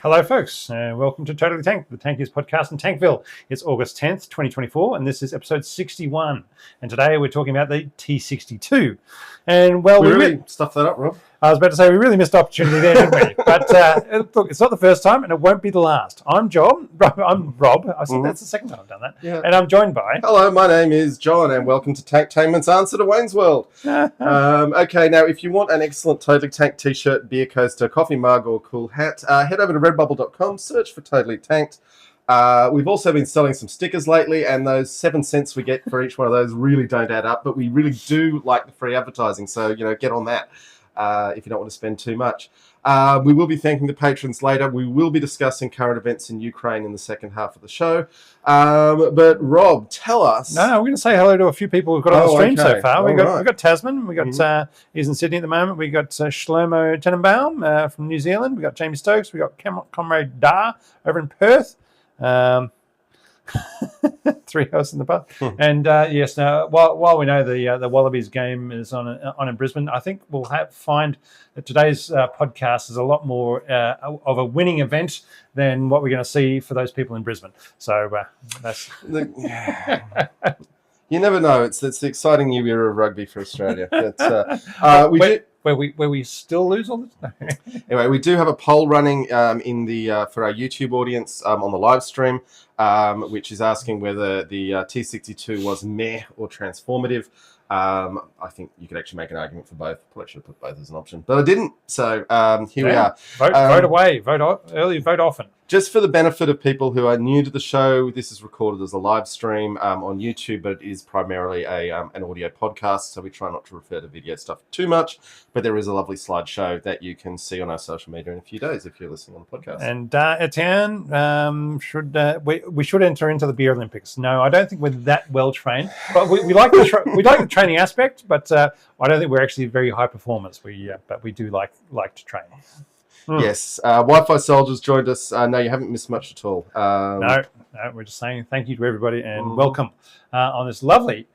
Hello, folks, and welcome to Totally Tanked, the tankiest podcast in Tankville. It's August 10th, 2024, and this is episode 61. And today we're talking about the T-62. And, well, we really stuffed that up, Rob. I was about to say, we really missed opportunity there, didn't we? But, look, it's not the first time, and it won't be the last. I'm Rob. I said that's the second time I've done that. Yeah. And I'm joined by... Hello, my name is John, and welcome to Tanktainment's Answer to Wayne's World. Okay, now, if you want an excellent Totally Tanked t-shirt, beer coaster, coffee mug, or cool hat, head over to redbubble.com, search for Totally Tanked. We've also been selling some stickers lately, and those 7 cents we get for each one of those really don't add up, but we really do like the free advertising, so, get on that if you don't want to spend too much. We will be thanking the patrons later. We will be discussing current events in Ukraine in the second half of the show. But Rob, tell us. No, we're going to say hello to a few people we've got on the stream so far. We've got Tasman. We got he's in Sydney at the moment. We got Shlomo Tenenbaum from New Zealand. We got Jamie Stokes. We got Comrade Dar over in Perth. 3 hours in the pub. And yes, now while we know the Wallabies game is on in Brisbane, I think we'll find that today's podcast is a lot more of a winning event than what we're going to see for those people in Brisbane. So that's you never know. It's the exciting new era of rugby for Australia. Where we still lose all this? Anyway, we do have a poll running for our YouTube audience on the live stream, which is asking whether the T-62 was meh or transformative. I think you could actually make an argument for both. Probably should have put both as an option, but I didn't. So here we are. Vote away. Vote early. Vote often. Just for the benefit of people who are new to the show, this is recorded as a live stream on YouTube, but it is primarily an audio podcast, so we try not to refer to video stuff too much. But there is a lovely slideshow that you can see on our social media in a few days if you're listening on the podcast. And Etienne, we should enter into the Beer Olympics. No, I don't think we're that well trained, but we like the training aspect. But I don't think we're actually very high performers. But we do like to train. Yes, Wi-Fi Soldiers joined us. No, you haven't missed much at all. No, we're just saying thank you to everybody and welcome on this lovely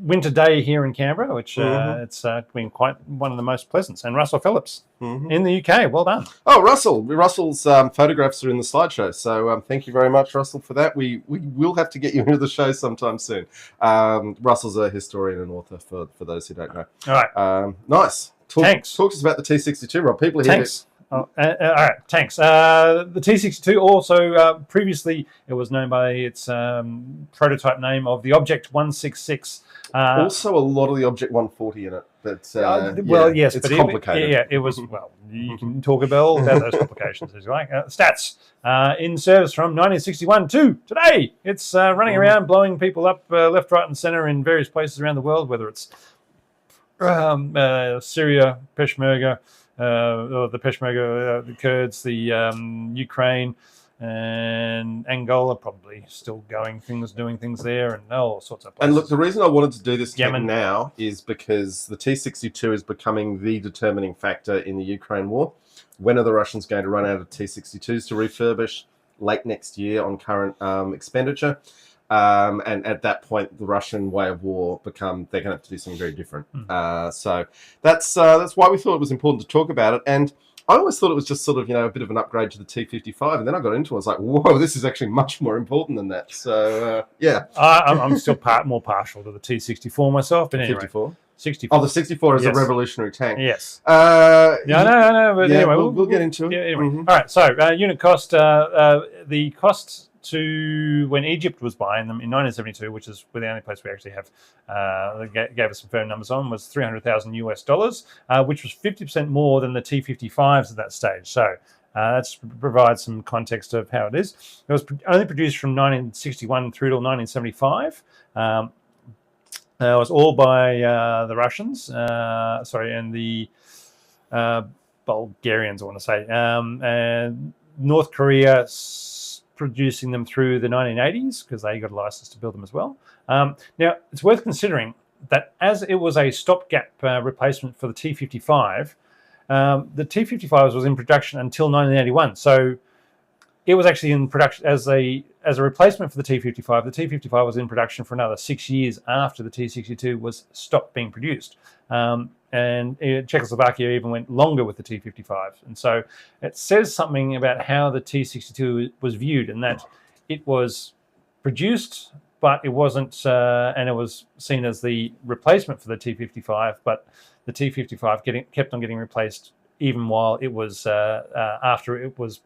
winter day here in Canberra, which it's been quite one of the most pleasant. And Russell Phillips in the UK, well done. Oh, Russell's photographs are in the slideshow, so thank you very much, Russell, for that. We will have to get you into the show sometime soon. Russell's a historian and author, for those who don't know. All right. Nice. Talk to us about the T-62, Rob. People are here. Tanks. All right, tanks. The T-62 also, previously, it was known by its prototype name of the Object 166. Also a lot of the Object 140 in it. But, yes, it's complicated. It was, well, you can talk about all those complications as you like. Stats. In service from 1961 to today. It's running around, blowing people up left, right, and center in various places around the world, whether it's Syria, Peshmerga, or the Peshmerga, the Kurds, the Ukraine, and Angola probably still doing things there, and all sorts of places. And look, the reason I wanted to do this now is because the T-62 is becoming the determining factor in the Ukraine war. When are the Russians going to run out of T-62s to refurbish? Late next year on current expenditure. And at that point, the Russian way of war they're going to have to do something very different. So that's why we thought it was important to talk about it. And I always thought it was just sort of, a bit of an upgrade to the T-55. And then I got into it. I was like, whoa, this is actually much more important than that. So, yeah. I'm still more partial to the T-64 myself. But anyway. 54? 64. Oh, the 64 is a revolutionary tank. Yes. No. But yeah, anyway, we'll get into it. Yeah, anyway. All right. So, unit cost, the cost to when Egypt was buying them in 1972, which is the only place we actually have gave us some firm numbers on, was $300,000, which was 50% more than the T-55s at that stage. So that provides some context of how it is. It was only produced from 1961 through till 1975. It was all by the Russians, and the Bulgarians, I want to say, and North Korea producing them through the 1980s because they got a license to build them as well. Now, it's worth considering that as it was a stopgap replacement for the T-55, the T-55 was in production until 1981. So it was actually in production as a replacement for the T-55. The T-55 was in production for another 6 years after the T-62 was stopped being produced. And and Czechoslovakia even went longer with the T-55. And so it says something about how the T-62 was viewed, and that it was produced, but it wasn't, and it was seen as the replacement for the T-55, but the T-55 kept on getting replaced even while it was, after it was,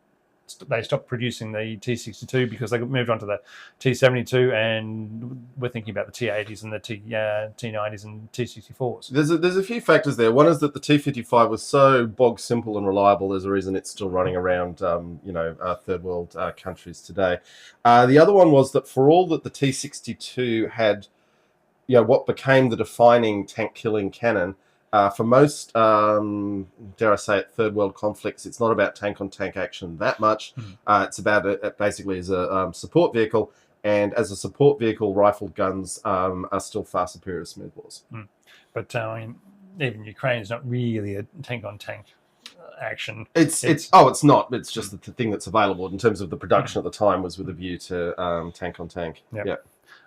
they stopped producing the T-62 because they moved on to the T-72, and we're thinking about the T-80s and the T-90s and T-64s. There's a few factors there. One is that the T-55 was so bog simple and reliable. There's a reason it's still running around, third world countries today. The other one was that for all that the T-62 had, what became the defining tank killing cannon, for most, dare I say it, third world conflicts, it's not about tank-on-tank action that much. It's about it basically as a support vehicle, and as a support vehicle, rifled guns are still far superior to smoothbores. But even Ukraine is not really a tank-on-tank action. It's not. It's just the thing that's available in terms of the production at the time was with a view to tank-on-tank. Yep.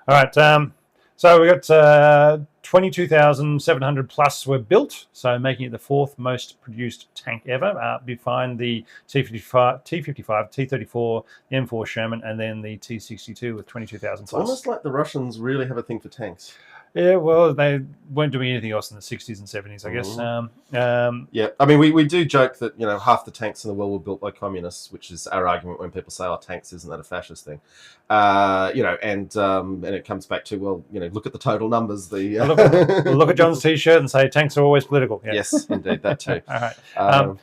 All right. So we got 22,700 plus were built, so making it the fourth most produced tank ever, behind the T-55, T-34, the M4 Sherman, and then the T-62 with 22,000 plus. It's almost like the Russians really have a thing for tanks. Yeah, well, they weren't doing anything else in the 60s and 70s, I guess. Yeah, I mean, we do joke that, half the tanks in the world were built by communists, which is our argument when people say, tanks, isn't that a fascist thing? And it comes back to, look at the total numbers. Look at John's T-shirt and say, tanks are always political. Yeah. Yes, indeed, that too. All right.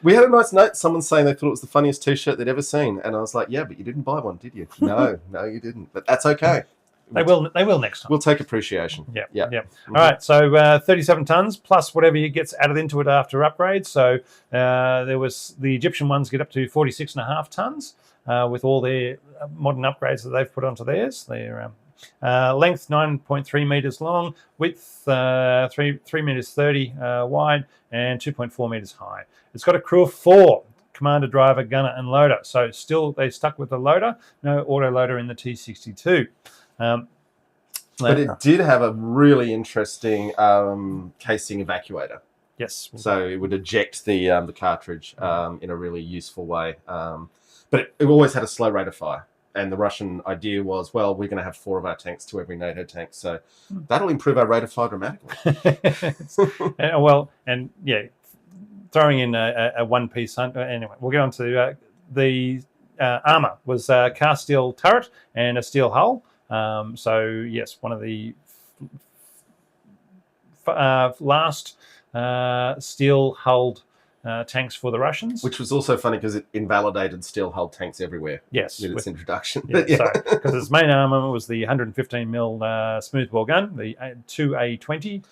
We had a nice note, someone saying they thought it was the funniest T-shirt they'd ever seen. And I was like, yeah, but you didn't buy one, did you? No, you didn't. But that's okay. They will next time. We'll take appreciation. Yeah. All right, so 37 tons plus whatever gets added into it after upgrades. So there was the Egyptian ones get up to 46.5 tons with all their modern upgrades that they've put onto theirs. Their length 9.3 meters long, width 3 meters 30 wide, and 2.4 meters high. It's got a crew of 4. Commander, driver, gunner, and loader. So still they stuck with the loader. No auto loader in the T-62. But it did have a really interesting casing evacuator. Yes. So it would eject the cartridge in a really useful way. But it always had a slow rate of fire. And the Russian idea was, well, we're going to have 4 of our tanks to every NATO tank. So that'll improve our rate of fire dramatically. Throwing in a one-piece hunt. Anyway, we'll get on to the armour was cast steel turret and a steel hull. So yes, one of the last steel-hulled tanks for the Russians. Which was also funny because it invalidated steel-hulled tanks everywhere. Yes. With its introduction. Because its main armour was the 115mm smoothbore gun, the 2A20,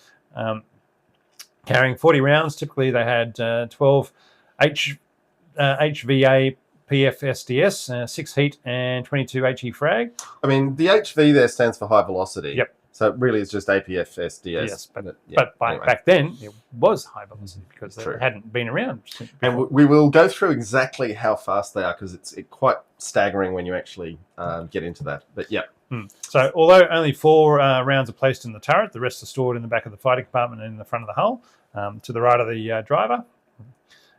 carrying 40 rounds. Typically they had 12 HVA PFSDS, 6 heat, and 22 HE frag. I mean, the HV there stands for high velocity. Yep. So it really is just APFSDS. Yes, but anyway. Back then it was high velocity because they hadn't been around. And we will go through exactly how fast they are because it's quite staggering when you actually get into that. But yeah. So although only 4 rounds are placed in the turret, the rest are stored in the back of the fighting compartment and in the front of the hull, to the right of the driver.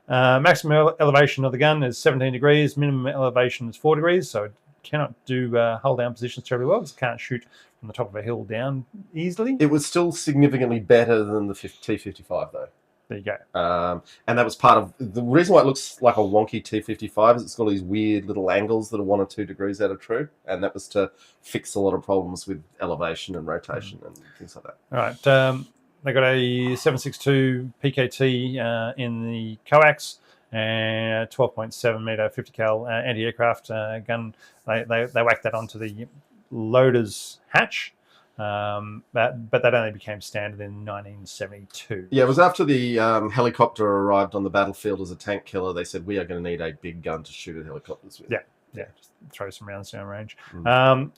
Maximum elevation of the gun is 17 degrees. Minimum elevation is 4 degrees, so it cannot do hull down positions terribly well because it can't shoot from the top of a hill down easily. It was still significantly better than the T-55, though. There you go. And that was part of the reason why it looks like a wonky T-55 is it's got all these weird little angles that are 1 or 2 degrees out of true, and that was to fix a lot of problems with elevation and rotation and things like that. All right. They got a 7.62 PKT in the coax and a 12.7 meter 50 cal anti-aircraft gun. They whacked that onto the loader's hatch, but that only became standard in 1972. Yeah, it was after the helicopter arrived on the battlefield as a tank killer. They said, we are going to need a big gun to shoot at helicopters with. Yeah, just throw some rounds down range.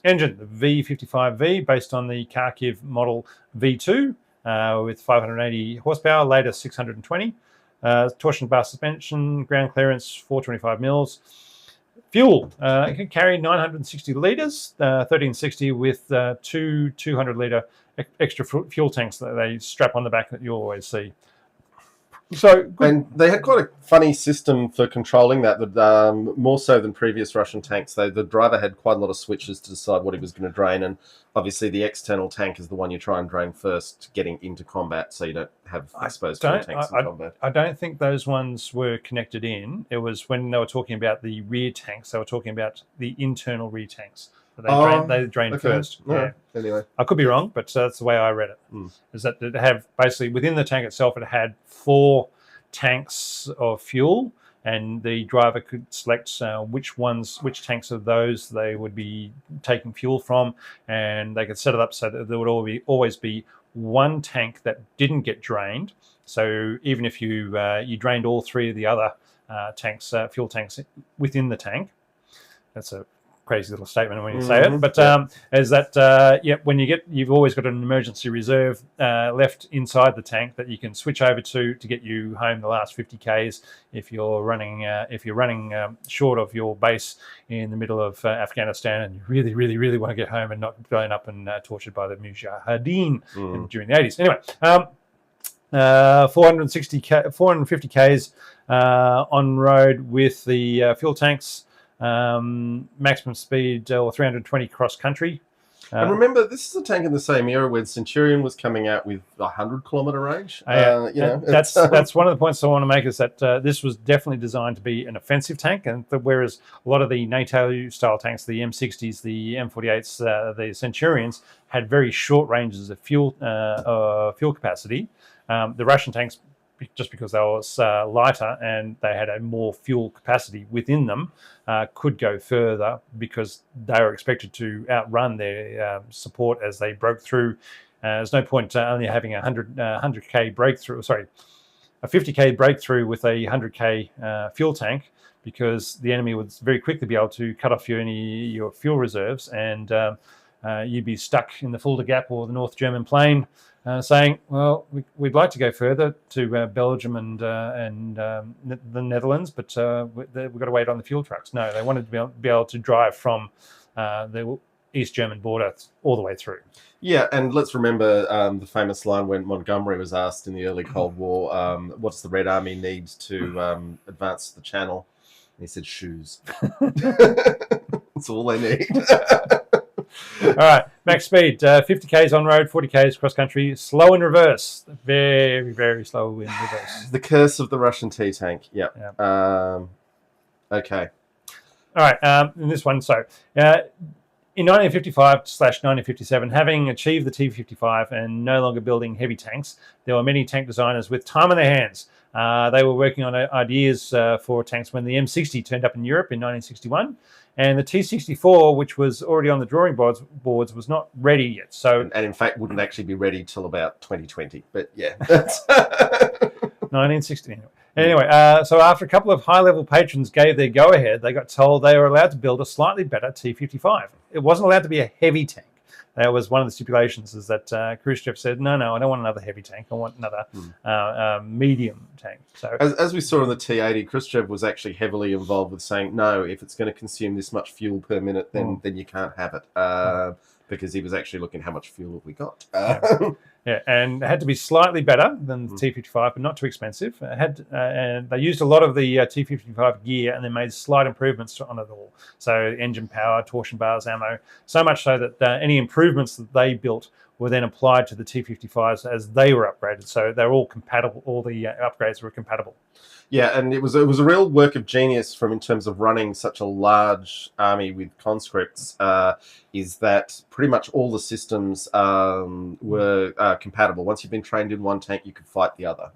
Engine, the V55V, based on the Kharkiv model V2. With 580 horsepower, later 620. Torsion bar suspension, ground clearance 425 mils. Fuel, it can carry 960 litres, 1360 with 2 200-litre extra fuel tanks that they strap on the back that you always see. So good. And they had quite a funny system for controlling that. More so than previous Russian tanks, the driver had quite a lot of switches to decide what he was going to drain, and obviously the external tank is the one you try and drain first, getting into combat, so you don't have exposed tanks in combat. I don't think those ones were connected in. It was when they were talking about the rear tanks. They were talking about the internal rear tanks. They drained first. No, yeah. Anyway, I could be wrong, but that's the way I read it. Is that it have basically within the tank itself, it had 4 tanks of fuel, and the driver could select which tanks of those they would be taking fuel from, and they could set it up so that there would always be one tank that didn't get drained. So even if you drained all 3 of the other fuel tanks within the tank, that's a crazy little statement when you say it, but is that when you've always got an emergency reserve left inside the tank that you can switch over to get you home the last 50 k's if you're running short of your base in the middle of Afghanistan and you really really really want to get home and not blown up and tortured by the Mujahideen during the 80s. Anyway, 450 k's on road with the fuel tanks. Maximum speed or 320 cross country. And remember, this is a tank in the same era when Centurion was coming out with 100-kilometer range. That's one of the points I want to make is that this was definitely designed to be an offensive tank, and whereas a lot of the NATO-style tanks, the M60s, the M48s, the Centurions, had very short ranges of fuel capacity. The Russian tanks, just because they were lighter and they had a more fuel capacity within them, could go further because they were expected to outrun their support as they broke through. There's no point only having a 100k breakthrough, a 50k breakthrough with a 100k fuel tank, because the enemy would very quickly be able to cut off your fuel reserves, and you'd be stuck in the Fulda Gap or the North German Plain, saying, "Well, we'd like to go further to Belgium and the Netherlands, but we've got to wait on the fuel trucks." No, they wanted to be able to drive from the East German border all the way through. Yeah, and let's remember the famous line when Montgomery was asked in the early Cold War, "What's the Red Army need to advance the Channel?" And he said, "Shoes." That's all they need. All right, max speed, 50 k's on road, 40 k's cross country, slow in reverse, very, very slow in reverse. The curse of the Russian T-tank. Yep. Okay. All right, in this one, so in 1955/1957, having achieved the T-55 and no longer building heavy tanks, there were many tank designers with time on their hands. They were working on ideas for tanks when the M60 turned up in Europe in 1961. And the T-64, which was already on the drawing boards, was not ready yet. So, and in fact, wouldn't actually be ready till about 2020. But yeah, 1960. Anyway, so after a couple of high-level patrons gave their go-ahead, they got told they were allowed to build a slightly better T-55. It wasn't allowed to be a heavy tank. That was one of the stipulations, is that Khrushchev said, no, I don't want another heavy tank. I want another medium tank. So, as we saw in the T-80, Khrushchev was actually heavily involved with saying, no, if it's going to consume this much fuel per minute, then you can't have it. Because he was actually looking at how much fuel have we got. Yeah, and it had to be slightly better than the T-55, but not too expensive. It had, and they used a lot of the T-55 gear, and they made slight improvements on it all. So engine power, torsion bars, ammo, so much so that any improvements that they built were then applied to the T-55s as they were upgraded. So they're all compatible. All the upgrades were compatible. Yeah, and it was a real work of genius in terms of running such a large army with conscripts, is that pretty much all the systems were compatible. Once you've been trained in one tank, you could fight the other.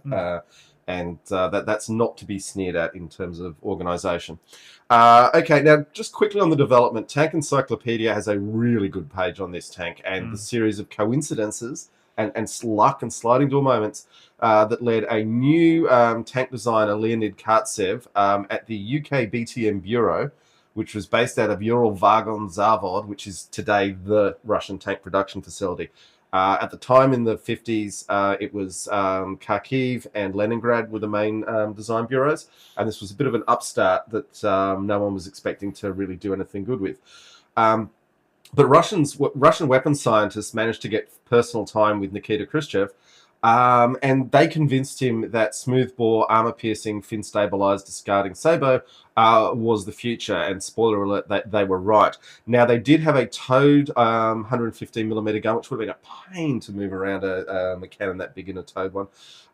And that's not to be sneered at in terms of organisation. Okay, now just quickly on the development, Tank Encyclopedia has a really good page on this tank and the series of coincidences and luck and sliding door moments that led a new tank designer, Leonid Kartsev, at the UK BTM Bureau, which was based out of Ural Vagon Zavod, which is today the Russian tank production facility. At the time in the 50s, it was Kharkiv and Leningrad were the main design bureaus, and this was a bit of an upstart that no one was expecting to really do anything good with. But Russian weapons scientists managed to get personal time with Nikita Khrushchev And they convinced him that smoothbore, armor-piercing, fin-stabilized, discarding sabot was the future. And spoiler alert, they were right. Now, they did have a towed 115mm gun, which would have been a pain to move around a cannon that big in a towed one.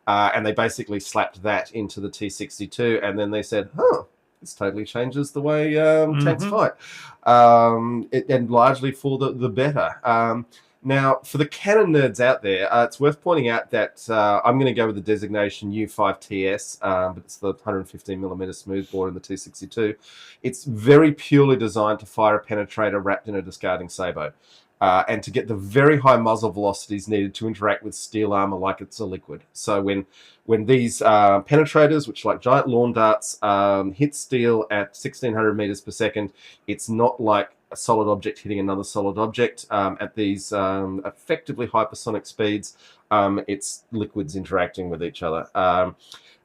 And they basically slapped that into the T-62, and then they said, huh, this totally changes the way tanks fight. And largely for the better. Now, for the cannon nerds out there, it's worth pointing out that I'm going to go with the designation U5TS, but it's the 115mm smoothbore in the T-62. It's very purely designed to fire a penetrator wrapped in a discarding sabot, and to get the very high muzzle velocities needed to interact with steel armor like it's a liquid. So when these penetrators, which are like giant lawn darts, hit steel at 1600 meters per second, it's not like a solid object hitting another solid object at these effectively hypersonic speeds. It's liquids interacting with each other.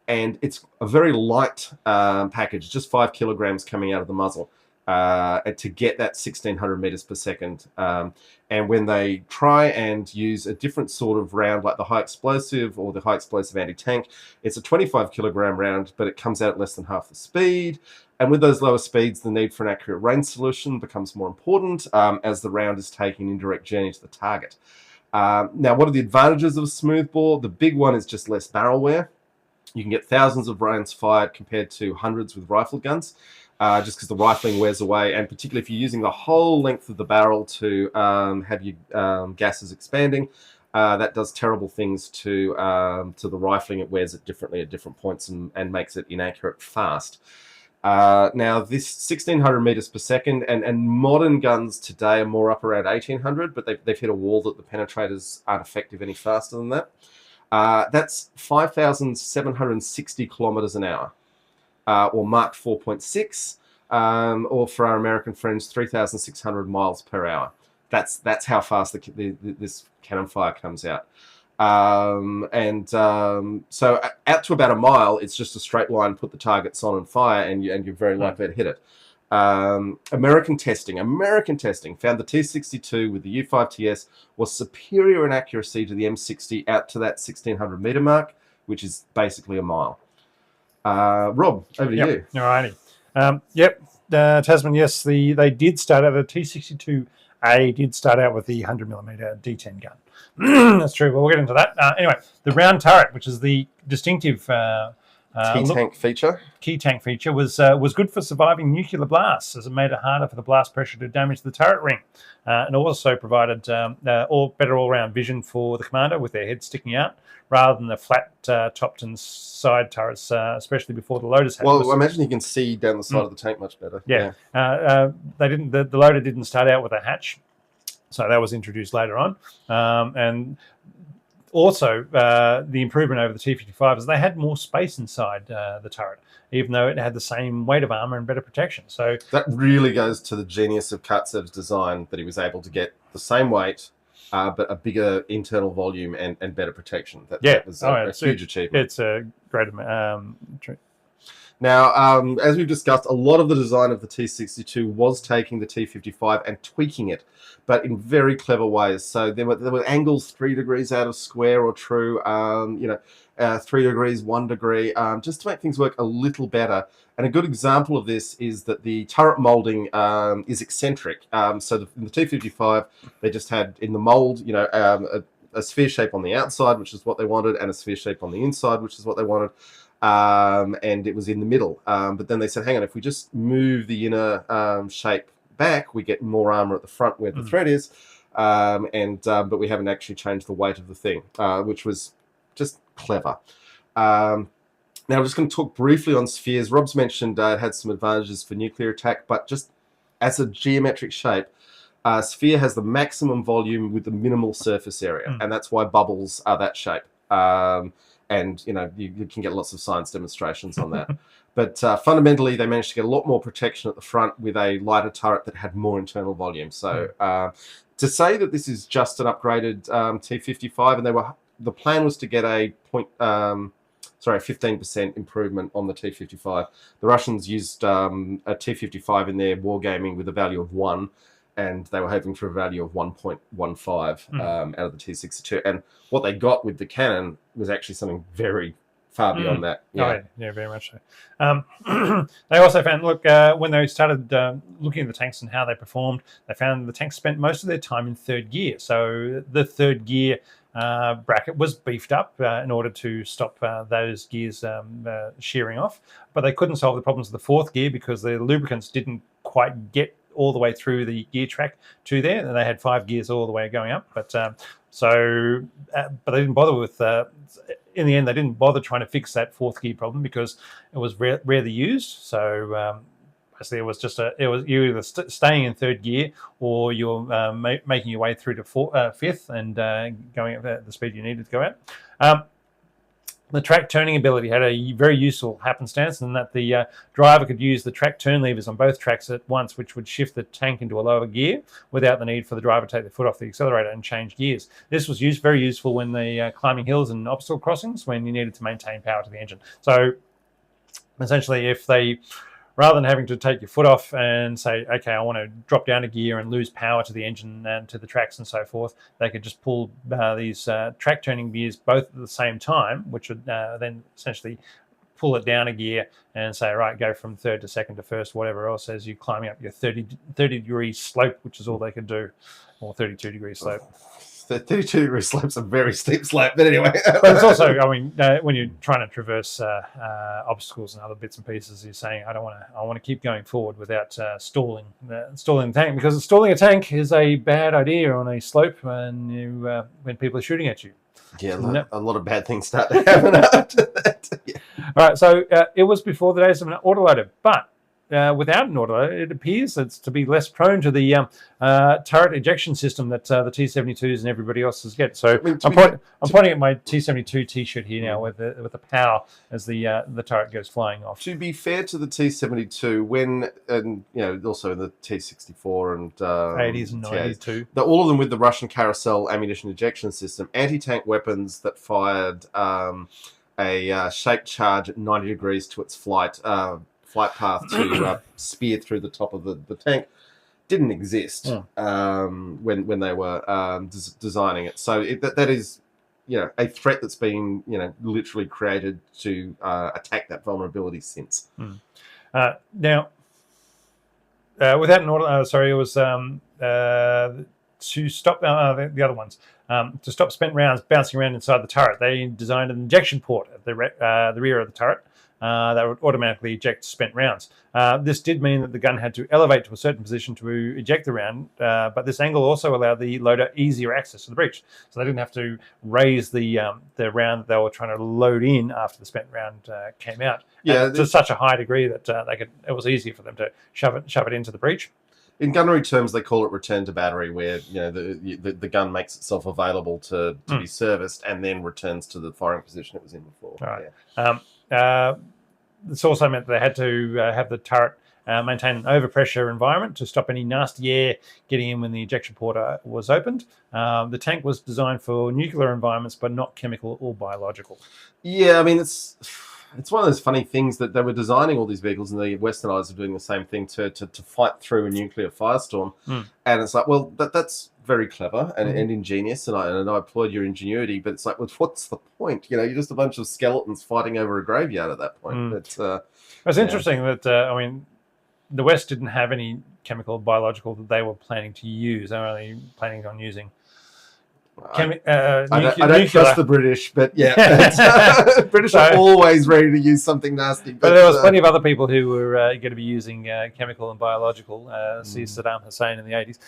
And it's a very light package, just 5 kilograms coming out of the muzzle to get that 1600 meters per second. And when they try and use a different sort of round, like the high explosive or the high explosive anti-tank, it's a 25 kilogram round, but it comes out at less than half the speed. And with those lower speeds, the need for an accurate range solution becomes more important as the round is taking an indirect journey to the target. Now, what are the advantages of a smoothbore? The big one is just less barrel wear. You can get thousands of rounds fired compared to hundreds with rifle guns, just because the rifling wears away, and particularly if you're using the whole length of the barrel to have your gases expanding, that does terrible things to the rifling. It wears it differently at different points and makes it inaccurate fast. Now, this 1600 meters per second, and modern guns today are more up around 1800, but they've hit a wall that the penetrators aren't effective any faster than that. That's 5,760 kilometers an hour, or Mach 4.6, or for our American friends, 3,600 miles per hour. That's how fast this cannon fire comes out. So out to about a mile, it's just a straight line, put the targets on and fire, and you're very likely to hit it. American testing found the T-62 with the U5TS was superior in accuracy to the M60 out to that 1600 meter mark, which is basically a mile. Rob, over to you. All righty. Tasman, yes, they did start out, the T-62A did start out with the 100mm D10 gun. That's true, but we'll get into that. Anyway, the round turret, which is the distinctive key tank feature, was good for surviving nuclear blasts, as it made it harder for the blast pressure to damage the turret ring, and also provided better all-round vision for the commander with their head sticking out, rather than the flat-topped and side turrets, especially before the loaders had. Well, I imagine you can see down the side of the tank much better. Yeah. They didn't. The loader didn't start out with a hatch, so that was introduced later on, and also the improvement over the T-55 is they had more space inside the turret, even though it had the same weight of armor and better protection. So that really goes to the genius of Katsev's design, that he was able to get the same weight, but a bigger internal volume and better protection. That was a huge achievement. It's a great Now, as we've discussed, a lot of the design of the T-62 was taking the T-55 and tweaking it, but in very clever ways. So there were angles 3 degrees out of square or true, 3 degrees, 1 degree, just to make things work a little better. And a good example of this is that the turret molding is eccentric. So in the T-55, they just had in the mold, a sphere shape on the outside, which is what they wanted, and a sphere shape on the inside, which is what they wanted. And it was in the middle. But then they said, hang on, if we just move the inner shape back, we get more armor at the front where the thread is. But we haven't actually changed the weight of the thing, which was just clever. Now, we're just going to talk briefly on spheres. Rob's mentioned it had some advantages for nuclear attack, but just as a geometric shape, sphere has the maximum volume with the minimal surface area, and that's why bubbles are that shape. And you can get lots of science demonstrations on that. But fundamentally, they managed to get a lot more protection at the front with a lighter turret that had more internal volume. So to say that this is just an upgraded T-55, and the plan was to get a 15% improvement on the T-55. The Russians used a T-55 in their wargaming with a value of 1, and they were hoping for a value of 1.15 out of the T-62. And what they got with the cannon was actually something very far beyond that. Yeah. Oh, yeah, very much so. They also found, look, when they started looking at the tanks and how they performed, they found the tanks spent most of their time in third gear. So the third gear bracket was beefed up in order to stop those gears shearing off. But they couldn't solve the problems of the fourth gear because the lubricants didn't quite get all the way through the gear track to there. And they had 5 gears all the way going up. But but they didn't bother with... in the end, they didn't bother trying to fix that fourth gear problem because it was rarely used. So basically, it was just you either staying in third gear or you're making your way through to fifth and going at the speed you needed to go at. The track turning ability had a very useful happenstance in that the driver could use the track turn levers on both tracks at once, which would shift the tank into a lower gear without the need for the driver to take their foot off the accelerator and change gears. This was very useful when the climbing hills and obstacle crossings when you needed to maintain power to the engine. So essentially, if they... rather than having to take your foot off and say, okay, I want to drop down a gear and lose power to the engine and to the tracks and so forth, they could just pull these track turning gears both at the same time, which would then essentially pull it down a gear and say, right, go from third to second to first, whatever else, as you're climbing up your 30-degree slope, which is all they could do, or 32-degree slope. The 32-degree slope's a very steep slope, but anyway. But it's also, I mean, when you're trying to traverse obstacles and other bits and pieces, you're saying, I want to keep going forward without stalling the tank, because stalling a tank is a bad idea on a slope when people are shooting at you. Yeah, a lot of bad things start to happen after that. Yeah. All right, so it was before the days of an autoloader, but without an autoloader, it appears it's to be less prone to the turret ejection system that the T-72s and everybody else has get. So I'm pointing at my T-72 T-shirt here now with the power as the turret goes flying off. To be fair to the T-72, also the T-64 and 80s and 90s too, all of them with the Russian carousel ammunition ejection system, anti-tank weapons that fired a shaped charge at 90 degrees to its flight path to spear through the top of the tank didn't exist when they were designing it. So that is a threat that's been literally created to attack that vulnerability since. Now, without an order, it was to stop the other ones. To stop spent rounds bouncing around inside the turret, they designed an injection port at the rear of the turret that would automatically eject spent rounds. This did mean that the gun had to elevate to a certain position to eject the round, but this angle also allowed the loader easier access to the breech. So they didn't have to raise the round that they were trying to load in after the spent round came out to such a high degree that it was easier for them to shove it into the breech. In gunnery terms, they call it return to battery, where the gun makes itself available to be serviced and then returns to the firing position it was in before. All right. Yeah. This also meant they had to have the turret maintain an overpressure environment to stop any nasty air getting in when the ejection port was opened. The tank was designed for nuclear environments, but not chemical or biological. Yeah, I mean, it's one of those funny things that they were designing all these vehicles, and the Westernizers are doing the same thing to fight through a nuclear firestorm. And it's like, well, that's very clever and ingenious, and I applaud your ingenuity, but it's like, well, what's the point? You're just a bunch of skeletons fighting over a graveyard at that point. It's interesting that, the West didn't have any chemical or biological that they were planning to use. They were only planning on using I don't trust the British, but yeah, British are always ready to use something nasty. But there was plenty of other people who were going to be using chemical and biological. See Saddam Hussein in the 80s.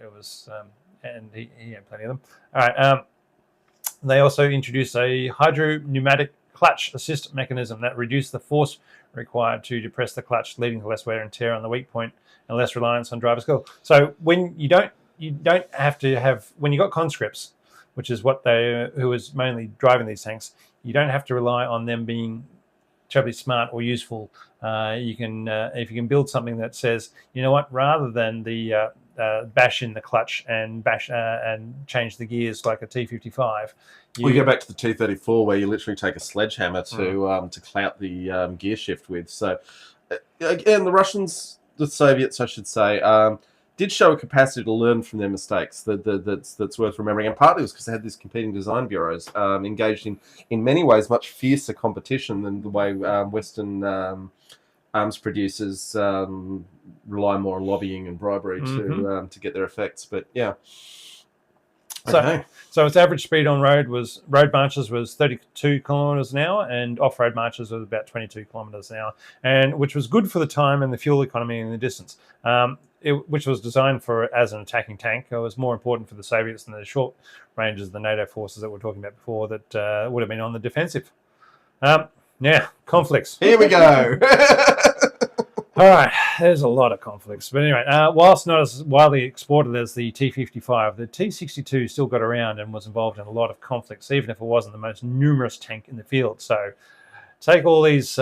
It was, and he had plenty of them. All right. They also introduced a hydro-pneumatic clutch assist mechanism that reduced the force required to depress the clutch, leading to less wear and tear on the weak point and less reliance on driver skill. So when you don't have to have, when you got conscripts, which is who was mainly driving these tanks, you don't have to rely on them being terribly smart or useful. You can, if you can build something that says, you know what, rather than the bash in the clutch and change the gears like a T-55. We go back to the T-34 where you literally take a sledgehammer to clout the gear shift with. So again, the Russians the Soviets, I should say, did show a capacity to learn from their mistakes that's worth remembering. And partly it was because they had these competing design bureaus engaged in many ways much fiercer competition than the way Western arms producers rely more on lobbying and bribery to get their effects. But yeah. Okay. So its average speed on road marches was 32 kilometers an hour, and off-road marches was about 22 kilometers an hour, and which was good for the time and the fuel economy in the distance. Which was designed as an attacking tank. It was more important for the Soviets than the short ranges of the NATO forces that we're talking about before that would have been on the defensive. Now, conflicts. Here we go. All right, there's a lot of conflicts. But anyway, whilst not as widely exported as the T-55, the T-62 still got around and was involved in a lot of conflicts, even if it wasn't the most numerous tank in the field. So take all these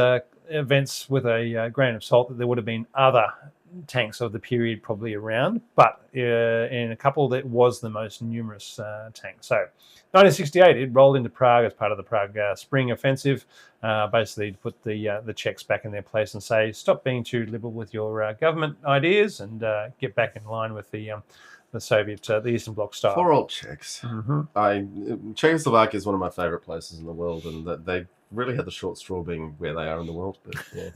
events with a grain of salt, that there would have been other tanks of the period probably around, but in a couple that was the most numerous tank. So 1968, it rolled into Prague as part of the Prague Spring Offensive, basically to put the Czechs back in their place and say, stop being too liberal with your government ideas and get back in line with the Soviet, the Eastern Bloc style. Poor old Czechs. Czechoslovakia is one of my favourite places in the world, and they really had the short straw being where they are in the world. But yeah.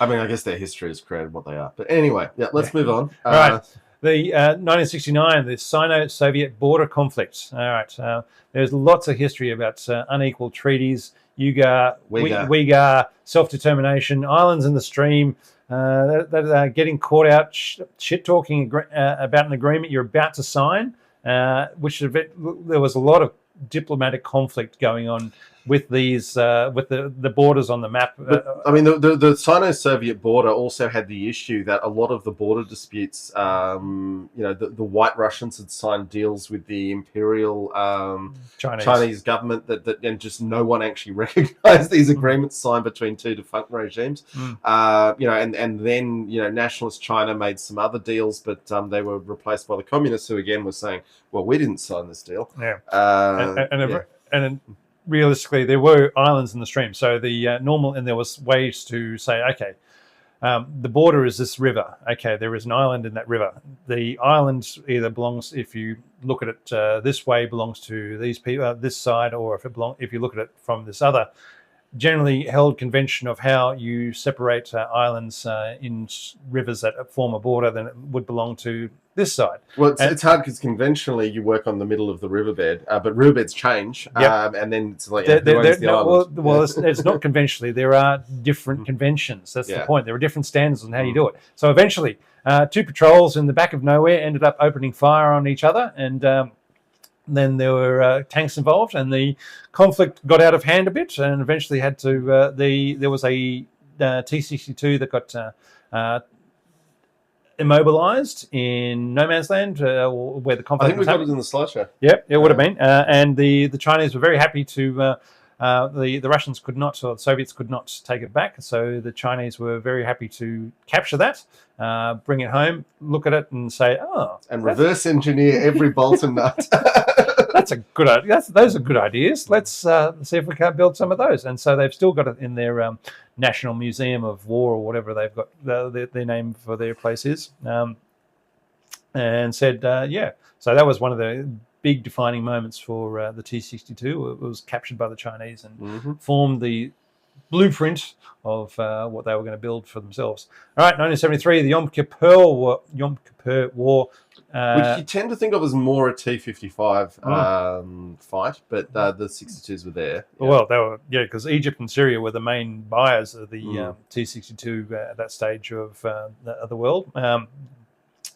I mean, I guess their history has created what they are. But anyway, let's move on. All right. The 1969, the Sino-Soviet border conflict. All right. There's lots of history about unequal treaties, Uyghur, self-determination, islands in the stream, that getting caught out shit-talking about an agreement you're about to sign, there was a lot of diplomatic conflict going on with these with the borders on the map. But, I mean, the Sino-Soviet border also had the issue that a lot of the border disputes, the White Russians had signed deals with the imperial Chinese government and just no one actually recognized these agreements signed between two defunct regimes. And then nationalist China made some other deals, but they were replaced by the communists, who again were saying, well, we didn't sign this deal. And realistically, there were islands in the stream. So there was ways to say, okay, the border is this river. Okay, there is an island in that river. The island either belongs, if you look at it this way, belongs to these people, this side, or if you look at it from this other generally held convention of how you separate islands in rivers that form a border, then it would belong to this side. Well, it's hard because conventionally you work on the middle of the riverbed, but riverbeds change, and then it's like, it's not conventionally. There are different conventions. That's the point. There are different standards on how you do it. So eventually, two patrols in the back of nowhere ended up opening fire on each other, and then there were tanks involved, and the conflict got out of hand a bit, and eventually had to. There was a T-62 that got immobilized in no man's land, where the conflict. I think we got it in the slideshow. Yep, it would have been, and the Chinese were very happy to. The Russians could not, or the Soviets could not take it back, so the Chinese were very happy to capture that, bring it home, look at it, and say, and reverse engineer every bolt and nut. That's a good idea. Those are good ideas. Let's see if we can't build some of those. And so they've still got it in their National Museum of War, or whatever they've got their name for their place is, and said, So that was one of the big defining moments for the T-62. It was captured by the Chinese and formed the blueprint of what they were going to build for themselves. All right, 1973, the Yom Kippur War. Which you tend to think of as more a T-55 fight, but the 62s were there. Yeah. Well, they were, because Egypt and Syria were the main buyers of the T-62 at that stage of the world.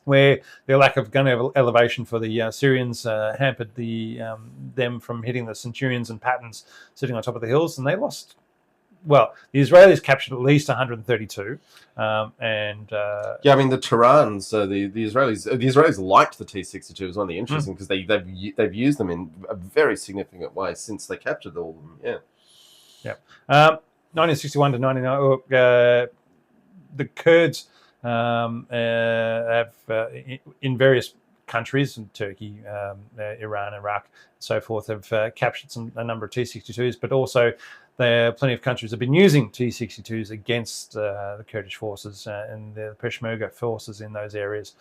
Where their lack of gun elevation for the Syrians hampered them from hitting the Centurions and Pattons sitting on top of the hills, and they lost. Well, the Israelis captured at least 132, I mean the Terrans. The Israelis liked the T-62. It was one of the interesting because they've used them in a very significant way since they captured all of them. 1961 to 99, the Kurds. Have in various countries, Turkey, Iran, Iraq, and so forth, have captured a number of T-62s, but also there are plenty of countries have been using T-62s against the Kurdish forces and the Peshmerga forces in those areas.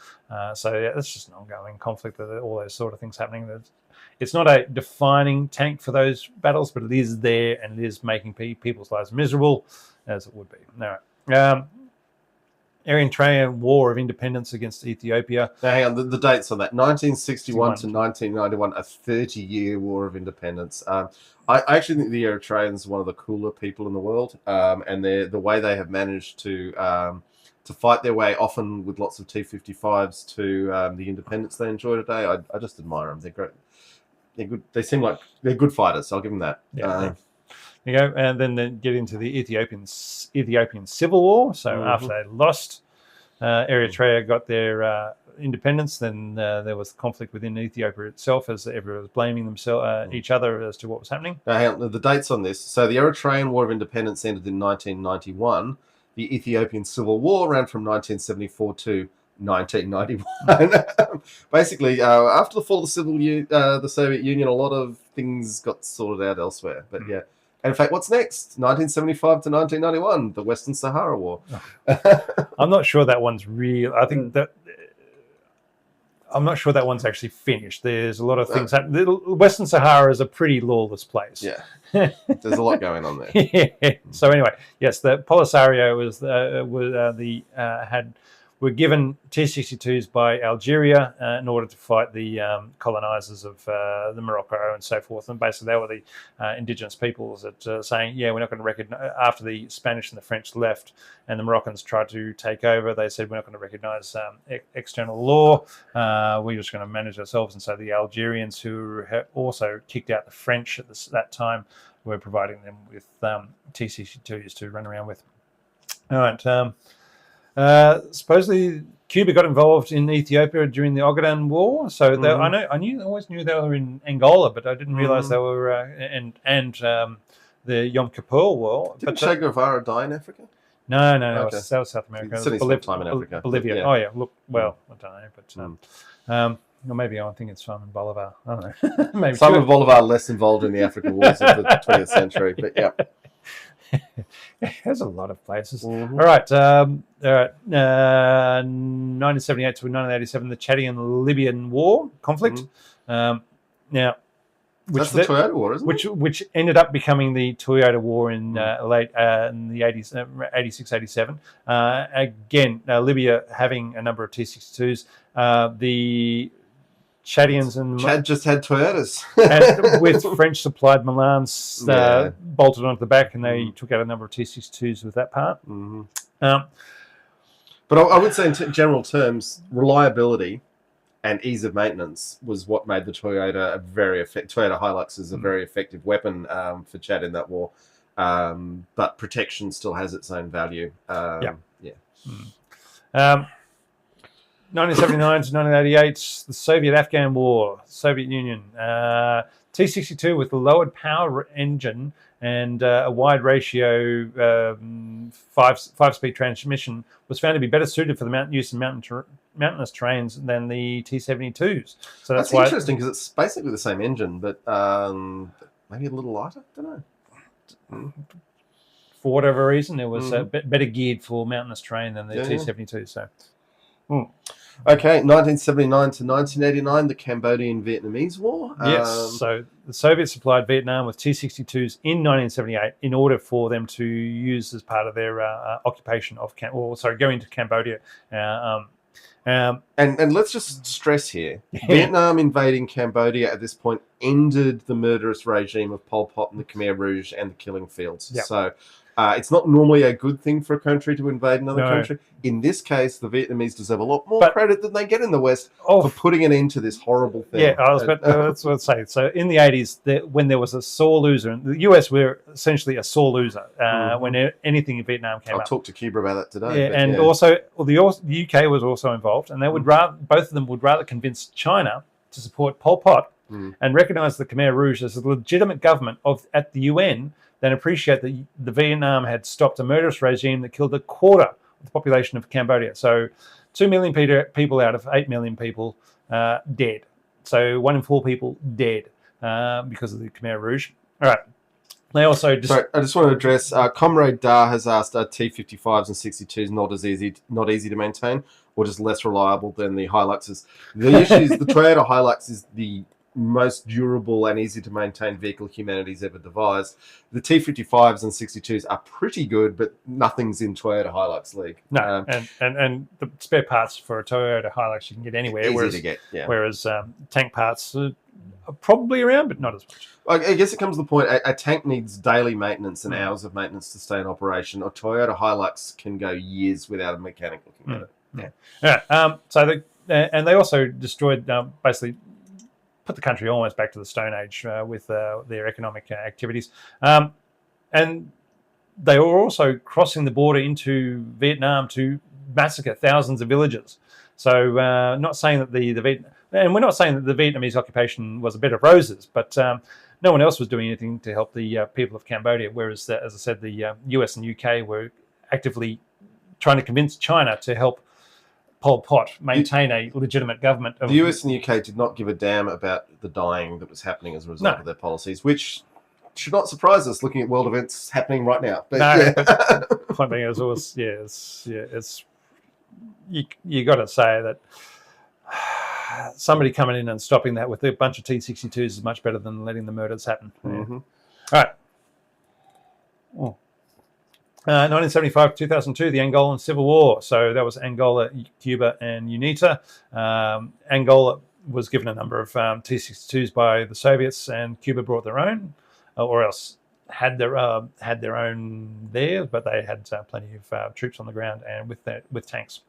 So yeah, that's just an ongoing conflict with all those sort of things happening. It's not a defining tank for those battles, but it is there and it is making people's lives miserable, as it would be. All right. Eritrean War of Independence against Ethiopia. Now, hang on, the dates on that. 1961 to 1991, a 30-year war of independence. I actually think the Eritreans are one of the cooler people in the world, and the way they have managed to fight their way, often with lots of T-55s, to the independence they enjoy today. I just admire them. They're great. They're good. They seem like they're good fighters. So I'll give them that. Yeah. You go, and then get into the Ethiopian Civil War. So after they lost, Eritrea got their independence. Then there was conflict within Ethiopia itself, as everyone was blaming themselves, each other, as to what was happening. Now, hang on, the dates on this. So the Eritrean War of Independence ended in 1991. The Ethiopian Civil War ran from 1974 to 1991. Basically, after the fall of the Soviet Union, a lot of things got sorted out elsewhere. But yeah. And in fact, what's next? 1975 to 1991, the Western Sahara War. I'm not sure that one's real. I think that I'm not sure that one's actually finished. There's a lot of things happening. Western Sahara is a pretty lawless place. Yeah, there's a lot going on there. Yeah. So anyway, yes, the Polisario were given T-62s by Algeria in order to fight the colonizers of the Morocco and so forth. And basically, they were the indigenous peoples that saying, yeah, we're not going to recognize, after the Spanish and the French left and the Moroccans tried to take over, they said, we're not going to recognize external law. We're just going to manage ourselves. And so the Algerians, who also kicked out the French at that time, were providing them with T-62s to run around with. All right. Supposedly Cuba got involved in Ethiopia during the Ogaden War. So I always knew they were in Angola, but I didn't realize they were and the Yom Kippur War. Didn't Che Guevara die in Africa? No, okay. That was South America. Time in Africa. Bolivia. Yeah. Oh yeah. Look, well, I don't know, but or maybe I think it's Simon Bolivar. I don't know. Maybe Simon Bolivar less involved in the African wars of the 20th century, but yeah. There's a lot of places. All right. 1978 to 1987, the Chadian-Libyan War conflict. Now, that's the Toyota War, isn't it? Which ended up becoming the Toyota War in late in the 80s, 86, 87. Again, Libya having a number of T-62s. The Chadians and Chad just had Toyotas, and with French supplied Milans bolted onto the back, and they took out a number of T-62s with that part. But I would say, in general terms, reliability and ease of maintenance was what made the Toyota a very effective. Toyota Hilux is a very effective weapon for Chad in that war, but protection still has its own value. 1979 to 1988, the Soviet-Afghan War, Soviet Union. T-62 with a lowered power engine and a wide ratio five-speed transmission was found to be better suited for the mountain use in mountainous terrains than the T-72s. So that's why interesting, because it's basically the same engine, but maybe a little lighter. I don't know. For whatever reason, it was better geared for mountainous terrain than the T-72. So. Okay, 1979 to 1989, the Cambodian-Vietnamese War. Yes, so the Soviets supplied Vietnam with T-62s in 1978 in order for them to use as part of their occupation of going to Cambodia. And let's just stress here, Vietnam invading Cambodia at this point ended the murderous regime of Pol Pot and the Khmer Rouge and the killing fields. Yep. So it's not normally a good thing for a country to invade another country. In this case, the Vietnamese deserve a lot more credit than they get in the West for putting an end to this horrible thing. Yeah, that's what I'd say. So in the 80s, when there was a sore loser, and the US were essentially a sore loser when anything in Vietnam came up. I'll talk to Cuba about that today. Yeah, and also the UK was also involved, and they would both of them would rather convince China to support Pol Pot and recognise the Khmer Rouge as a legitimate government at the UN than appreciate that the Vietnam had stopped a murderous regime that killed a quarter of the population of Cambodia. So 2 million people out of 8 million people dead. So 1 in 4 people dead because of the Khmer Rouge. All right. They also Sorry, I just want to address. Comrade Dar has asked: Are T55s and 62s not easy to maintain, or just less reliable than the Hiluxes? The issue is the Toyota Hilux is the most durable and easy to maintain vehicle humanity's ever devised. The T55s and 62s are pretty good, but nothing's in Toyota Hilux league. No, and the spare parts for a Toyota Hilux you can get anywhere. Easy whereas, to get, yeah. Whereas tank parts are probably around, but not as much. I guess it comes to the point, a tank needs daily maintenance and hours of maintenance to stay in operation. A Toyota Hilux can go years without a mechanic looking at it. Yeah. And they also destroyed, basically put the country almost back to the Stone Age with their economic activities. And they were also crossing the border into Vietnam to massacre thousands of villagers. So not saying that and we're not saying that the Vietnamese occupation was a bed of roses, but no one else was doing anything to help the people of Cambodia, whereas, as I said, the US and UK were actively trying to convince China to help Pol Pot maintain a legitimate government. The US and the UK did not give a damn about the dying that was happening as a result of their policies, which should not surprise us looking at world events happening right now. But, but point being, it's always, it's you got to say that somebody coming in and stopping that with a bunch of T-62s is much better than letting the murders happen. Mm-hmm. All right. 1975 to 2002, the Angolan Civil War. So that was Angola, Cuba, and UNITA. Angola was given a number of T-62s by the Soviets, and Cuba brought their own, or else had their own there, but they had plenty of troops on the ground and with tanks.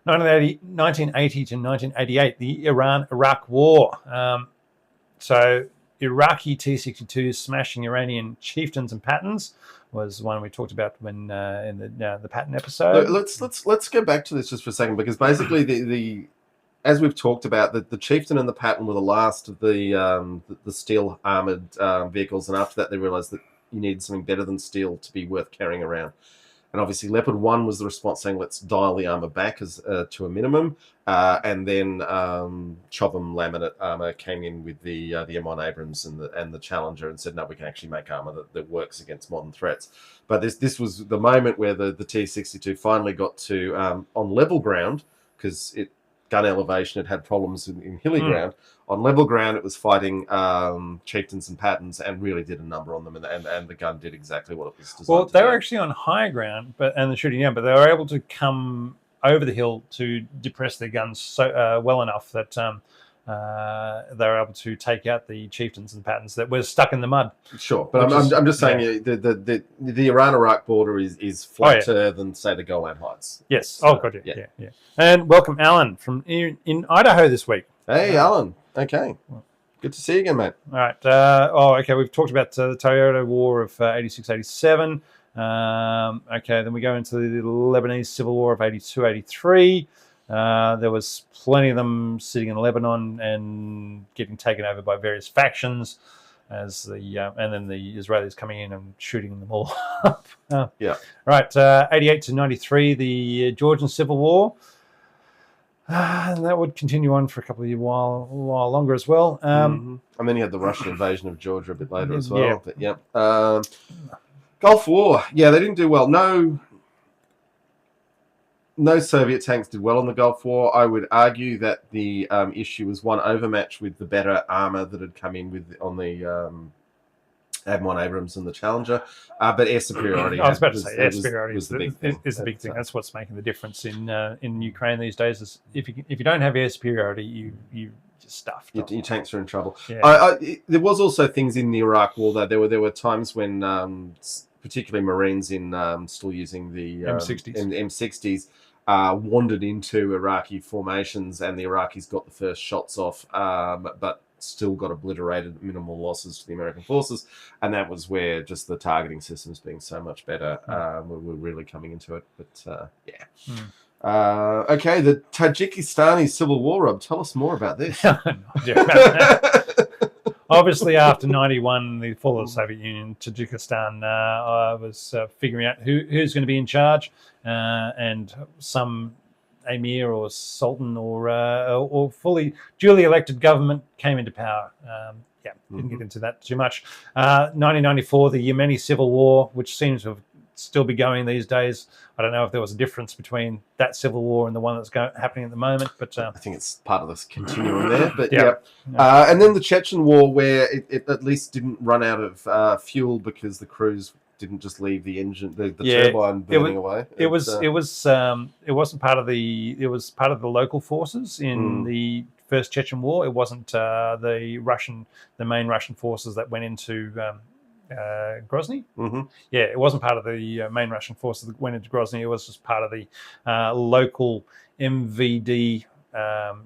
1980 to 1988, the Iran-Iraq War. So Iraqi T-62s smashing Iranian chieftains and Pattons was one we talked about when in the Patton episode. Let's go back to this just for a second, because basically the as we've talked about, the chieftain and the Patton were the last of the steel armored vehicles, and after that they realized that you needed something better than steel to be worth carrying around. And obviously Leopard 1 was the response, saying let's dial the armour back to a minimum. And then Chauvin laminate armour came in with the M1 Abrams and the Challenger and said, no, we can actually make armour that works against modern threats. But this was the moment where the T-62 finally got to, on level ground, because gun elevation had problems in hilly ground. On level ground, it was fighting chieftains and Pattons and really did a number on them, and the gun did exactly what it was designed to do. They were actually on high ground, and the shooting down, but they were able to come over the hill to depress their guns so well enough that they were able to take out the chieftains and Pattons that were stuck in the mud. Sure, but I'm just saying the Iran-Iraq border is flatter than, say, the Golan Heights. Yes. So, God, yeah. And welcome, Alan, from in Idaho this week. Hey, Alan. Okay. Good to see you again, mate. All right. Okay. We've talked about the Toyota War of 86, 87. Okay. Then we go into the Lebanese Civil War of 82, 83. There was plenty of them sitting in Lebanon and getting taken over by various factions, and then the Israelis coming in and shooting them all up. Yeah. Right. 88 to 93, the Georgian Civil War. And that would continue on for a couple of years, while longer as well. And then you had the Russian invasion of Georgia a bit later as well. Yeah. But Gulf War. Yeah, they didn't do well. No Soviet tanks did well on the Gulf War. I would argue that the issue was one overmatch with the better armour that had come in on the M1 Abrams and the Challenger, but air superiority. I was about to say air superiority was the big thing. Is the big thing. That's what's making the difference in Ukraine these days. Is if you don't have air superiority, you just stuffed. Your tanks are in trouble. Yeah. There was also things in the Iraq War that there were times when particularly Marines still using the M60s wandered into Iraqi formations, and the Iraqis got the first shots off, but still got obliterated, minimal losses to the American forces, and that was where just the targeting systems being so much better were really coming into it. But okay, the Tajikistani Civil War, Rob, tell us more about this. Obviously, after 91, the fall of the Soviet Union, Tajikistan was figuring out who's going to be in charge, and some emir or sultan or fully duly elected government came into power. didn't get into that too much. 1994, the Yemeni Civil War, which seems to have still be going these days. I don't know if there was a difference between that civil war and the one that's happening at the moment, but I think it's part of this continuum there. But Yeah. and then the Chechen War, where it at least didn't run out of fuel because the crews didn't just leave the engine, the turbine burning away. It wasn't part of the. It was part of the local forces in the First Chechen War. It wasn't the main Russian forces that went into Grozny. Yeah, it wasn't part of the main Russian forces that went into Grozny. It was just part of the local MVD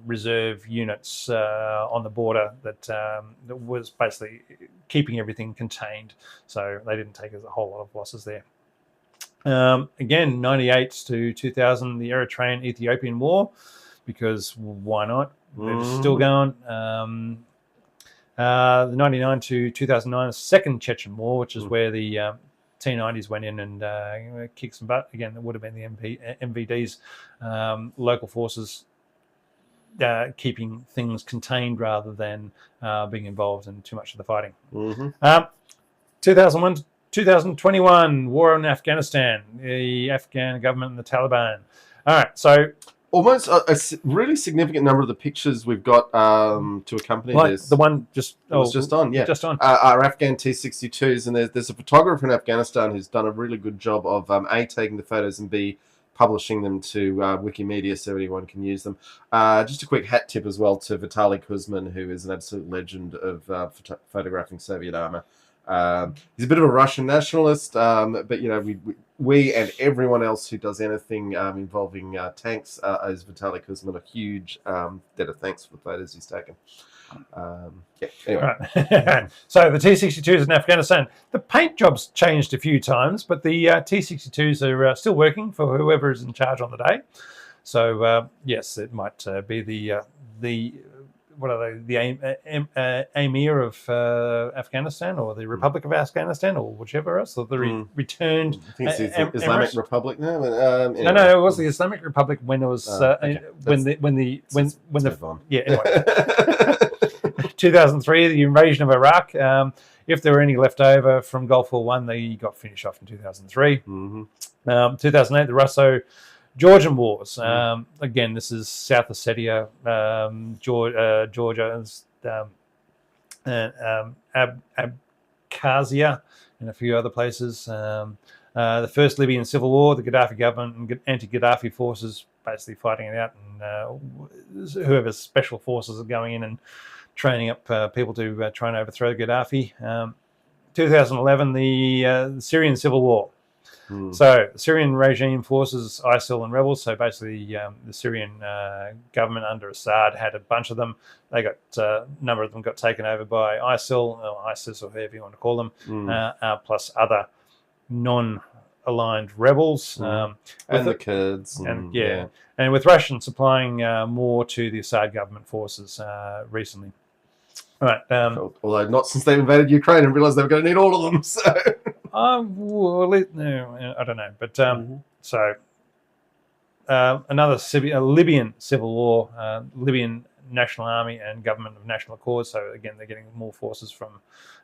reserve units on the border that was basically keeping everything contained. So they didn't take a whole lot of losses there. Again, 98 to 2000, the Eritrean-Ethiopian War, because why not? They're still going. The 99 to 2009 Second Chechen War, which is where the T-90s went in and kicked some butt. Again, it would have been the MVD's local forces keeping things contained rather than being involved in too much of the fighting. 2001 to 2021, war in Afghanistan, the Afghan government and the Taliban. All right, so almost a really significant number of the pictures we've got to accompany this. The one just on, just on are Afghan T-62s, and there's a photographer in Afghanistan who's done a really good job of A, taking the photos, and B, publishing them to Wikimedia so anyone can use them. Just a quick hat tip as well to Vitaly Kuzmin, who is an absolute legend of photographing Soviet armor. He's a bit of a Russian nationalist, but you know, we and everyone else who does anything involving tanks owes Vitaly Kuzmin a huge debt of thanks for the photos he's taken. Anyway. Right. So the T-62s in Afghanistan, the paint job's changed a few times, but the T-62s are still working for whoever is in charge on the day. So yes, it might be the what are they? The Emir of Afghanistan, or the Republic of Afghanistan, or whichever else, or the returned. I think it's the Islamic Republic now. Anyway. No, it was the Islamic Republic when it was Anyway. 2003, the invasion of Iraq. If there were any left over from Gulf War I, they got finished off in 2003. 2008, the Russo-Georgian Wars. Again, this is South Ossetia, Georgia, Abkhazia, and a few other places. The first Libyan civil war, the Gaddafi government and anti-Gaddafi forces basically fighting it out, and whoever's special forces are going in and training up people to try and overthrow Gaddafi. 2011, the Syrian civil war. So the Syrian regime forces, ISIL and rebels. So basically the Syrian government under Assad had a bunch of them. They got a number of them got taken over by ISIL, or ISIS, or whoever you want to call them, plus other non-aligned rebels. And the Kurds. And with Russian supplying more to the Assad government forces recently. All right. Although not since they invaded Ukraine and realised they were going to need all of them. So. No, I don't know. But so another Libyan civil war, Libyan National Army and Government of National Accord. So again, they're getting more forces from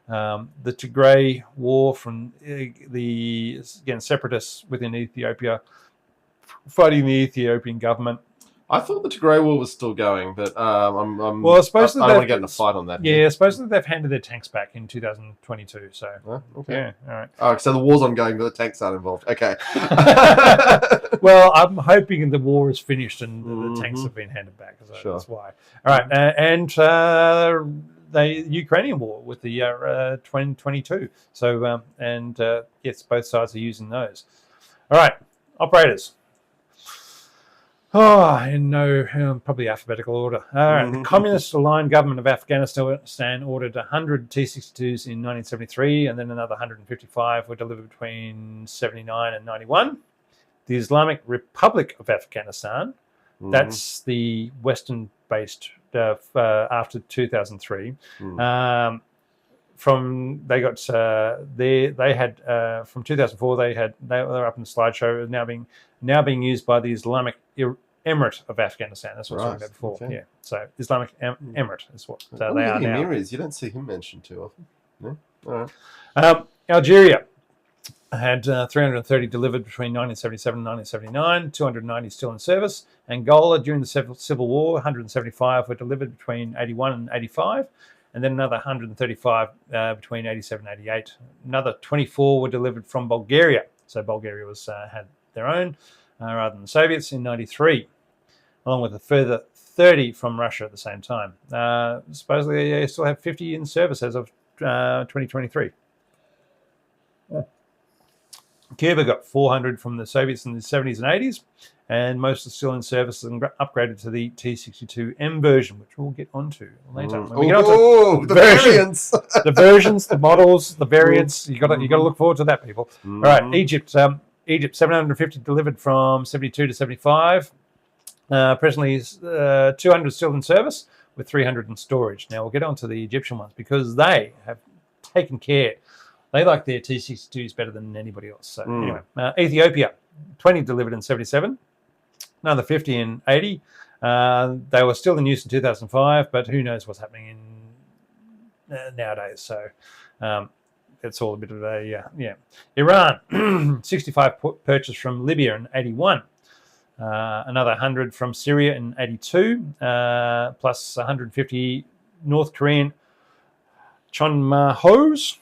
the Tigray War, from the separatists within Ethiopia fighting the Ethiopian government. I thought the Tigray War was still going, but I don't want to get in a fight on that. Yeah, supposedly they've handed their tanks back in 2022. So okay, yeah, all right. Oh, so the war's ongoing, but the tanks aren't involved. Okay. Well, I'm hoping the war is finished and the tanks have been handed back. So Sure. That's why. All right, and the Ukrainian war with the 2022. So yes, both sides are using those. All right, operators. Probably alphabetical order. All right. The communist-aligned government of Afghanistan ordered 100 T-62s in 1973, and then another 155 were delivered between 79 and 91. The Islamic Republic of Afghanistan, that's the Western-based after 2003. From 2004 they were up in the slideshow, now being used by the Islamic Emirate of Afghanistan. That's what I was talking about before. Okay. Yeah. So Islamic Emirate is what they are now. Emirs, you don't see him mentioned too often. No? All right. Algeria had 330 delivered between 1977 and 1979, 290 still in service. Angola, during the Civil War, 175 were delivered between 81 and 85, and then another 135 between 87 and 88. Another 24 were delivered from Bulgaria. So Bulgaria had their own rather than the Soviets in 93, along with a further 30 from Russia at the same time. Supposedly they still have 50 in service as of 2023. Cuba got 400 from the Soviets in the 70s and 80s, and most are still in service and upgraded to the T-62M version, which we'll get onto later. When we get onto the variants, the versions, the models, the variants. You got to look forward to that, people. All right, Egypt 750 delivered from 72 to 75. Presently, 200 still in service with 300 in storage. Now we'll get on to the Egyptian ones because they have taken care. They like their T-62s better than anybody else. So anyway, Ethiopia, 20 delivered in 77, another 50 in 80. They were still in use in 2005, but who knows what's happening in nowadays. So it's all a bit of a, Iran, 65 purchased from Libya in 81. Another 100 from Syria in 82, plus 150 North Korean Chonmahos.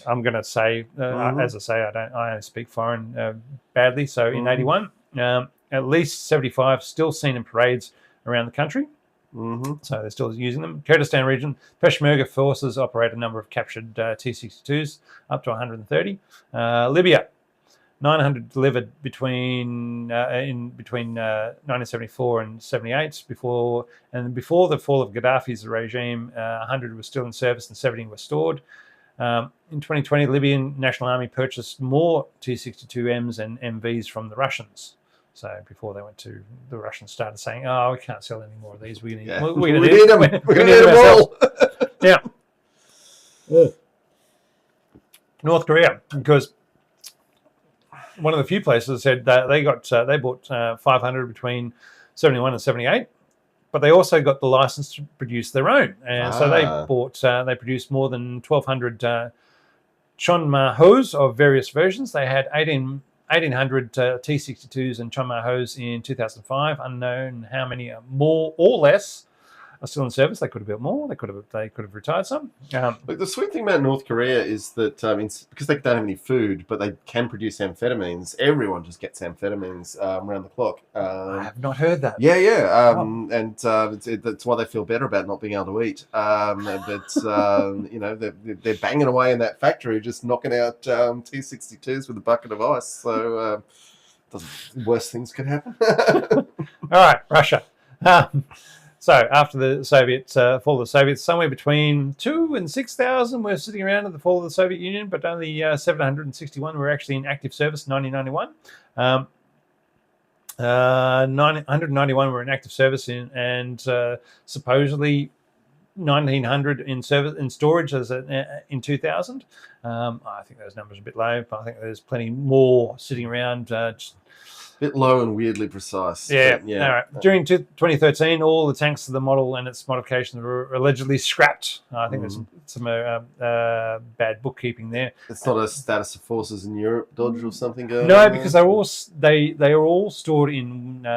I'm going to say, as I say, I only speak foreign badly. So in 81, at least 75 still seen in parades around the country. So they're still using them. Kurdistan region, Peshmerga forces operate a number of captured T-62s, up to 130. Libya, 900 delivered between 1974 and 78. Before the fall of Gaddafi's regime, 100 were still in service and 70 were stored. In 2020, Libyan National Army purchased more T-62Ms and MVs from the Russians. So before they went to the Russians, started saying, "Oh, we can't sell any more of these. We need them. We need them all." Yeah. North Korea, because one of the few places said that they bought 500 between 71 and 78. But they also got the license to produce their own, and so they produced more than 1,200 Chonmahos of various versions. They had 1,800 T-62s and Chonmahos in 2005. Unknown how many more or less are still in service. They could have built more. They could have retired some. Look, the sweet thing about North Korea is that because they don't have any food, but they can produce amphetamines. Everyone just gets amphetamines around the clock. I have not heard that. Yeah. And that's why they feel better about not being able to eat. They're banging away in that factory, just knocking out T-62s with a bucket of ice. So worse things could happen. All right, Russia. So after the fall of the Soviets, somewhere between 2,000 and 6,000 were sitting around at the fall of the Soviet Union, but only 761 were actually in active service in 1991. 191 were in active service and supposedly 1,900 in storage in 2000. I think those numbers are a bit low, but I think there's plenty more sitting around. Bit low and weirdly precise. Yeah. All right. During 2013, all the tanks of the model and its modifications were allegedly scrapped. I think there's some bad bookkeeping there. It's not a status of forces in Europe dodge or something going on? No, because they are all stored in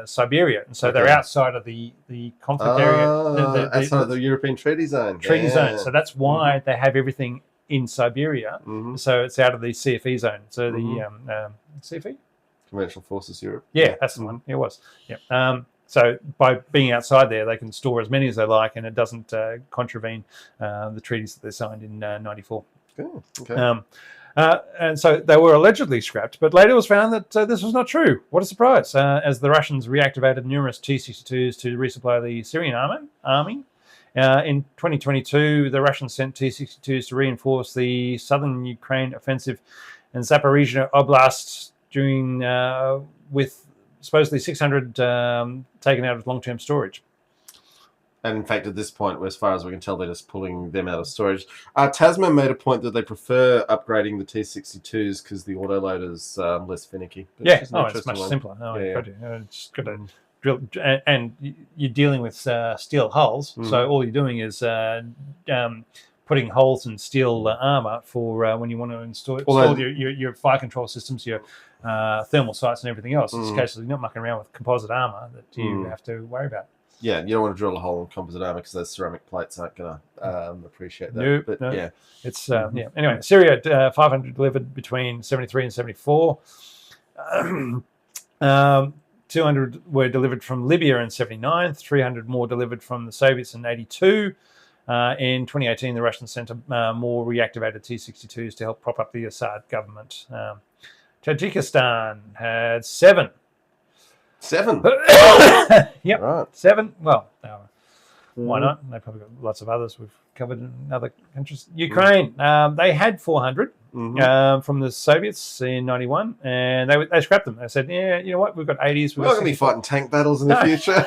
Siberia, and so they're outside of the conflict area. Outside of the European treaty zone. Zone. So that's why they have everything in Siberia. So it's out of the CFE zone. So the CFE. Conventional Forces Europe. Yeah, that's the one. It was. Yeah. So by being outside there, they can store as many as they like, and it doesn't contravene the treaties that they signed in '94. Okay. And so they were allegedly scrapped, but later it was found that this was not true. What a surprise! As the Russians reactivated numerous T-62s to resupply the Syrian army. In 2022, the Russians sent T-62s to reinforce the southern Ukraine offensive in Zaporizhzhia Oblast, with supposedly 600 taken out of long-term storage. And in fact, at this point, as far as we can tell, they're just pulling them out of storage. Tasman made a point that they prefer upgrading the T-62s because the autoloader's less finicky. But It's much simpler. It's got to drill, and you're dealing with steel hulls, so all you're doing is putting holes in steel armour for when you want to install your fire control systems, your thermal sights, and everything else. It's a case of you're not mucking around with composite armour that you have to worry about. Yeah, you don't want to drill a hole in composite armour because those ceramic plates aren't going to appreciate that. Nope, but yeah, it's Anyway, Syria had 500 delivered between 73 and 74. 200 were delivered from Libya in 79. 300 more delivered from the Soviets in 82. In 2018, the Russians sent more reactivated T-62s to help prop up the Assad government. Tajikistan had 7. 7? Yep. Right. 7. Well, why not? They probably got lots of others we've covered in other countries. Ukraine, they had 400 from the Soviets in 91, and they scrapped them. They said, yeah, you know what, we've got 80s. We're not going to be fighting tank battles in the future.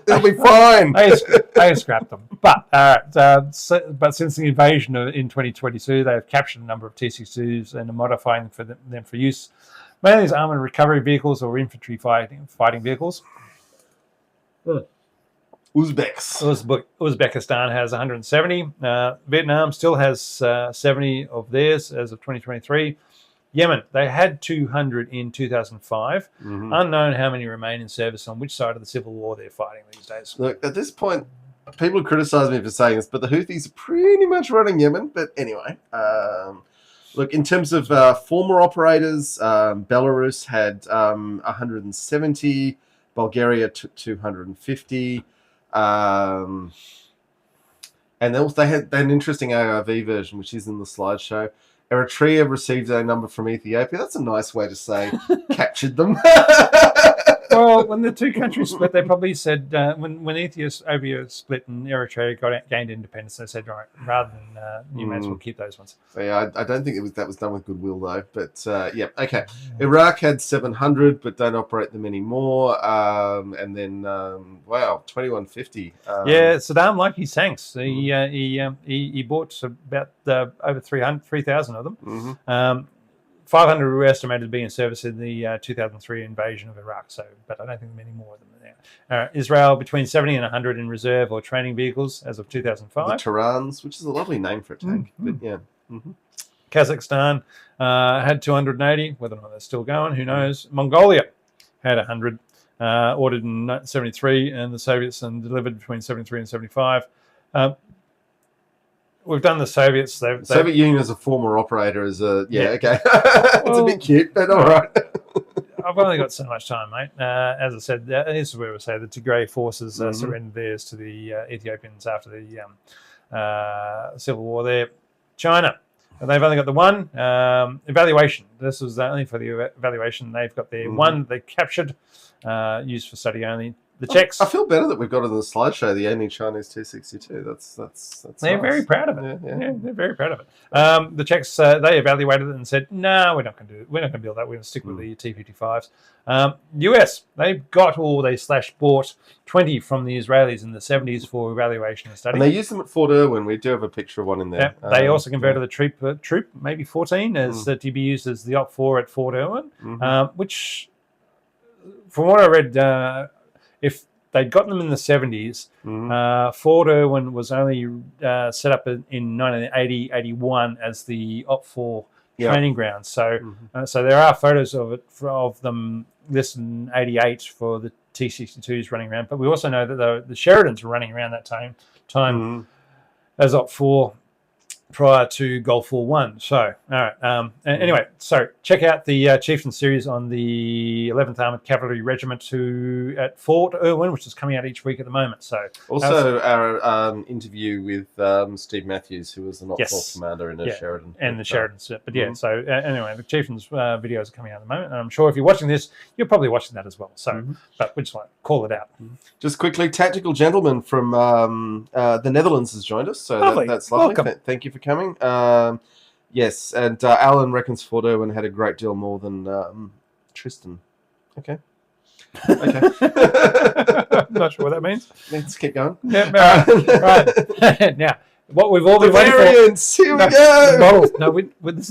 It'll be fine. They scrapped them. But but since the invasion in 2022, they've captured a number of T-62s and are modifying them for use, mainly as armoured recovery vehicles or infantry fighting vehicles. Uzbekistan has 170. Vietnam still has 70 of theirs as of 2023. Yemen, they had 200 in 2005. Unknown how many remain in service on which side of the civil war they're fighting these days. Look, at this point, people criticise me for saying this, but the Houthis are pretty much running Yemen. But anyway, look, in terms of former operators, Belarus had 170. Bulgaria took 250. And they had an interesting ARV version, which is in the slideshow. Eritrea received a number from Ethiopia. That's a nice way to say captured them. Well, when the two countries split, they probably said when Ethiopia split and Eritrea gained independence, they said, right, rather than you may as well keep those ones. So, yeah, I don't think that was done with goodwill though. But yeah, okay. Iraq had 700, but don't operate them anymore. And then 2150. Yeah, Saddam liked his tanks. He bought about over 3,000 of them. 500 were estimated to be in service in the 2003 invasion of Iraq, but I don't think many more of them are there. Israel, between 70 and 100 in reserve or training vehicles as of 2005. The Terrans, which is a lovely name for a tank, but yeah. Kazakhstan had 280, whether or not they're still going, who knows. Mongolia had 100, ordered in 73, and the Soviets and delivered between 73 and 75. We've done the Soviets. Soviet Union as a former operator is okay. It's a bit cute, but all right. I've only got so much time, mate. As I said, this is where we say the Tigray forces surrendered theirs to the Ethiopians after the civil war there. China, they've only got the one. Evaluation. This was only for the evaluation. They've got their one they captured, used for study only. The Czechs. I feel better that we've got it in the slideshow. The only Chinese T-62. That's. They're nice. Very proud of it. Yeah, they're very proud of it. The Czechs they evaluated it and said, "No, we're not going to do it. We're not going to build that. We're going to stick with the T-55s." US they've got bought 20 from the Israelis in the 70s for evaluation and study. And they used them at Fort Irwin. We do have a picture of one in there. Yeah, they also converted the troop maybe 14 as to be used as the Op-4 at Fort Irwin, which, from what I read. If they'd gotten them in the 70s, Fort Irwin was only set up in 1980, 81 as the Op-4 training ground. So so there are photos of them listed in 88 for the T-62s running around. But we also know that the Sheridans were running around that time as Op-4 prior to Gulf War 1. So, all right. Anyway, so check out the Chieftain series on the 11th Armoured Cavalry Regiment at Fort Irwin, which is coming out each week at the moment. So, also our interview with Steve Matthews, who was the Op-4 commander in Sheridan. And the Sheridans. But yeah, so anyway, the Chieftain's videos are coming out at the moment. And I'm sure if you're watching this, you're probably watching that as well. So, but we just want to call it out. Just quickly, Tactical Gentleman from the Netherlands has joined us. So that's lovely. Welcome. Thank you for coming. Yes, and Alan reckons Fort Irwin had a great deal more than Tristan. Okay. Okay. I'm not sure what that means. Let's keep going. Yeah, right. Now, what we've all The been waiting for. variants. Here we No, go. the models. No,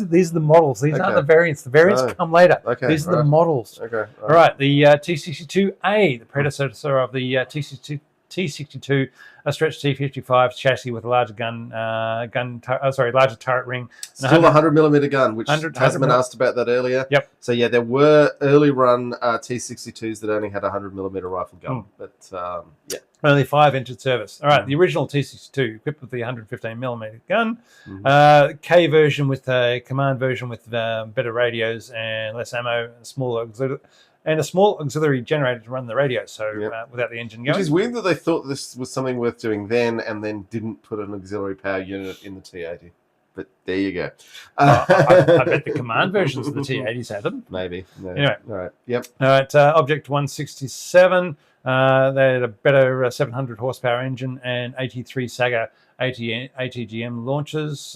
these are the models. These Okay. aren't the variants. The variants Oh. come later. Okay, These are the right. models. Okay. All right. The T-62A, the predecessor of the T-62, a stretched T-55 chassis with a larger larger turret ring. Still a 100mm gun, which 100 hasn't been asked about that earlier. Yep. So yeah, there were early run T-62s that only had a 100mm rifle gun, but yeah. Only 5 entered service. All right, the original T-62 equipped with the 115mm gun, K version with a command version with better radios and less ammo, and a small auxiliary generator to run the radio. So without the engine going, Which is weird that they thought this was something worth doing then, and then didn't put an auxiliary power unit in the T-80. But there you go. I bet the command versions of the T-80s had them. Maybe. Anyway. All right. Yep. All right. Object 167. They had a better 700 horsepower engine and 83 Saga ATGM launchers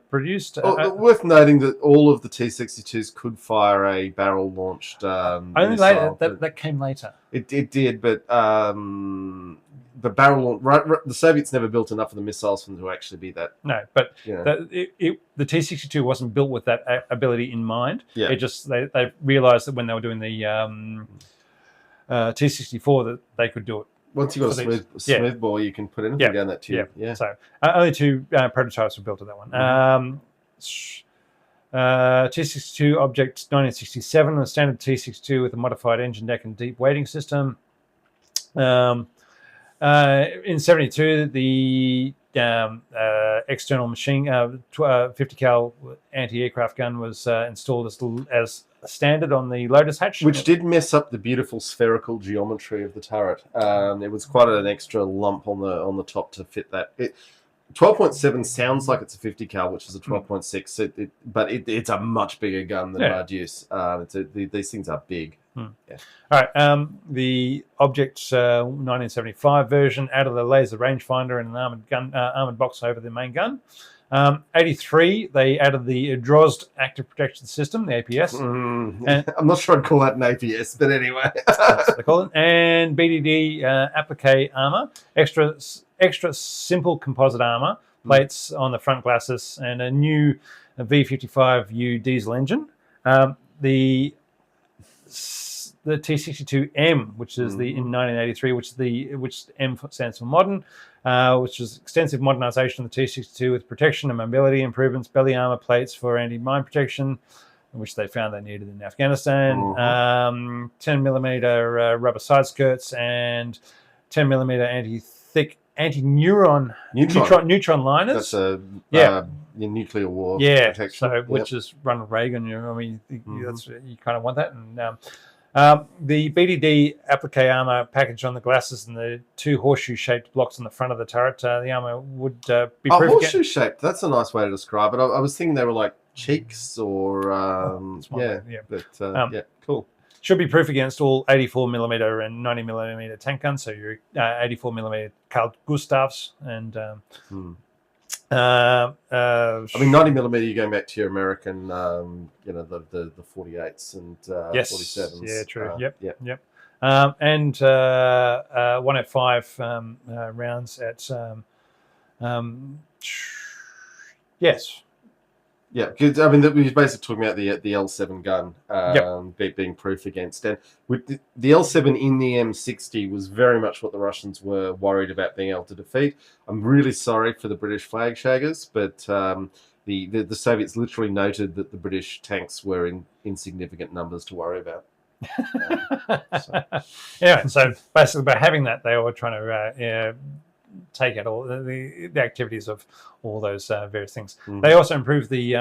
produced. Worth noting that all of the T-62s could fire a barrel-launched only missile, later. That came later. It did, but the barrel the Soviets never built enough of the missiles for them to actually be that. No, but Yeah. the T-62 wasn't built with that ability in mind. Yeah. It just they realized that when they were doing the T-64 that they could do it. Once you've got a smooth ball, you can put anything down that tube. Yeah. So only 2 prototypes were built of that one. T-62 Object 1967, a standard T-62 with a modified engine deck and deep weighting system. In 72, the external machine 50 cal anti-aircraft gun was installed as standard on the Lotus hatch, which did mess up the beautiful spherical geometry of the turret. It was quite an extra lump on the top to fit that. 12.7 sounds like it's a 50 cal, which is a 12.6, but it's a much bigger gun than Radius. These things are big. Yeah. All right. The Object 1975 version added a laser rangefinder and an armored box over the main gun. 83, they added the Drozd active protection system, the APS. And I'm not sure I'd call that an APS, but anyway. That's what they call it. And BDD applique armor, extra simple composite armor, plates on the front glasses, and a new V55U diesel engine. The T-62M, which is in 1983, which M stands for modern, which is extensive modernization of the T-62 with protection and mobility improvements, belly armor plates for anti-mine protection, which they found they needed in Afghanistan, 10mm rubber side skirts, and 10mm anti-neutron liners. That's a nuclear war protection. So which is Ronald Reagan. That's you kind of want that. And the BDD applique armor package on the glasses and the 2 horseshoe-shaped blocks on the front of the turret. The armor would be proof horseshoe-shaped. That's a nice way to describe it. I was thinking they were like cheeks or cool. Should be proof against all 84mm and 90mm tank guns. So your 84mm Carl Gustavs and. I mean, 90mm. You're going back to your American, the 48s and 47s. Yeah, true. Yep. And 105 rounds at. Yes. Yeah, because I mean, we're basically talking about the L7 gun being proof against, and with the L7 in the M60 was very much what the Russians were worried about being able to defeat. I'm really sorry for the British flag shaggers, but the Soviets literally noted that the British tanks were in insignificant numbers to worry about. Anyway, so basically by having that, they were trying to take out all the activities of all those various things. They also improved they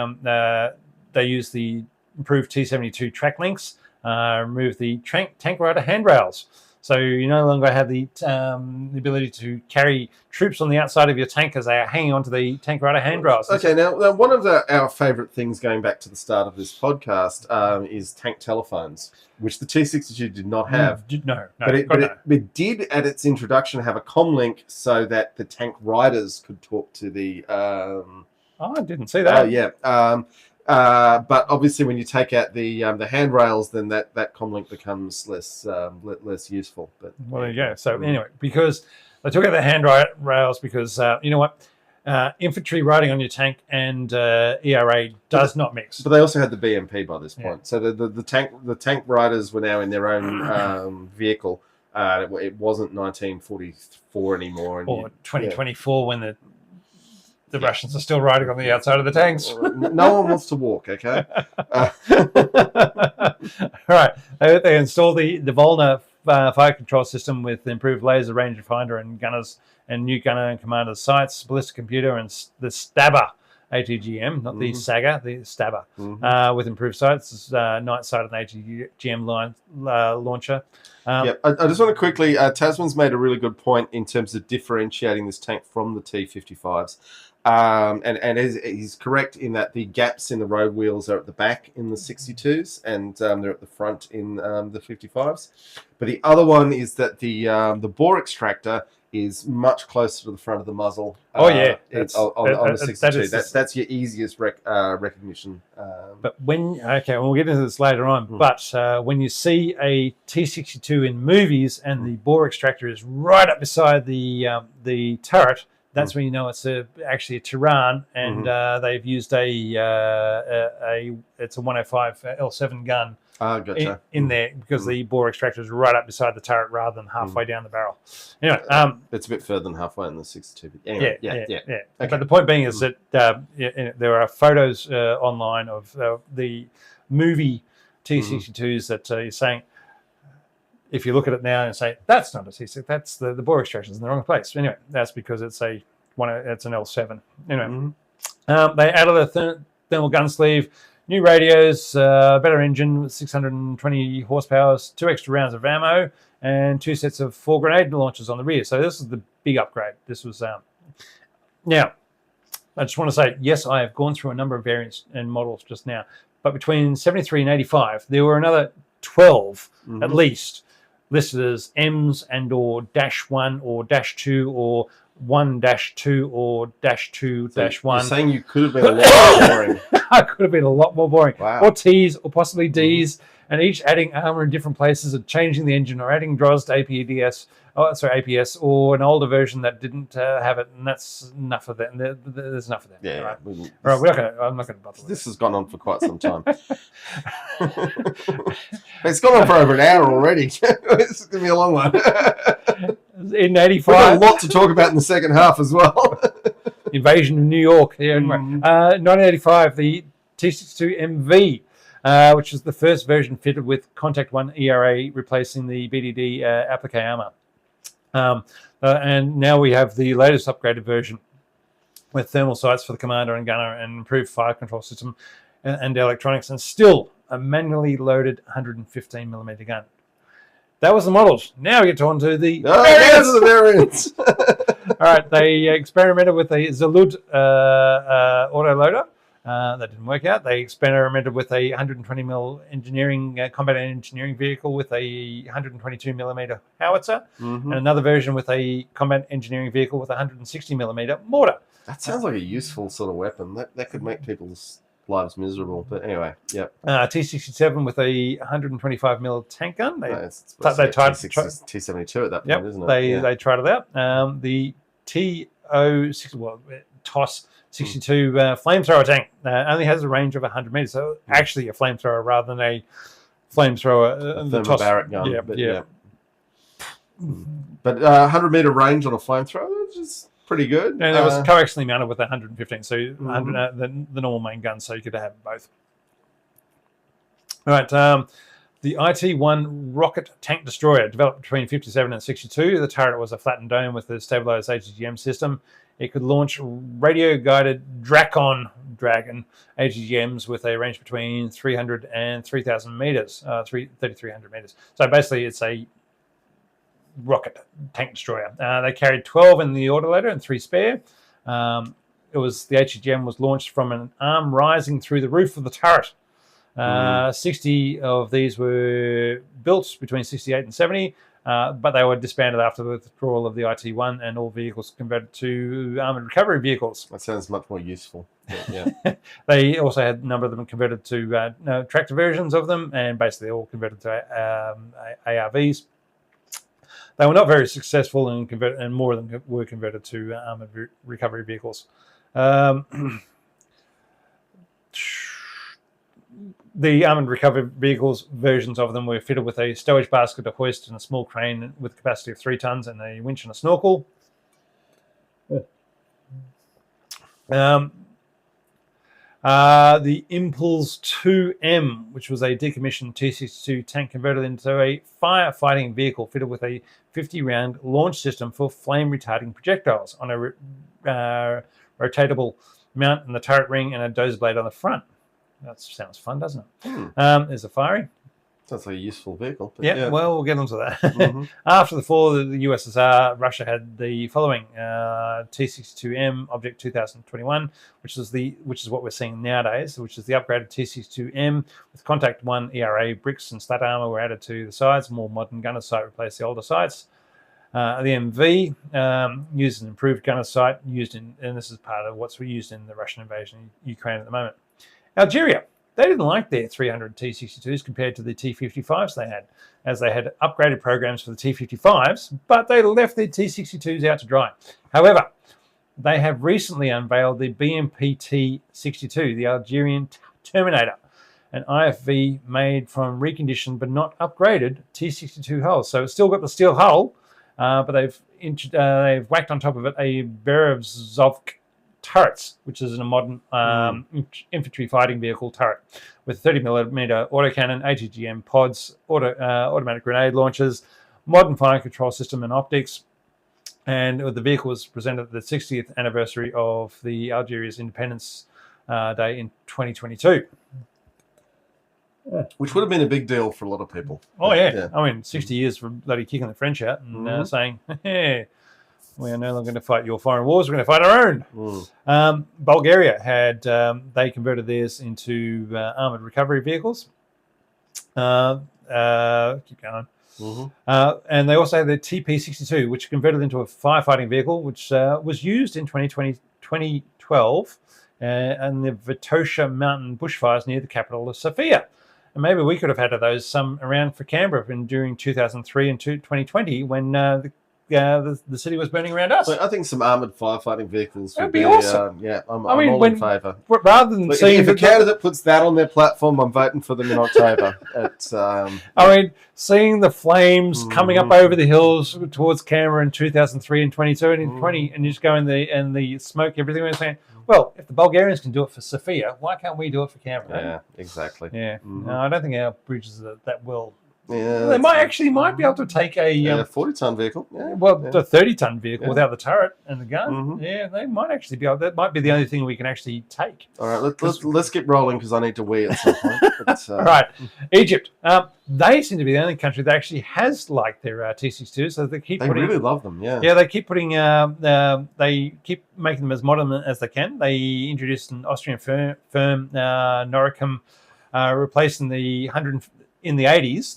used the improved T-72 track links, removed the tank rider handrails. So you no longer have the ability to carry troops on the outside of your tank as they are hanging onto the tank rider handrails. Okay, now one of our favourite things going back to the start of this podcast is tank telephones, which the T-62 did not have. But it did, at its introduction, have a comm link so that the tank riders could talk to the... I didn't see that. But obviously, when you take out the handrails, then that comlink becomes less useful. But well, there you go. So anyway, because they took out the handrails because you know what, infantry riding on your tank and ERA does not mix. But they also had the BMP by this point, Yeah. so the tank riders were now in their own vehicle. It wasn't 1944 anymore, Or 2024 when the Russians are still riding on the outside of the tanks. No one wants to walk, okay? Right. They installed the Volna fire control system with improved laser rangefinder and gunners and new gunner and commander's sights, ballistic computer, and the Stabber ATGM, not the Saga, the Stabber, with improved sights, night sight and ATGM launcher. I just want to quickly, Tasman's made a really good point in terms of differentiating this tank from the T-55s. And he's correct in that the gaps in the road wheels are at the back in the 62s, and they're at the front in the 55s. But the other one is that the bore extractor is much closer to the front of the muzzle. On the 62. That's your easiest recognition. But we'll get into this later on. But when you see a T-62 in movies and the bore extractor is right up beside the turret, that's when you know it's actually a Tehran, and they've used it's a 105 L7 gun in there because the bore extractor is right up beside the turret rather than halfway down the barrel. Anyway, it's a bit further than halfway in the 62. But anyway, yeah. Okay. But the point being is that there are photos online of the movie T-62s that you're saying, if you look at it now and say, that's not a T-62, that's the bore extraction is in the wrong place. Anyway, that's because it's an L7. Anyway, they added a thermal gun sleeve, new radios, better engine with 620 horsepower, 2 extra rounds of ammo, and 2 sets of 4 grenade launchers on the rear. So this is the big upgrade. This was now. I just want to say, yes, I have gone through a number of variants and models just now, but between 73 and 85, there were another 12 at least listed as M's and or -1 or -2 or 1-2 or -2-1. You're saying you could have been a lot more boring. I could have been a lot more boring. Wow. Or T's or possibly D's, and each adding armour in different places and changing the engine or adding DROS to APS or an older version that didn't have it, and that's enough of that. And there's enough of that. Yeah. Right. All right, I'm not going to bother with this. Has gone on for quite some time. It's gone on for over an hour already. It's going to be a long one. In 85, we've got a lot to talk about in the second half as well. Invasion of New York. Yeah, anyway. 1985, the T-62 MV, which is the first version fitted with Contact 1 ERA, replacing the BDD applique armor. And now we have the latest upgraded version with thermal sights for the commander and gunner and improved fire control system and electronics, and still a manually loaded 115mm gun. That was the models. Now we get on to the variants. All right, they experimented with a Zalud autoloader. That didn't work out. They experimented with a 120mm combat engineering vehicle with a 122mm howitzer, and another version with a combat engineering vehicle with a 160mm mortar. That sounds like a useful sort of weapon. That could make people's lives miserable. But anyway, yep. T-67 with a 125mm tank gun. They tried T-72 at that point, isn't it? They tried it out. The TOS 62 flamethrower tank only has a range of 100 meters, so actually a flamethrower rather than a flamethrower. The thermobaric gun. Yeah. But 100-meter range on a flamethrower, which is pretty good. And it was coaxially mounted with 115, so 100, the normal main gun, so you could have both. All right, the IT-1 rocket tank destroyer, developed between 57 and 62. The turret was a flattened dome with a stabilized ATGM system. It could launch radio-guided Dragon ATGMs with a range between 300 and 3,000 meters, 3,300 meters. So basically, it's a rocket tank destroyer. They carried 12 in the autoloader and 3 spare. The ATGM was launched from an arm rising through the roof of the turret. 60 of these were built between 68 and 70. but they were disbanded after the withdrawal of the IT-1 and all vehicles converted to armoured recovery vehicles. That sounds much more useful. Yeah. They also had a number of them converted to tractor versions of them, and basically all converted to ARVs. They were not very successful and more of them were converted to armoured recovery vehicles. The armoured recovery vehicles versions of them were fitted with a stowage basket, a hoist, and a small crane with a capacity of 3 tons, and a winch and a snorkel. The Impulse 2M, which was a decommissioned T-62 tank converted into a firefighting vehicle fitted with a 50-round launch system for flame-retarding projectiles on a rotatable mount in the turret ring and a dozer blade on the front. That sounds fun, doesn't it? There's a firing. Sounds like a useful vehicle. Yeah, well, we'll get onto that. After the fall of the USSR, Russia had the following T-62M Object 2021, which is what we're seeing nowadays, which is the upgraded T-62M with Contact 1 ERA bricks and slat armour were added to the sides. More modern gunner sight replaced the older sights. The MV used an improved gunner sight, and this is part of what's used in the Russian invasion of Ukraine at the moment. Algeria, they didn't like their 300 T-62s compared to the T-55s they had, as they had upgraded programs for the T-55s, but they left their T-62s out to dry. However, they have recently unveiled the BMP T-62, the Algerian Terminator, an IFV made from reconditioned but not upgraded T-62 hulls. So it's still got the steel hull, but they've whacked on top of it a Berezovsk turrets, which is a modern infantry fighting vehicle turret with 30mm autocannon, ATGM pods, automatic grenade launchers, modern fire control system and optics. And the vehicle was presented at the 60th anniversary of the Algeria's Independence Day in 2022. Which would have been a big deal for a lot of people. Oh, yeah. I mean, 60 years for bloody kicking the French out and saying, hey, we are no longer going to fight your foreign wars. We're going to fight our own. Bulgaria had, they converted theirs into armoured recovery vehicles. Keep going. And they also had the TP-62, which converted into a firefighting vehicle, which was used in 2012 and the Vitosha mountain bushfires near the capital of Sofia. And maybe we could have had those some around for Canberra during 2003 and 2020 when the city was burning around us. I think some armoured firefighting vehicles would be awesome. I'm all in favour. Rather than seeing if a candidate puts that on their platform, I'm voting for them in October. Seeing the flames coming up over the hills towards Canberra in 2003 and 22 and in 20, and you just go in the smoke, everything. We're saying, well, if the Bulgarians can do it for Sofia, why can't we do it for Canberra? Yeah, exactly. Yeah. No, I don't think our bridges are that well. Yeah, they might be able to take a 40-ton vehicle. A 30-ton vehicle without the turret and the gun. Yeah, they might actually be able. That might be the only thing we can actually take. All right, let's get rolling because I need to wee at some point. All right, Egypt. They seem to be the only country that actually has like their T-62, so they really love them. Yeah, they keep putting. They keep making them as modern as they can. They introduced an Austrian firm, Noricum, replacing the 100. In the 80s,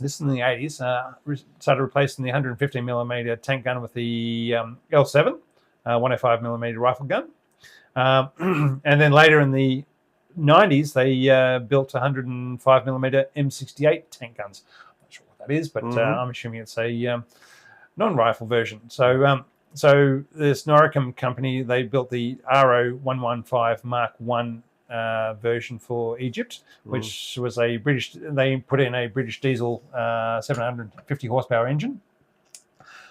started replacing the 115mm tank gun with the L7, 105mm rifle gun. And then later in the 90s, they built 105mm M68 tank guns. I'm not sure what that is, but I'm assuming it's a non-rifle version. So this Noricum company, they built the RO115 Mark 1 version for Egypt, which was a British. They put in a British diesel 750 horsepower engine,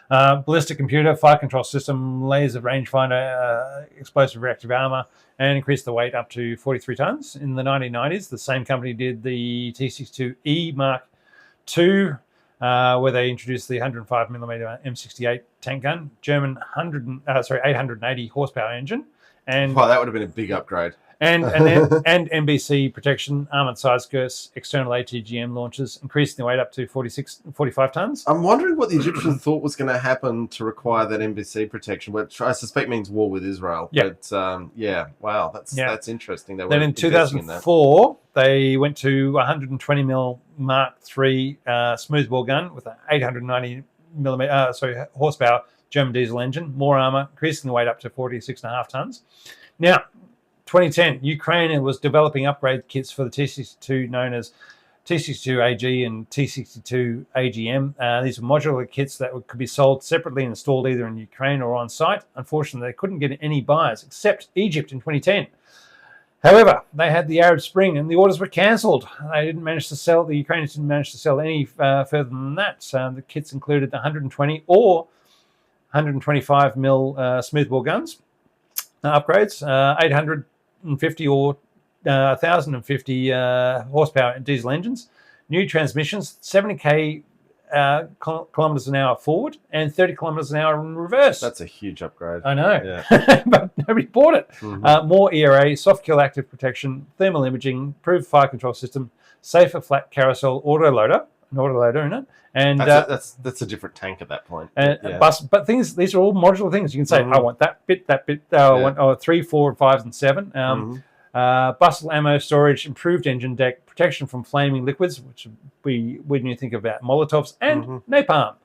ballistic computer, fire control system, laser rangefinder, explosive reactive armor, and increased the weight up to 43 tons. In the 1990s, the same company did the T-62E Mark II, where they introduced the 105mm M68 tank gun, German 880 horsepower engine, and that would have been a big upgrade. And NBC protection, armoured side skirts, external ATGM launchers, increasing the weight up to 45 tons. I'm wondering what the Egyptians thought was going to happen to require that NBC protection, which I suspect means war with Israel. Yeah. But wow, that's interesting. Then in 2004, they went to 120mm Mark III smoothbore gun with an 890mm horsepower German diesel engine, more armour, increasing the weight up to 46.5 tonnes. Now, 2010, Ukraine was developing upgrade kits for the T-62 known as T-62 AG and T-62 AGM. These were modular kits that could be sold separately and installed either in Ukraine or on site. Unfortunately, they couldn't get any buyers except Egypt in 2010. However, they had the Arab Spring and the orders were cancelled. They didn't manage to sell, the Ukrainians didn't manage to sell any further than that. The kits included 120 or 125 mil smoothbore guns upgrades, 850 or 1,050 horsepower diesel engines, new transmissions, 70k kilometers an hour forward and 30 kilometers an hour in reverse. That's a huge upgrade. I know, Yeah. but nobody bought it. Mm-hmm. More ERA, soft kill active protection, thermal imaging, improved fire control system, safer flat carousel autoloader, an autoloader in it, and that's a different tank at that point. But these are all modular things. You can say, I want that bit. I want 3, 4, 5, and 7. Bustle ammo storage, improved engine deck, protection from flaming liquids, which when you think about Molotovs, and napalm.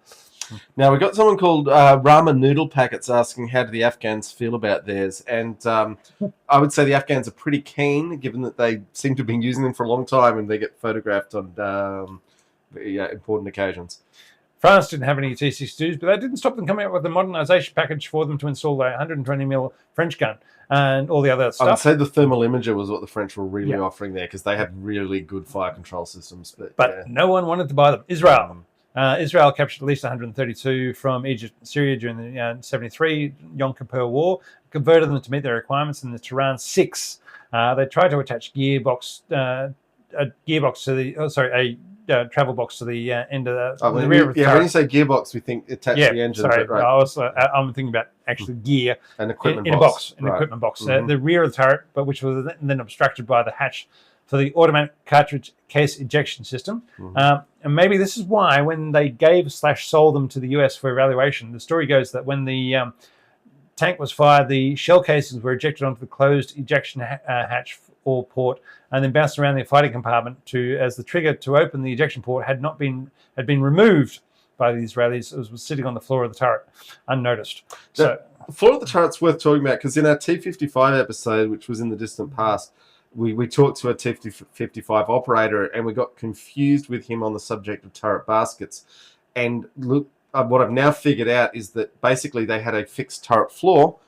Now, we've got someone called Rama Noodle Packets asking how do the Afghans feel about theirs. And I would say the Afghans are pretty keen, given that they seem to have been using them for a long time and they get photographed on important occasions. France didn't have any T-62s, but that didn't stop them coming up with a modernisation package for them to install a 120mm French gun and all the other stuff. I would say the thermal imager was what the French were really offering there because they had really good fire control systems. But no one wanted to buy them. Israel. Israel captured at least 132 from Egypt and Syria during the 73 Yom Kippur War, converted them to meet their requirements in the Tehran 6. They tried to attach a travel box to the end of the rear of the turret. When you say gearbox, we think attach the engine. Sorry, right. I'm thinking about actually gear an equipment in box. An equipment box. The rear of the turret, but which was then obstructed by the hatch for the automatic cartridge case ejection system. And maybe this is why when they gave/sold them to the US for evaluation, the story goes that when the tank was fired, the shell cases were ejected onto the closed ejection hatch or port and then bounced around the fighting compartment as the trigger to open the ejection port had been removed by the Israelis. It was sitting on the floor of the turret unnoticed. The floor of the turret's worth talking about because in our T-55 episode, which was in the distant past, we talked to a T-55 operator and we got confused with him on the subject of turret baskets. And look, what I've now figured out is that basically they had a fixed turret floor.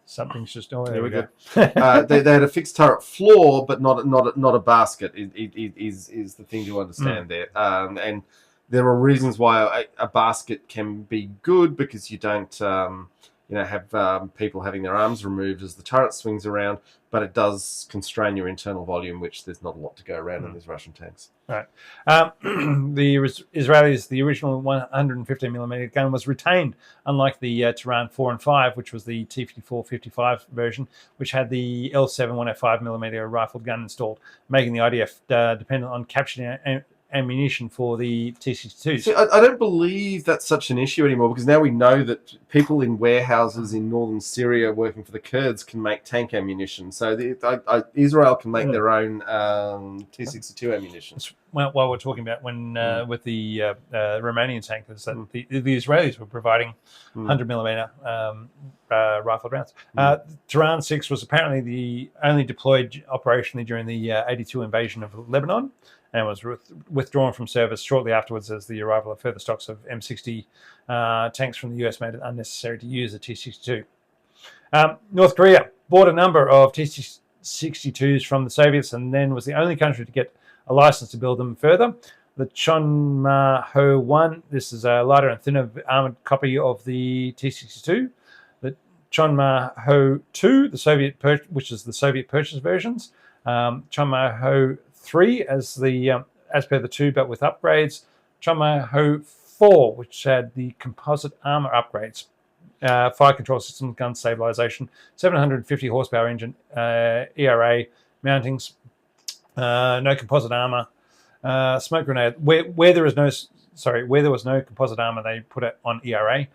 Something's just there we go. They had a fixed turret floor, but not a basket. Is the thing to understand there. And there are reasons why a basket can be good because you don't have people having their arms removed as the turret swings around, but it does constrain your internal volume, which there's not a lot to go around in these Russian tanks. Right. The Israelis, the original 150mm gun was retained, unlike the Tehran 4 and 5, which was the T-54-55 version, which had the L7 105mm rifled gun installed, making the IDF dependent on capturing ammunition for the T-62s. See, I don't believe that's such an issue anymore because now we know that people in warehouses in northern Syria working for the Kurds can make tank ammunition. So Israel can make their own T-62 ammunition. Well, while we're talking about with the Romanian tankers, that the Israelis were providing 100mm rifled rounds. Tehran 6 was apparently the only deployed operationally during the 82 invasion of Lebanon, and was withdrawn from service shortly afterwards as the arrival of further stocks of M60 tanks from the US made it unnecessary to use the T-62. North Korea bought a number of T-62s from the Soviets and then was the only country to get a license to build them further. The Chonma-Ho-1, this is a lighter and thinner armored copy of the T-62. The Chonma-Ho-2, which is the Soviet purchase versions. Chonma-Ho-3 as per the 2 but with upgrades. Chonma-Ho-4, which had the composite armor upgrades. Fire control system, gun stabilization, 750 horsepower engine, ERA mountings, no composite armor, smoke grenade. Where there was no composite armor, they put it on ERA.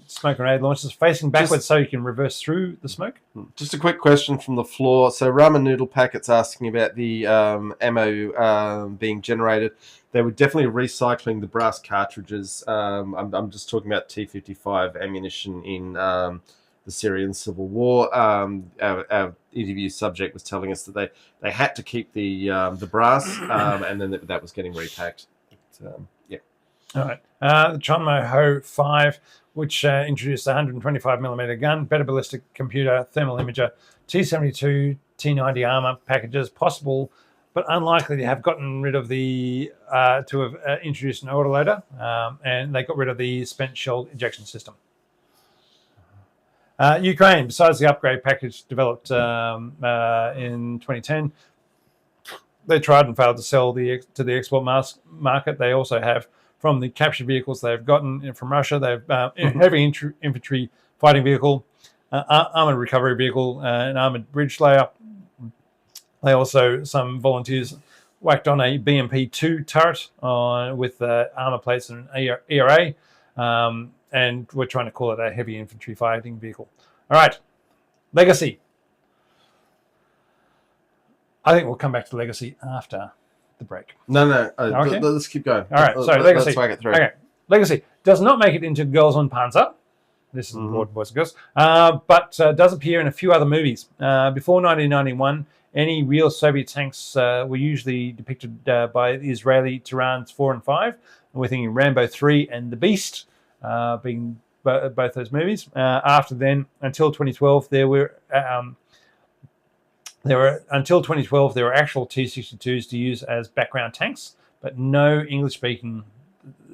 Smoke grenade launchers facing backwards so you can reverse through the smoke. Just a quick question from the floor. So Ramen Noodle Packet's asking about the ammo being generated. They were definitely recycling the brass cartridges. I'm just talking about T-55 ammunition in the Syrian civil war. Our interview subject was telling us that they had to keep the brass, and then that was getting repacked. Yeah. All right. The Chonmo Ho 5, which introduced a 125mm gun, better ballistic computer, thermal imager, T-72, T-90 armour packages, possible but unlikely to have gotten rid of the to have introduced an autoloader, and they got rid of the spent shell ejection system. Ukraine, besides the upgrade package developed in 2010, they tried and failed to sell to the export market. They also have, from the captured vehicles they've gotten from Russia, they've heavy infantry fighting vehicle, armoured recovery vehicle, an armoured bridge layer. They also, some volunteers whacked on a BMP-2 turret with armour plates and ERA, and we're trying to call it a heavy infantry fighting vehicle. All right, Legacy. I think we'll come back to Legacy after the break. No. Okay. Let's keep going. All right, so Legacy. Let's swag it through. Okay, Legacy does not make it into Girls on Panzer. This is important, boys and girls. But does appear in a few other movies. Before 1991, any real Soviet tanks were usually depicted by the Israeli Tirans 4 and 5. We're thinking Rambo 3 and The Beast being both those movies. After then, until 2012, there were actual T-62s to use as background tanks, but no English-speaking,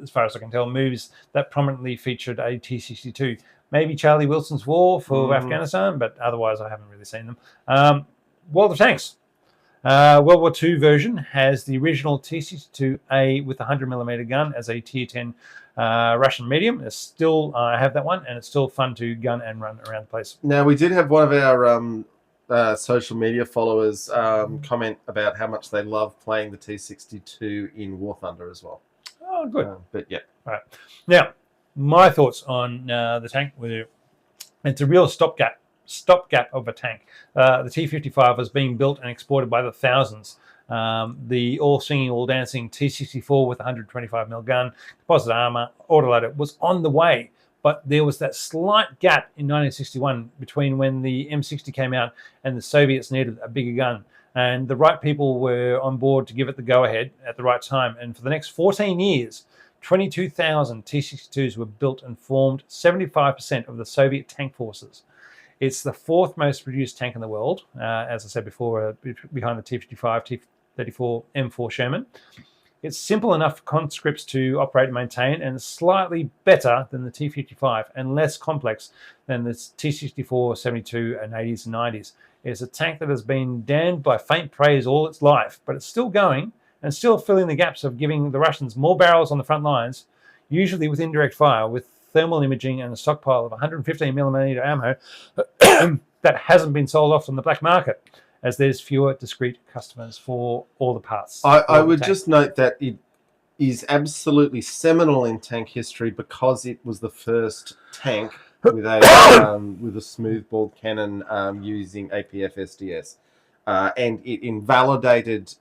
as far as I can tell, movies that prominently featured a T-62. Maybe Charlie Wilson's War for Afghanistan, but otherwise I haven't really seen them. World of Tanks. World War II version has the original T-62A with a 100mm gun as a Tier 10 Russian medium. It's still, I have that one, and it's still fun to gun and run around the place. Now, we did have one of our social media followers comment about how much they love playing the T-62 in War Thunder as well. Oh, good. But yeah. All right. Now, my thoughts on the tank were it's a real stopgap of a tank. The T-55 was being built and exported by the thousands. The all-singing, all-dancing T-64 with a 125mm gun, composite armour, autoloader was on the way. But there was that slight gap in 1961 between when the M60 came out and the Soviets needed a bigger gun. And the right people were on board to give it the go-ahead at the right time. And for the next 14 years, 22,000 T-62s were built and formed 75% of the Soviet tank forces. It's the fourth most produced tank in the world, as I said before, behind the T-55, T-34, M4 Sherman. It's simple enough for conscripts to operate and maintain, and slightly better than the T-55 and less complex than the T-64, 72, and 80s and 90s. It's a tank that has been damned by faint praise all its life, but it's still going and still filling the gaps of giving the Russians more barrels on the front lines, usually with indirect fire, with thermal imaging and a stockpile of 115mm ammo that hasn't been sold off on the black market, as there's fewer discrete customers for all the parts. I would just note that it is absolutely seminal in tank history because it was the first tank with a smoothbore cannon using APF SDS, and it invalidated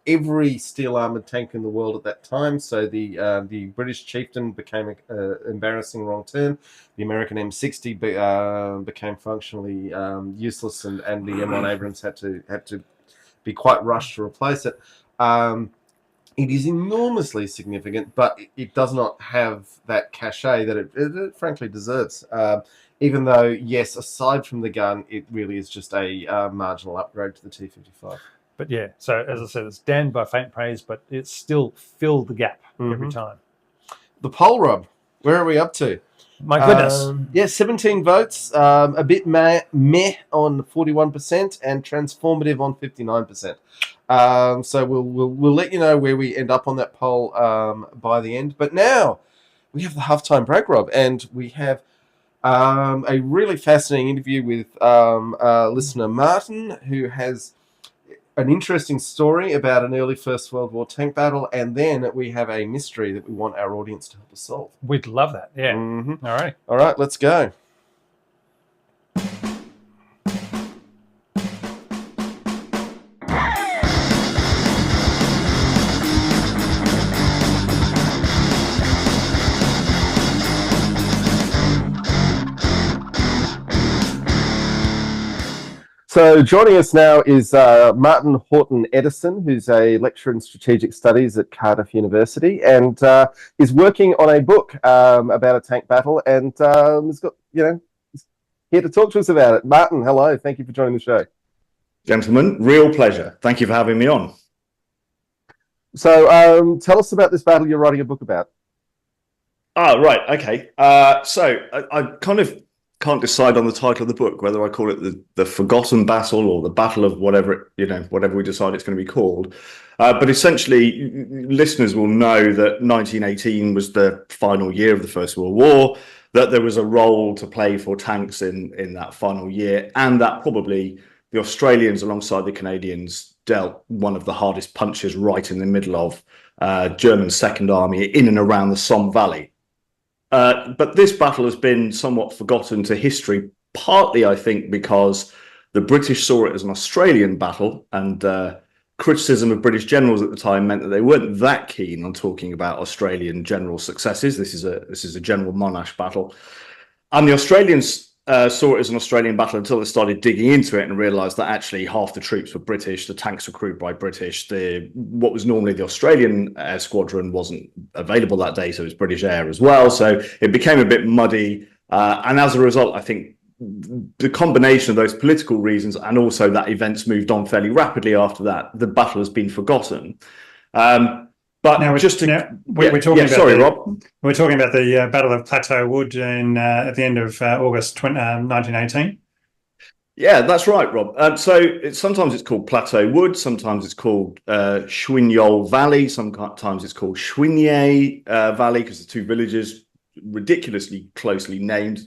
every steel armored tank in the world at that time. So the British Chieftain became an embarrassing wrong turn. The American M60 became functionally useless, and the M1 Abrams had to be quite rushed to replace it. It is enormously significant, but it does not have that cachet that it frankly deserves. Even though, yes, aside from the gun, it really is just a marginal upgrade to the T-55. But yeah, so as I said, it's damned by faint praise, but it's still filled the gap every time. The poll, Rob, where are we up to? My goodness. 17 votes, a bit meh on 41% and transformative on 59%. So we'll let you know where we end up on that poll by the end. But now we have the halftime break, Rob, and we have a really fascinating interview with listener Martin, who has an interesting story about an early First World War tank battle, and then we have a mystery that we want our audience to help us solve. We'd love that. Yeah. Mm-hmm. All right. All right, let's go. So joining us now is Martin Horton Edison, who's a lecturer in strategic studies at Cardiff University, and is working on a book about a tank battle, and has got, he's here to talk to us about it. Martin, hello, thank you for joining the show. Gentlemen, real pleasure. Thank you for having me on. So tell us about this battle you're writing a book about. Right, okay. So I kind of can't decide on the title of the book, whether I call it the Forgotten Battle or the Battle of whatever we decide it's going to be called. But essentially, listeners will know that 1918 was the final year of the First World War, that there was a role to play for tanks in that final year, and that probably the Australians, alongside the Canadians, dealt one of the hardest punches right in the middle of German Second Army in and around the Somme Valley. But this battle has been somewhat forgotten to history, partly, I think, because the British saw it as an Australian battle, and criticism of British generals at the time meant that they weren't that keen on talking about Australian general successes. This is a General Monash battle. And the Australians saw it as an Australian battle until they started digging into it and realised that actually half the troops were British, the tanks were crewed by British, what was normally the Australian air squadron wasn't available that day, so it was British Air as well. So it became a bit muddy, and as a result, I think the combination of those political reasons and also that events moved on fairly rapidly after that, the battle has been forgotten. But now we're talking about the Battle of Plateau Wood at the end of August 1918. Yeah, that's right, Rob. Sometimes it's called Plateau Wood, sometimes it's called Chouignol Valley, sometimes it's called Chouigné Valley, because the two villages ridiculously closely named,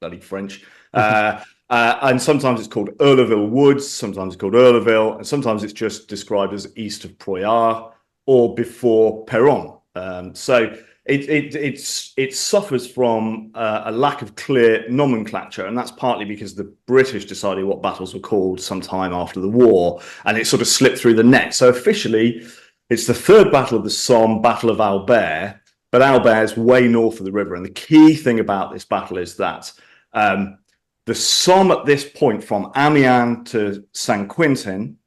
bloody French. And sometimes it's called Eurleville Woods, sometimes it's called Eurleville, and sometimes it's just described as east of Proyart or before Peronne. So it suffers from a lack of clear nomenclature, and that's partly because the British decided what battles were called sometime after the war, and it sort of slipped through the net. So officially, it's the third Battle of the Somme, Battle of Albert, but Albert is way north of the river. And the key thing about this battle is that the Somme at this point, from Amiens to Saint-Quentin,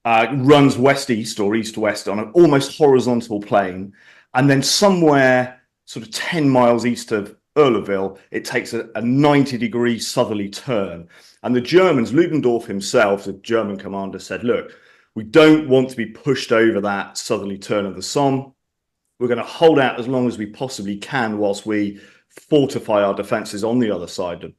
runs west-east or east-west on an almost horizontal plane. And then somewhere sort of 10 miles east of Eurleville, it takes a 90-degree southerly turn. And the Germans, Ludendorff himself, the German commander, said, look, we don't want to be pushed over that southerly turn of the Somme. We're going to hold out as long as we possibly can whilst we fortify our defences on the other side of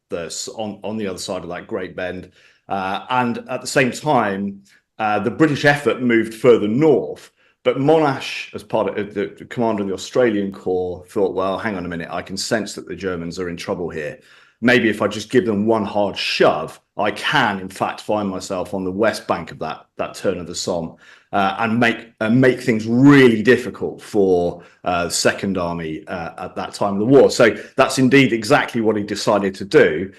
on the other side of that Great Bend. And at the same time, the British effort moved further north, but Monash, as part of the commander of the Australian Corps, thought, well, hang on a minute, I can sense that the Germans are in trouble here. Maybe if I just give them one hard shove, I can, in fact, find myself on the west bank of that turn of the Somme and make things really difficult for the Second Army at that time of the war. So that's indeed exactly what he decided to do.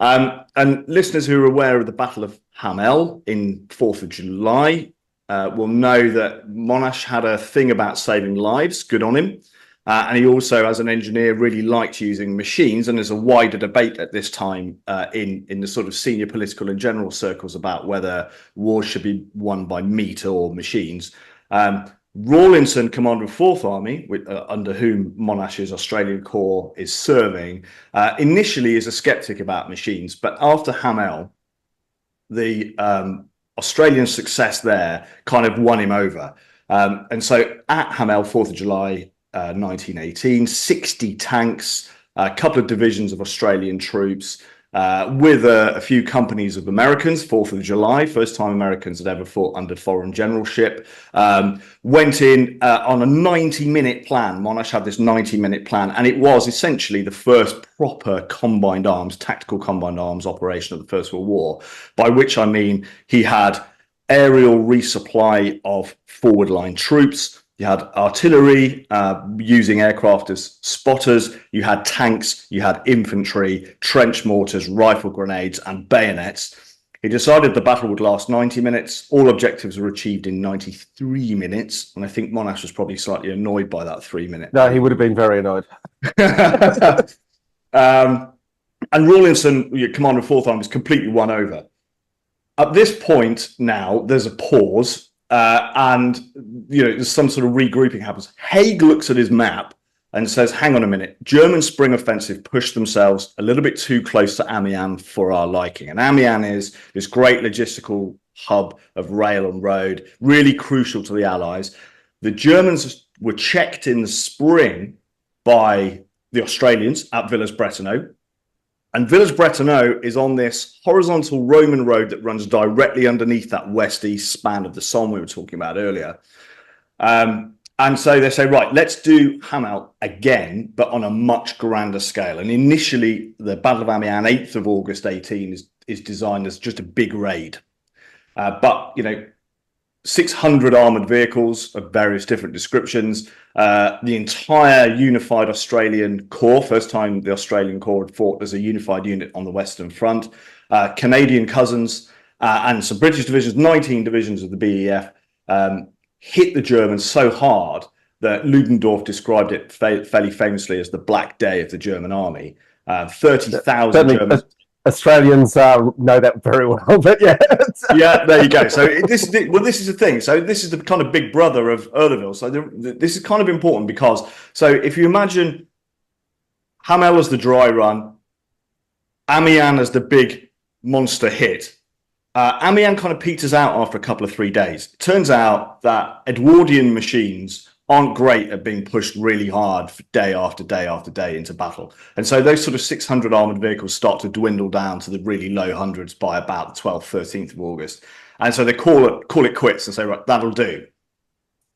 And listeners who are aware of the Battle of Hamel in 4th of July will know that Monash had a thing about saving lives, good on him. And he also, as an engineer, really liked using machines. And there's a wider debate at this time in the sort of senior political and general circles about whether wars should be won by meat or machines. Rawlinson, commander of 4th Army, under whom Monash's Australian Corps is serving, initially is a skeptic about machines. But after Hamel, the Australian success there kind of won him over. And so at Hamel, 4th of July, 1918, 60 tanks, a couple of divisions of Australian troops, with a few companies of Americans, 4th of July, first time Americans had ever fought under foreign generalship, went in on a 90-minute plan. Monash had this 90-minute plan, and it was essentially the first proper tactical combined arms operation of the First World War, by which I mean he had aerial resupply of forward line troops. You had artillery using aircraft as spotters. You had tanks, you had infantry, trench mortars, rifle grenades, and bayonets. He decided the battle would last 90 minutes. All objectives were achieved in 93 minutes. And I think Monash was probably slightly annoyed by that 3 minute. No, he would have been very annoyed. And Rawlinson, your commander of Fourth Army, was completely won over. At this point now, there's a pause. And there's some sort of regrouping happens. Haig looks at his map and says, hang on a minute, German spring offensive pushed themselves a little bit too close to Amiens for our liking. And Amiens is this great logistical hub of rail and road, really crucial to the Allies. The Germans were checked in the spring by the Australians at Villers-Bretonneux. And Villers-Bretonneux is on this horizontal Roman road that runs directly underneath that west-east span of the Somme we were talking about earlier. And so they say, right, let's do Hamel again, but on a much grander scale. And initially, the Battle of Amiens, 8th of August 18, is designed as just a big raid. But 600 armoured vehicles of various different descriptions, the entire unified Australian Corps, first time the Australian Corps had fought as a unified unit on the Western Front, Canadian cousins, and some British divisions, 19 divisions of the BEF, hit the Germans so hard that Ludendorff described it fairly famously as the Black Day of the German army. 30,000 Germans. Australians know that very well, but yeah. Yeah, there you go. So this is the thing. So this is the kind of big brother of Eurleville. So this is kind of important because, so if you imagine Hamel as the dry run, Amiens as the big monster hit, Amiens kind of peters out after a couple of 3 days. It turns out that Edwardian machines aren't great at being pushed really hard for day after day after day into battle. And so those sort of 600 armoured vehicles start to dwindle down to the really low hundreds by about the 12th, 13th of August. And so they call it quits and say, right, that'll do.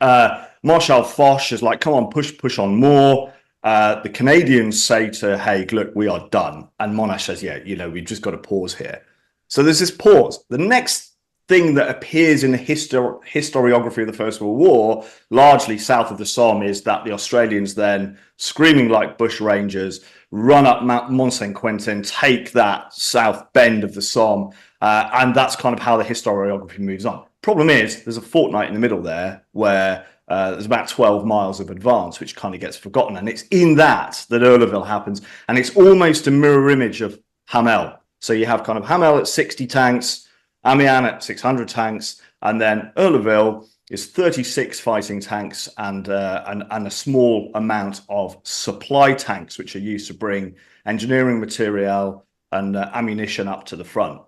Marshal Foch is like, come on, push on more. The Canadians say to Haig, look, we are done. And Monash says, yeah, we've just got to pause here. So there's this pause. The next thing that appears in the historiography of the First World War, largely south of the Somme, is that the Australians then, screaming like bush rangers, run up Mont Saint-Quentin, take that south bend of the Somme, and that's kind of how the historiography moves on. Problem is, there's a fortnight in the middle there where there's about 12 miles of advance, which kind of gets forgotten, and it's in that Eurleville happens, and it's almost a mirror image of Hamel. So you have kind of Hamel at 60 tanks, Amiens at 600 tanks, and then Eurleville is 36 fighting tanks and a small amount of supply tanks, which are used to bring engineering material and ammunition up to the front.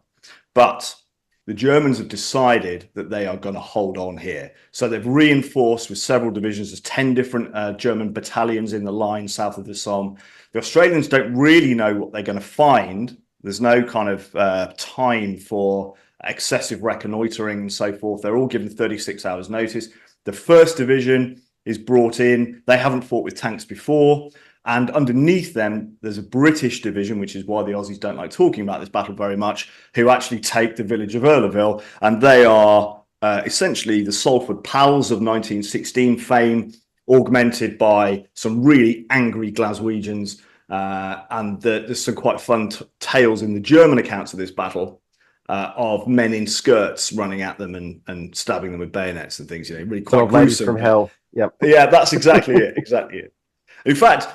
But the Germans have decided that they are going to hold on here. So they've reinforced with several divisions. There's 10 different German battalions in the line south of the Somme. The Australians don't really know what they're going to find. There's no kind of time for excessive reconnoitering and so forth. They're all given 36 hours notice. The 1st Division is brought in. They haven't fought with tanks before. And underneath them, there's a British division, which is why the Aussies don't like talking about this battle very much, who actually take the village of Eurleville. And they are essentially the Salford Pals of 1916 fame, augmented by some really angry Glaswegians. And there's some quite fun tales in the German accounts of this battle. Of men in skirts running at them and stabbing them with bayonets and things, really quite gruesome. From hell. Yep. Yeah, that's exactly it. Exactly it. In fact,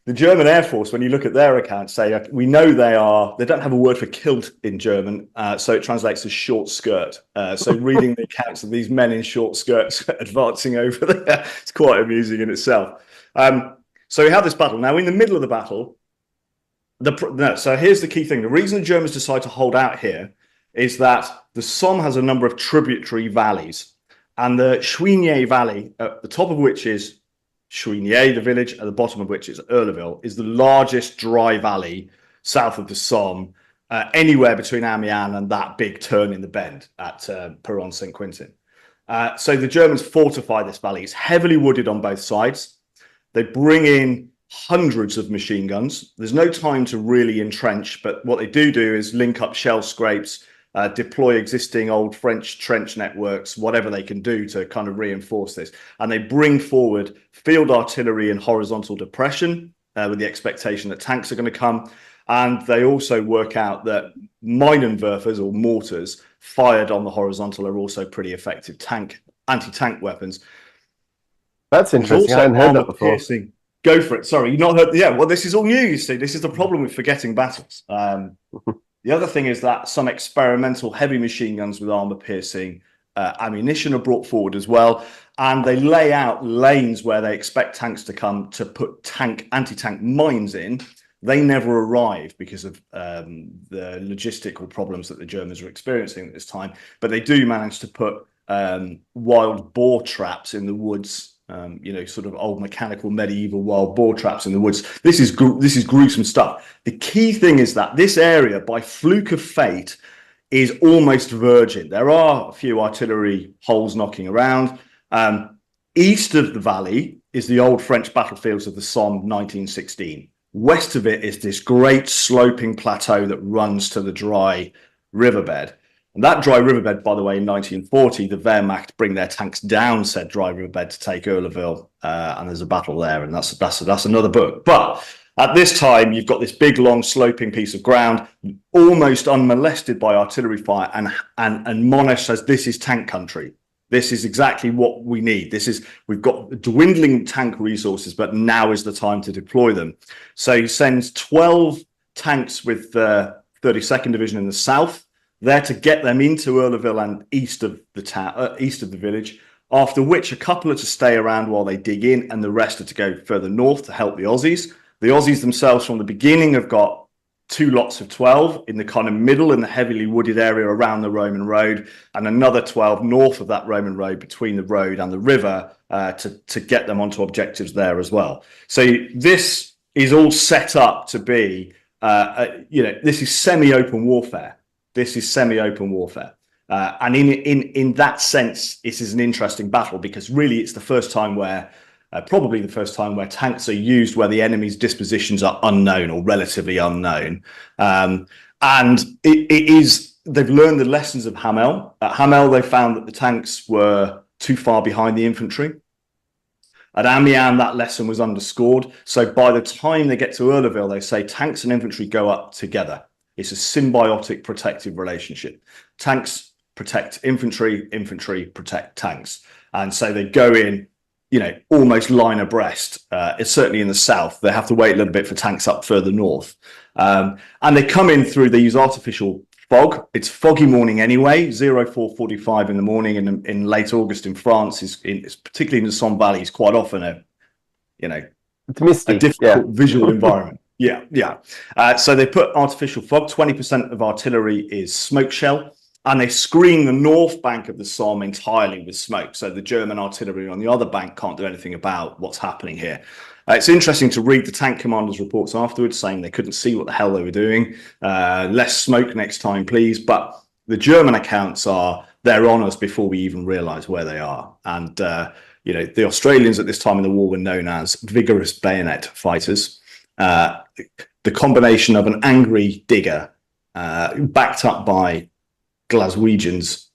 the German Air Force, when you look at their accounts, say we know they don't have a word for kilt in German, so it translates as short skirt. So reading the accounts of these men in short skirts advancing over there, it's quite amusing in itself. So we have this battle. Now, in the middle of the battle, so here's the key thing. The reason the Germans decide to hold out here is that the Somme has a number of tributary valleys, and the Chouigné Valley, at the top of which is Chouigné, the village, at the bottom of which is Eurleville, is the largest dry valley south of the Somme, anywhere between Amiens and that big turn in the bend at Peronne-Saint-Quentin. So the Germans fortify this valley. It's heavily wooded on both sides. They bring in hundreds of machine guns. There's no time to really entrench, but what they do is link up shell scrapes, deploy existing old French trench networks, whatever they can do to kind of reinforce this. And they bring forward field artillery in horizontal depression with the expectation that tanks are going to come. And they also work out that Minenwerfers or mortars fired on the horizontal are also pretty effective anti-tank weapons. That's interesting. I hadn't heard that before. Piercing. Go for it. Sorry, you've not heard. Yeah, well, this is all new. You see, this is the problem with forgetting battles. The other thing is that some experimental heavy machine guns with armour-piercing ammunition are brought forward as well, and they lay out lanes where they expect tanks to come to put anti-tank mines in. They never arrive because of the logistical problems that the Germans are experiencing at this time, but they do manage to put wild boar traps in the woods. Sort of old mechanical medieval wild boar traps in the woods. This is gruesome stuff. The key thing is that this area, by fluke of fate, is almost virgin. There are a few artillery holes knocking around. East of the valley is the old French battlefields of the Somme 1916. West of it is this great sloping plateau that runs to the dry riverbed. And that dry riverbed, by the way, in 1940, the Wehrmacht bring their tanks down said dry riverbed to take Eurleville, and there's a battle there, and that's another book. But at this time, you've got this big, long, sloping piece of ground, almost unmolested by artillery fire, and Monash says this is tank country. This is exactly what we need. We've got dwindling tank resources, but now is the time to deploy them. So he sends 12 tanks with the 32nd Division in the south, there to get them into Eurleville and east of the village, after which a couple are to stay around while they dig in, and the rest are to go further north to help the Aussies. The Aussies themselves from the beginning have got 2 lots of 12 in the kind of middle in the heavily wooded area around the Roman road, and another 12 north of that Roman road between the road and the river to get them onto objectives there as well. So this is all set up to be, this is semi-open warfare. And in that sense, it is an interesting battle because really it's the first time where, probably the first time where tanks are used where the enemy's dispositions are unknown or relatively unknown. And they've learned the lessons of Hamel. At Hamel, they found that the tanks were too far behind the infantry. At Amiens, that lesson was underscored. So by the time they get to Eurleville, they say tanks and infantry go up together. It's a symbiotic protective relationship. Tanks protect infantry, infantry protect tanks. And so they go in, almost line abreast. It's certainly in the south. They have to wait a little bit for tanks up further north. And they come in they use artificial fog. It's foggy morning anyway, 04:45 in the morning in late August in France, it's particularly in the Somme Valley, is quite often It's misty. a difficult visual environment. Yeah. So they put artificial fog. 20% of artillery is smoke shell, and they screen the north bank of the Somme entirely with smoke. So the German artillery on the other bank can't do anything about what's happening here. It's interesting to read the tank commanders' reports afterwards saying they couldn't see what the hell they were doing. Less smoke next time, please. But the German accounts are they're on us before we even realise where they are. And, the Australians at this time in the war were known as vigorous bayonet fighters. The combination of an angry digger backed up by Glaswegians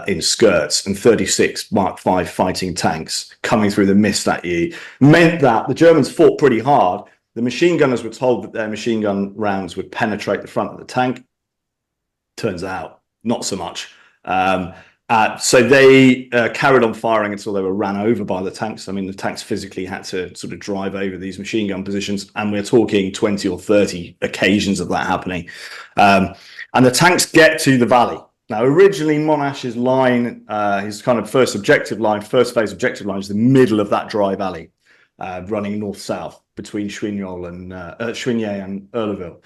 in skirts and 36 Mark V fighting tanks coming through the mist at you meant that the Germans fought pretty hard. The machine gunners were told that their machine gun rounds would penetrate the front of the tank. Turns out, not so much. So they carried on firing until they were ran over by the tanks. I mean, the tanks physically had to sort of drive over these machine gun positions, and we're talking 20 or 30 occasions of that happening. And the tanks get to the valley. Now, originally, Monash's line, his kind of first phase objective line is the middle of that dry valley, running north-south between Chouigny and Eurleville.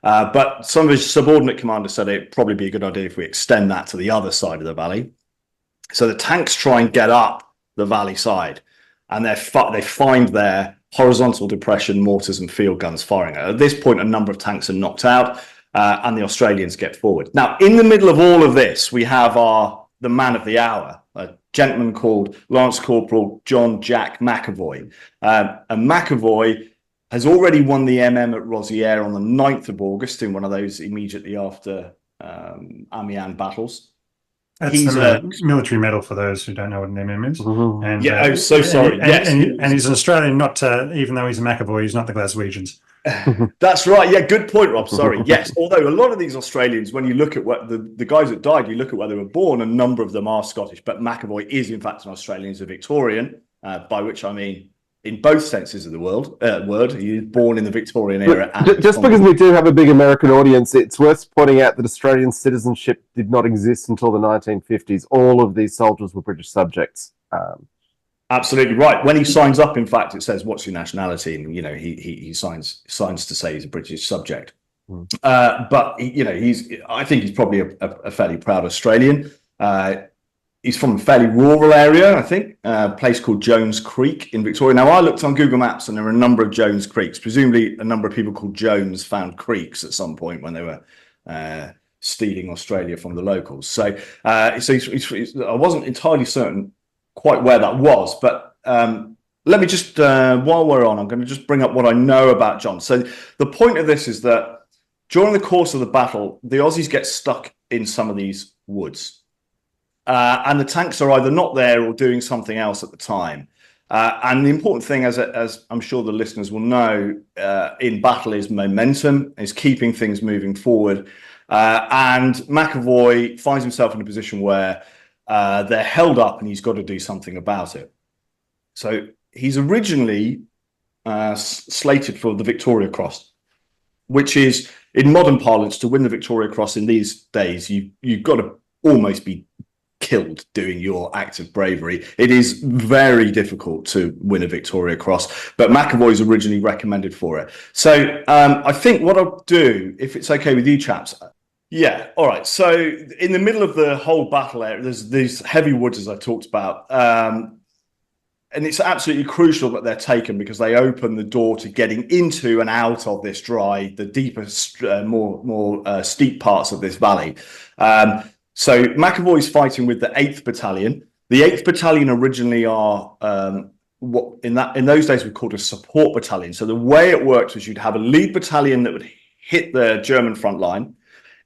But some of his subordinate commanders said it'd probably be a good idea if we extend that to the other side of the valley. So the tanks try and get up the valley side, and they find their horizontal depression mortars and field guns firing. At this point, a number of tanks are knocked out, and the Australians get forward. Now, in the middle of all of this, we have the man of the hour, a gentleman called Lance Corporal John Jack McAvoy. And McAvoy has already won the MM at Rosières on the 9th of August in one of those immediately after Amiens battles. That's He's the military medal for those who don't know what an MM is. Mhm. And, Yeah, oh, so sorry. Yes. and he's an Australian, not even though he's a McAvoy, he's not the Glaswegians. That's right. Yeah, good point, Rob. Sorry. Yes, although a lot of these Australians, when you look at what the guys that died, you look at where they were born, a number of them are Scottish, but McAvoy is in fact an Australian, he's a Victorian, by which I mean in both senses of the word. He was born in the Victorian era. Just because we do have a big American audience, it's worth pointing out that Australian citizenship did not exist until the 1950s. All of these soldiers were British subjects. Absolutely right. When he signs up, in fact, it says, "What's your nationality?" And he signs to say he's a British subject. But I think he's probably a fairly proud Australian. He's from a fairly rural area, I think, a place called Jones Creek in Victoria. Now, I looked on Google Maps, and there are a number of Jones Creeks. Presumably, a number of people called Jones found creeks at some point when they were stealing Australia from the locals. So I wasn't entirely certain quite where that was, but let me just while we're on, I'm going to just bring up what I know about John. So the point of this is that during the course of the battle, the Aussies get stuck in some of these woods, and the tanks are either not there or doing something else at the time. And the important thing, as I'm sure the listeners will know, in battle is momentum, is keeping things moving forward. And McAvoy finds himself in a position where they're held up and he's got to do something about it. So he's originally slated for the Victoria Cross, which is, in modern parlance, to win the Victoria Cross in these days, you've got to almost be killed doing your act of bravery. It is very difficult to win a Victoria Cross, but McAvoy's originally recommended for it. So I think what I'll do, if it's okay with you chaps, yeah, all right. So in the middle of the whole battle area, there's these heavy woods, as I talked about, and it's absolutely crucial that they're taken because they open the door to getting into and out of this the deepest, more steep parts of this valley. So McAvoy's fighting with the 8th Battalion. The 8th Battalion originally are what in those days were called a support battalion. So the way it worked was you'd have a lead battalion that would hit the German front line.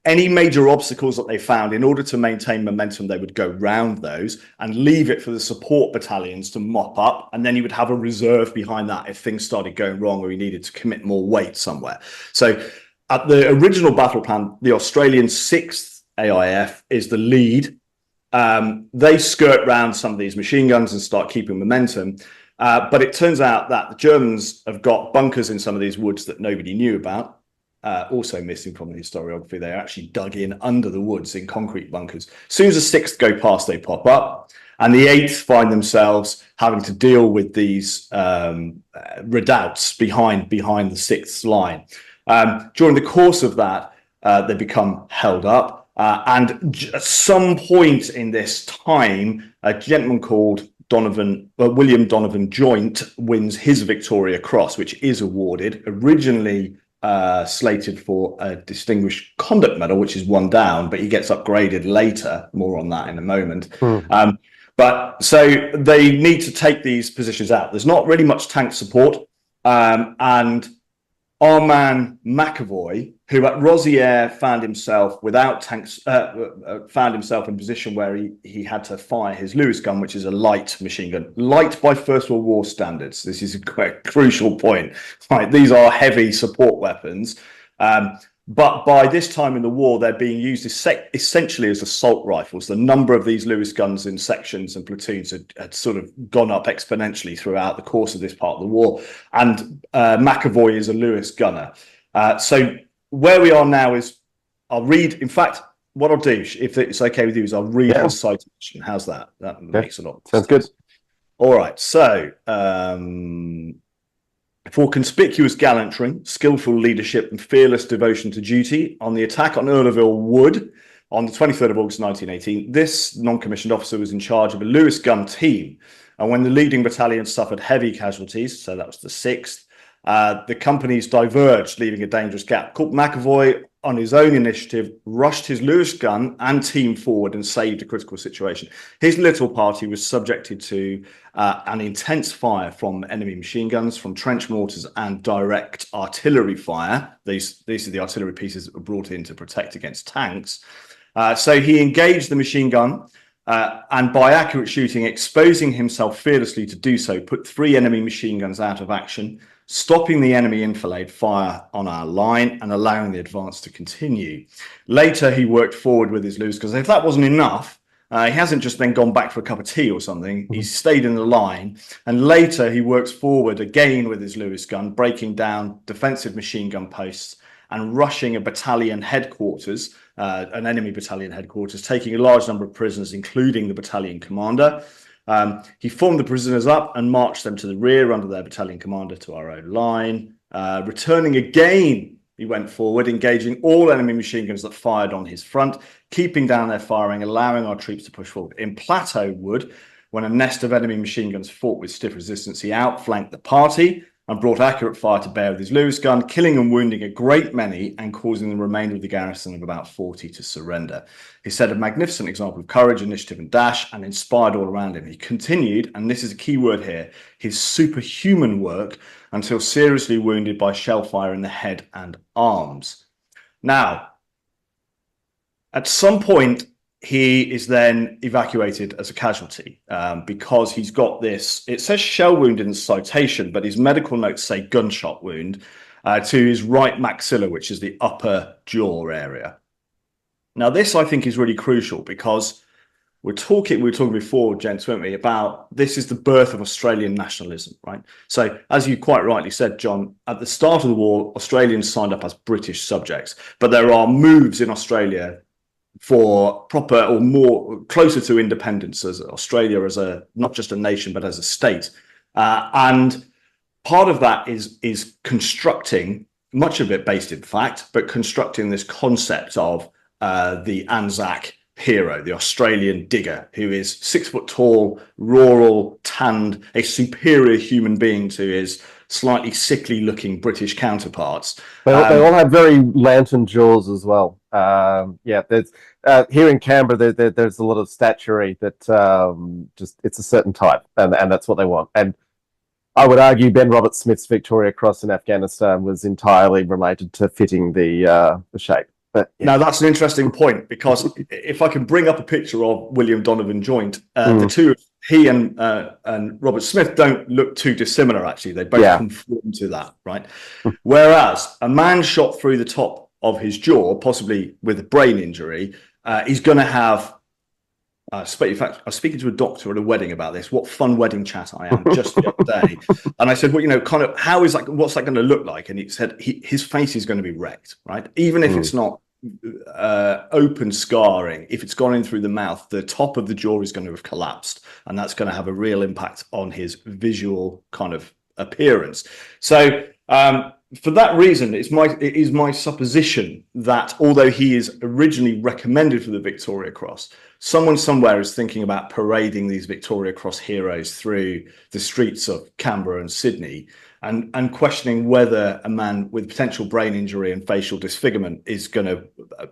Any major obstacles that they found, in order to maintain momentum, they would go round those and leave it for the support battalions to mop up. And then you would have a reserve behind that if things started going wrong or you needed to commit more weight somewhere. So at the original battle plan, the Australian 6th AIF is the lead. They skirt round some of these machine guns and start keeping momentum. But it turns out that the Germans have got bunkers in some of these woods that nobody knew about. Also missing from the historiography, they're actually dug in under the woods in concrete bunkers. As soon as the 6th go past, they pop up, and the 8th find themselves having to deal with these redoubts behind the 6th line. During the course of that, they become held up, and at some point in this time, a gentleman called William Donovan Joint wins his Victoria Cross, which is awarded originally slated for a Distinguished Conduct Medal, which is one down, but he gets upgraded later. More on that in a moment. But so they need to take these positions out. There's not really much tank support, and our man McAvoy, who at Rosières found himself without tanks, found himself in a position where he had to fire his Lewis gun, which is a light machine gun, light by First World War standards. This is a quite crucial point. Right, these are heavy support weapons, but by this time in the war, they're being used essentially as assault rifles. The number of these Lewis guns in sections and platoons had sort of gone up exponentially throughout the course of this part of the war, and McAvoy is a Lewis gunner. So where we are now is, I'll read, in fact, what I'll do, if it's okay with you, is I'll read the citation. How's that? That makes a lot of sense. Sounds good. All right, so for conspicuous gallantry, skillful leadership, and fearless devotion to duty on the attack on Eurleville Wood on the 23rd of August 1918, this non-commissioned officer was in charge of a Lewis gun team. And when the leading battalion suffered heavy casualties, so that was the 6th, the companies diverged, leaving a dangerous gap. McAvoy on his own initiative, rushed his Lewis gun and team forward and saved a critical situation. His little party was subjected to an intense fire from enemy machine guns, from trench mortars and direct artillery fire. These are the artillery pieces that were brought in to protect against tanks. So he engaged the machine gun and by accurate shooting, exposing himself fearlessly to do so, put 3 enemy machine guns out of action, stopping the enemy enfilade fire on our line and allowing the advance to continue. Later, he worked forward with his Lewis, because if that wasn't enough, he hasn't just then gone back for a cup of tea or something. He's stayed in the line. And later, he works forward again with his Lewis gun, breaking down defensive machine gun posts and rushing a battalion headquarters, an enemy battalion headquarters, taking a large number of prisoners, including the battalion commander. He formed the prisoners up and marched them to the rear under their battalion commander to our own line. Returning again, he went forward, engaging all enemy machine guns that fired on his front, keeping down their firing, allowing our troops to push forward. In Plateau Wood, when a nest of enemy machine guns fought with stiff resistance, he outflanked the party and brought accurate fire to bear with his Lewis gun, killing and wounding a great many and causing the remainder of the garrison of about 40 to surrender. He set a magnificent example of courage, initiative and dash, and inspired all around him. He continued, and this is a key word here, his superhuman work until seriously wounded by shell fire in the head and arms. Now, at some point, he is then evacuated as a casualty because he's got this, it says shell wound in the citation, but his medical notes say gunshot wound to his right maxilla, which is the upper jaw area. Now, this I think is really crucial because we were talking before, gents, weren't we, about this is the birth of Australian nationalism, right? So as you quite rightly said, John, at the start of the war, Australians signed up as British subjects, but there are moves in Australia for proper or more closer to independence as Australia as a not just a nation but as a state, and part of that is constructing, much of it based in fact, but constructing this concept of the Anzac hero, the Australian digger, who is 6 foot tall, rural, tanned, a superior human being to his slightly sickly looking British counterparts. They all have very lantern jaws as well. Yeah, there's here in Canberra there's a lot of statuary that just it's a certain type, and that's what they want. And I would argue Ben Robert Smith's Victoria Cross in Afghanistan was entirely related to fitting the shape. But yeah. Now that's an interesting point, because if I can bring up a picture of William Donovan Joint, the two, he and Robert Smith don't look too dissimilar, actually. They both conform to that, right? Whereas a man shot through the top of his jaw, possibly with a brain injury, he's going to have, in fact, I was speaking to a doctor at a wedding about this, what fun wedding chat I am, just the other day. And I said, well, you know, kind of, how is that, what's that going to look like? And he said his face is going to be wrecked, right? Even if it's not open scarring, if it's gone in through the mouth, the top of the jaw is going to have collapsed, and that's going to have a real impact on his visual kind of appearance. So for that reason, it is my supposition that although he is originally recommended for the Victoria Cross, someone somewhere is thinking about parading these Victoria Cross heroes through the streets of Canberra and Sydney, and questioning whether a man with potential brain injury and facial disfigurement is going to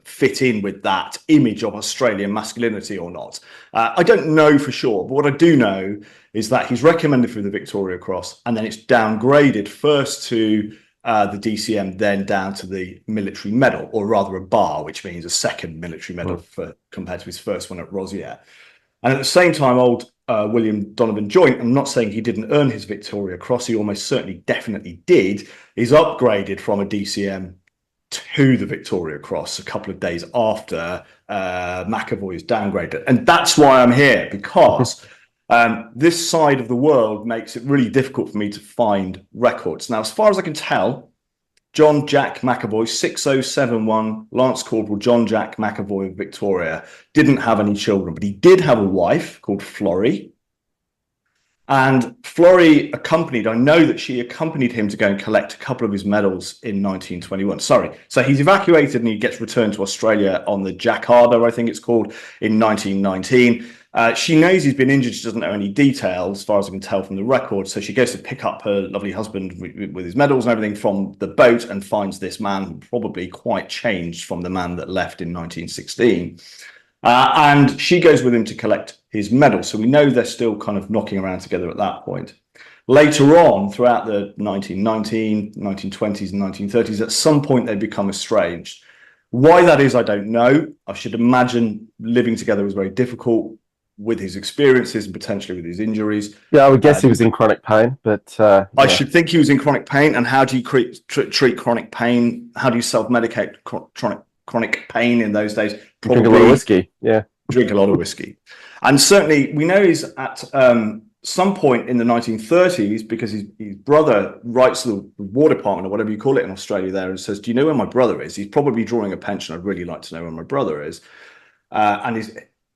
fit in with that image of Australian masculinity or not. I don't know for sure, but what I do know is that he's recommended for the Victoria Cross, and then it's downgraded first to the DCM, then down to the military medal, or rather a bar, which means a second military medal compared to his first one at Rosier. And at the same time, old William Donovan Joint, I'm not saying he didn't earn his Victoria Cross, he almost certainly definitely did, is upgraded from a DCM to the Victoria Cross a couple of days after McAvoy is downgraded. And that's why I'm here, because this side of the world makes it really difficult for me to find records. Now, as far as I can tell, John Jack McAvoy, 6071, Lance Corporal John Jack McAvoy of Victoria, didn't have any children, but he did have a wife called Florrie. And Florrie I know that she accompanied him to go and collect a couple of his medals in 1921. Sorry. So he's evacuated and he gets returned to Australia on the Jackardo, I think it's called, in 1919. She knows he's been injured. She doesn't know any details, as far as I can tell from the record. So she goes to pick up her lovely husband with his medals and everything from the boat and finds this man probably quite changed from the man that left in 1916. And she goes with him to collect his medal. So we know they're still kind of knocking around together at that point. Later on, throughout the 1919, 1920s and 1930s, at some point they become estranged. Why that is, I don't know. I should imagine living together was very difficult with his experiences and potentially with his injuries. Yeah, I would guess he was in chronic pain, but... I should think he was in chronic pain. And how do you treat chronic pain? How do you self-medicate chronic pain in those days? Probably drink a lot of whiskey, yeah. Drink a lot of whiskey. And certainly we know he's at some point in the 1930s, because his brother writes to the War Department or whatever you call it in Australia there and says, do you know where my brother is? He's probably drawing a pension. I'd really like to know where my brother is.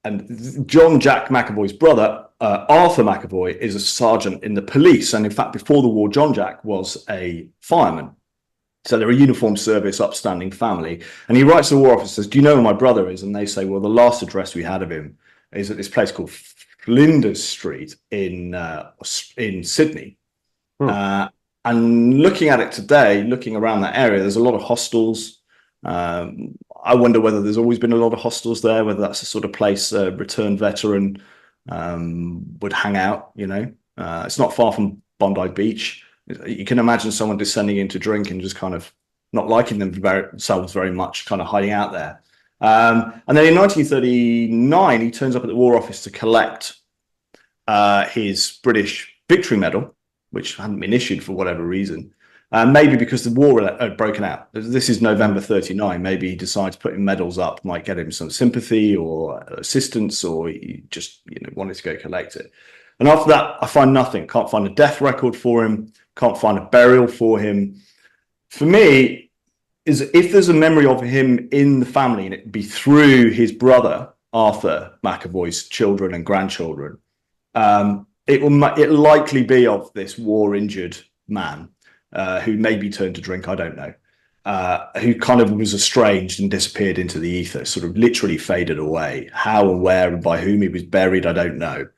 And John Jack McAvoy's brother, Arthur McAvoy, is a sergeant in the police. And in fact, before the war, John Jack was a fireman. So they're a uniformed service, upstanding family. And he writes to the War Office, says, do you know where my brother is? And they say, well, the last address we had of him is at this place called Flinders Street in Sydney. And looking at it today, looking around that area, there's a lot of hostels. I wonder whether there's always been a lot of hostels there, whether that's the sort of place a returned veteran would hang out, you know. It's not far from Bondi Beach. You can imagine someone descending into drink and just kind of not liking themselves very much, kind of hiding out there. And then in 1939, he turns up at the War Office to collect his British Victory Medal, which hadn't been issued for whatever reason. Maybe because the war had broken out. This is November 39. Maybe he decides putting medals up might get him some sympathy or assistance, or he just wanted to go collect it. And after that, I find nothing. Can't find a death record for him. Can't find a burial for him. For me, is if there's a memory of him in the family, and it'd be through his brother Arthur McAvoy's children and grandchildren, it'll likely be of this war-injured man. Who maybe turned to drink, I don't know, who kind of was estranged and disappeared into the ether, sort of literally faded away. How and where and by whom he was buried, I don't know.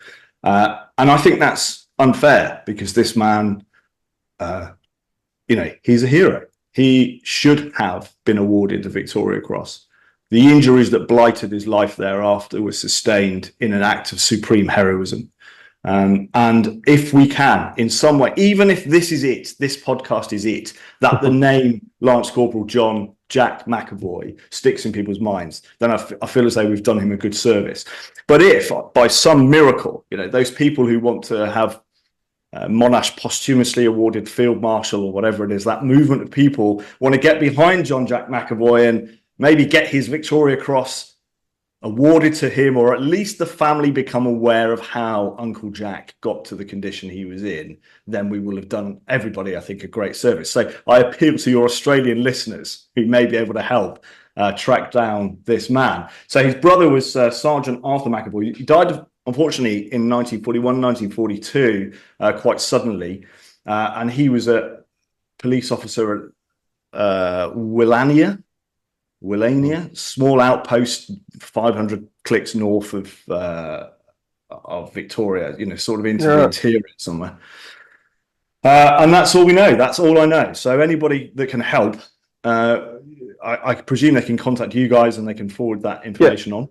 And I think that's unfair, because this man, he's a hero. He should have been awarded the Victoria Cross. The injuries that blighted his life thereafter were sustained in an act of supreme heroism. And if we can, in some way, even if this is it, this podcast is it, that the name Lance Corporal John Jack McAvoy sticks in people's minds, then I feel as though we've done him a good service. But if, by some miracle, those people who want to have Monash posthumously awarded Field Marshal or whatever it is, that movement of people want to get behind John Jack McAvoy and maybe get his Victoria Cross awarded to him, or at least the family become aware of how Uncle Jack got to the condition he was in, then we will have done everybody, I think, a great service. So I appeal to your Australian listeners who may be able to help track down this man. So his brother was Sergeant Arthur McAvoy. He died, unfortunately, in 1941, 1942, quite suddenly. And he was a police officer at Willania, small outpost 500 clicks north of Victoria, sort of into the interior somewhere. And that's all we know. That's all I know. So anybody that can help, I presume they can contact you guys and they can forward that information on.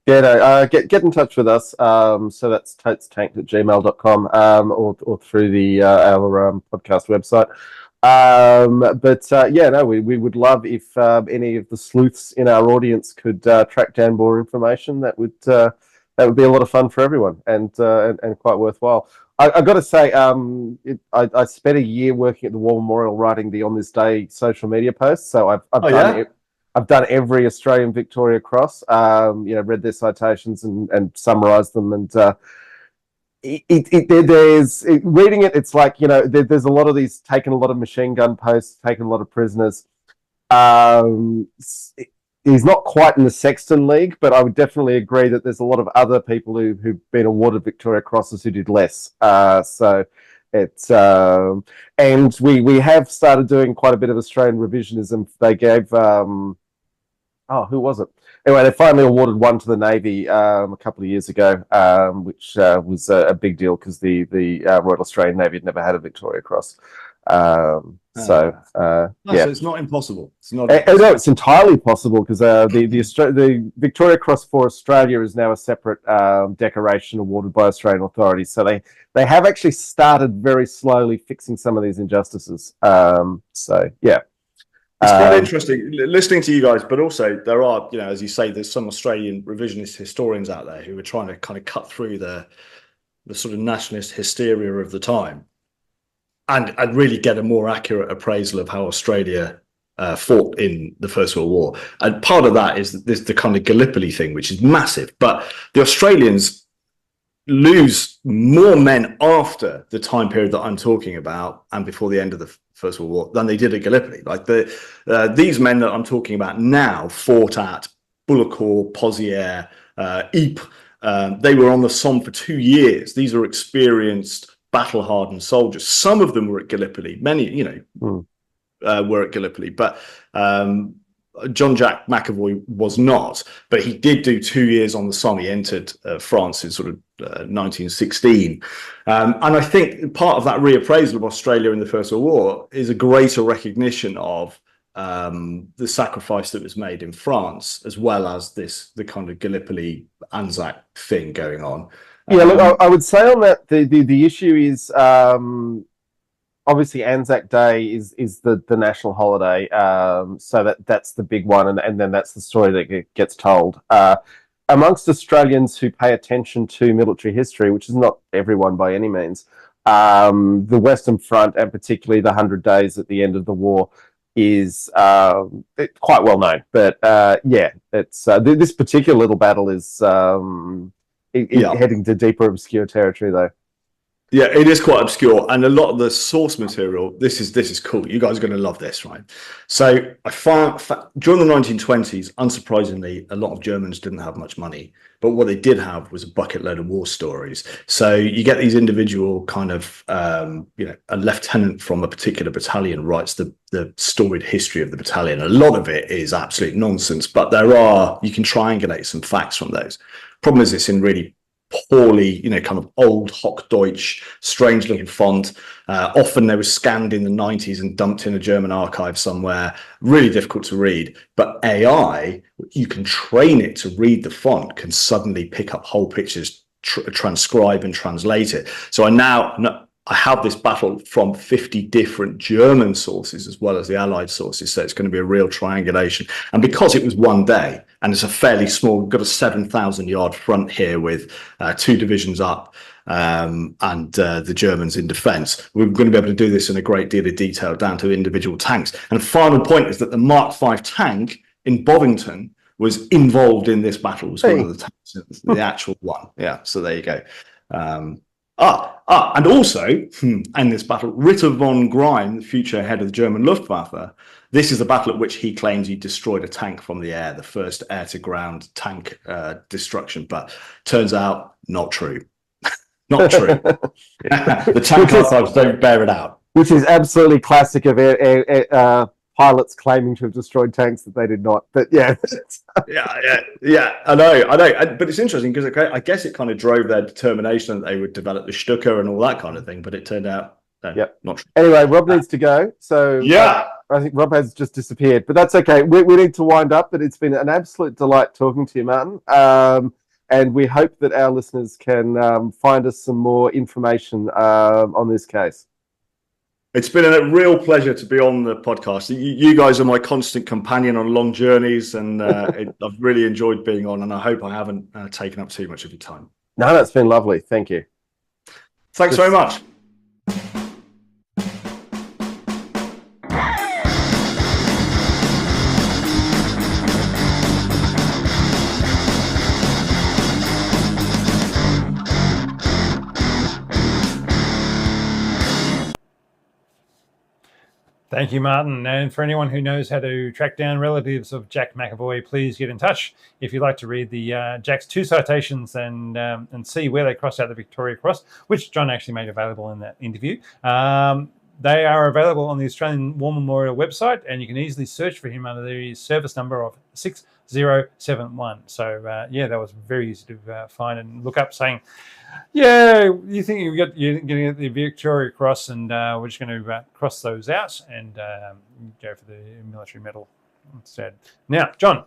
Yeah, no, get in touch with us. So that's totestank@gmail.com or through our podcast website. We would love if any of the sleuths in our audience could track down more information. That would be a lot of fun for everyone and quite worthwhile. I got to say, I spent a year working at the War Memorial writing the On This Day social media posts. So I've done every Australian Victoria Cross. Read their citations and summarised them and. Reading it, it's like, there's a lot of these, taking a lot of machine gun posts, taking a lot of prisoners. He's not quite in the Sexton League, but I would definitely agree that there's a lot of other people who've been awarded Victoria Crosses who did less. So it's and we have started doing quite a bit of Australian revisionism. They gave who was it? Anyway, they finally awarded one to the Navy a couple of years ago, which was a big deal because the Royal Australian Navy had never had a Victoria Cross. No, So it's not impossible. It's not. No, it's entirely possible because the Victoria Cross for Australia is now a separate decoration awarded by Australian authorities. So they have actually started very slowly fixing some of these injustices. So yeah. It's quite interesting listening to you guys, but also there are, as you say, there's some Australian revisionist historians out there who are trying to kind of cut through the sort of nationalist hysteria of the time and really get a more accurate appraisal of how Australia fought in the First World War. And part of that is the kind of Gallipoli thing, which is massive. But the Australians lose more men after the time period that I'm talking about and before the end of the First World War than they did at Gallipoli. Like these men that I'm talking about now fought at Bullecourt, Pozières, Ypres. They were on the Somme for 2 years. These are experienced, battle-hardened soldiers. Some of them were at Gallipoli. Many, were at Gallipoli, but John Jack McAvoy was not, but he did do 2 years on the Somme. He entered France in sort of 1916. And I think part of that reappraisal of Australia in the First World War is a greater recognition of the sacrifice that was made in France, as well as the kind of Gallipoli Anzac thing going on. Yeah, look, I would say on that, the issue is obviously Anzac Day is the national holiday, so that's the big one, and then that's the story that gets told. Amongst Australians who pay attention to military history, which is not everyone by any means, the Western Front, and particularly the 100 Days at the end of the war, is quite well known. But it's this particular little battle is heading to deeper obscure territory, though. Yeah, it is quite obscure, and a lot of the source material. This is cool. You guys are going to love this, right? So I found during the 1920s, unsurprisingly, a lot of Germans didn't have much money, but what they did have was a bucket load of war stories. So you get these individual kind of, a lieutenant from a particular battalion writes the storied history of the battalion. A lot of it is absolute nonsense, but you can triangulate some facts from those. Problem is, it's in really poorly, kind of old Hochdeutsch, strange looking font. Often they were scanned in the 90s and dumped in a German archive somewhere. Really difficult to read. But AI, you can train it to read the font, can suddenly pick up whole pictures, transcribe and translate it. So I have this battle from 50 different German sources as well as the Allied sources, so it's going to be a real triangulation. And because it was one day, and it's a fairly small, we've got a 7,000-yard front here with 2 divisions up and the Germans in defence, we're going to be able to do this in a great deal of detail down to individual tanks. And the final point is that the Mark V tank in Bovington was involved in this battle. It was one of the tanks, the actual one. Yeah, so there you go. And also, in this battle, Ritter von Greim, the future head of the German Luftwaffe, this is the battle at which he claims he destroyed a tank from the air, the first air-to-ground tank destruction, but turns out not true. Not true. The tank archives don't bear it out. Which is absolutely classic of pilots claiming to have destroyed tanks that they did not. But yeah. yeah, I know. But it's interesting because I guess it kind of drove their determination that they would develop the Stuka and all that kind of thing, but it turned out not true. Anyway, Rob needs to go. So yeah. I think Rob has just disappeared, but that's okay. We need to wind up, but it's been an absolute delight talking to you, Martin. And we hope that our listeners can find us some more information on this case. It's been a real pleasure to be on the podcast. You guys are my constant companion on long journeys, and I've really enjoyed being on, and I hope I haven't taken up too much of your time. No, that's been lovely. Thank you. Thanks very much. Thank you, Martin. And for anyone who knows how to track down relatives of Jack McAvoy, please get in touch. If you'd like to read the Jack's 2 citations and see where they crossed out the Victoria Cross, which John actually made available in that interview, They are available on the Australian War Memorial website, and you can easily search for him under the service number of 6071. So, that was very easy to find and look up, saying, you think you're going to get the Victoria Cross, and we're just going to cross those out and go for the military medal instead. Now, John,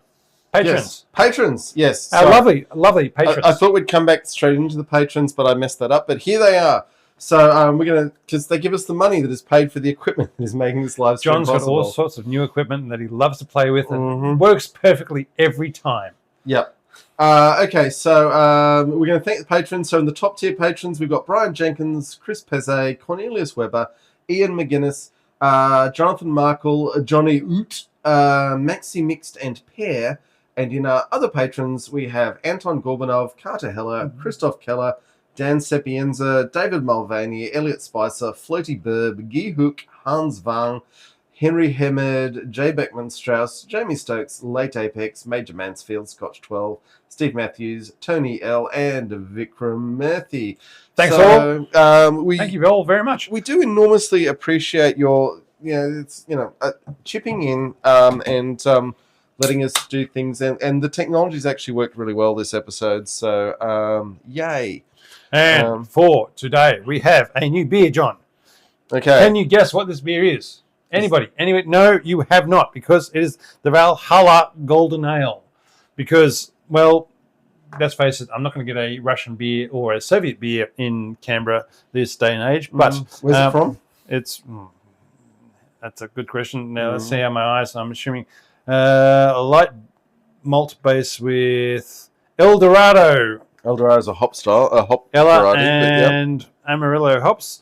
patrons. Yes. Patrons, yes. Our lovely patrons. I thought we'd come back straight into the patrons, but I messed that up. But here they are. So we're going to, because they give us the money that is paid for the equipment that is making this live stream John's possible. got all sorts of new equipment that he loves to play with and works perfectly every time. Yep. Okay, so we're going to thank the patrons. So in the top tier patrons, we've got Brian Jenkins, Chris Pezet, Cornelius Weber, Ian McGuinness, Jonathan Markle, Johnny Oot, Maxi Mixed and Pear. And in our other patrons, we have Anton Gorbanov, Carter Heller, Christoph Keller, Dan Sapienza, David Mulvaney, Elliot Spicer, Floaty Burb, Guy Hook, Hans Wang, Henry Hemmed, Jay Beckman Strauss, Jamie Stokes, Late Apex, Major Mansfield, Scotch 12, Steve Matthews, Tony L, and Vikram Murthy. Thanks all. Thank you all very much. We do enormously appreciate your, chipping in and letting us do things. And the technology's actually worked really well this episode. So, yay. And for today, we have a new beer, John. Okay. Can you guess what this beer is? Anybody? No, you have not, because it is the Valhalla Golden Ale. Because, well, let's face it, I'm not going to get a Russian beer or a Soviet beer in Canberra this day and age. But where's it from? That's a good question. Now, let's see how my eyes, I'm assuming a light malt base with El Dorado. El Dorado is a hop style, a hop Ella variety, and Amarillo hops,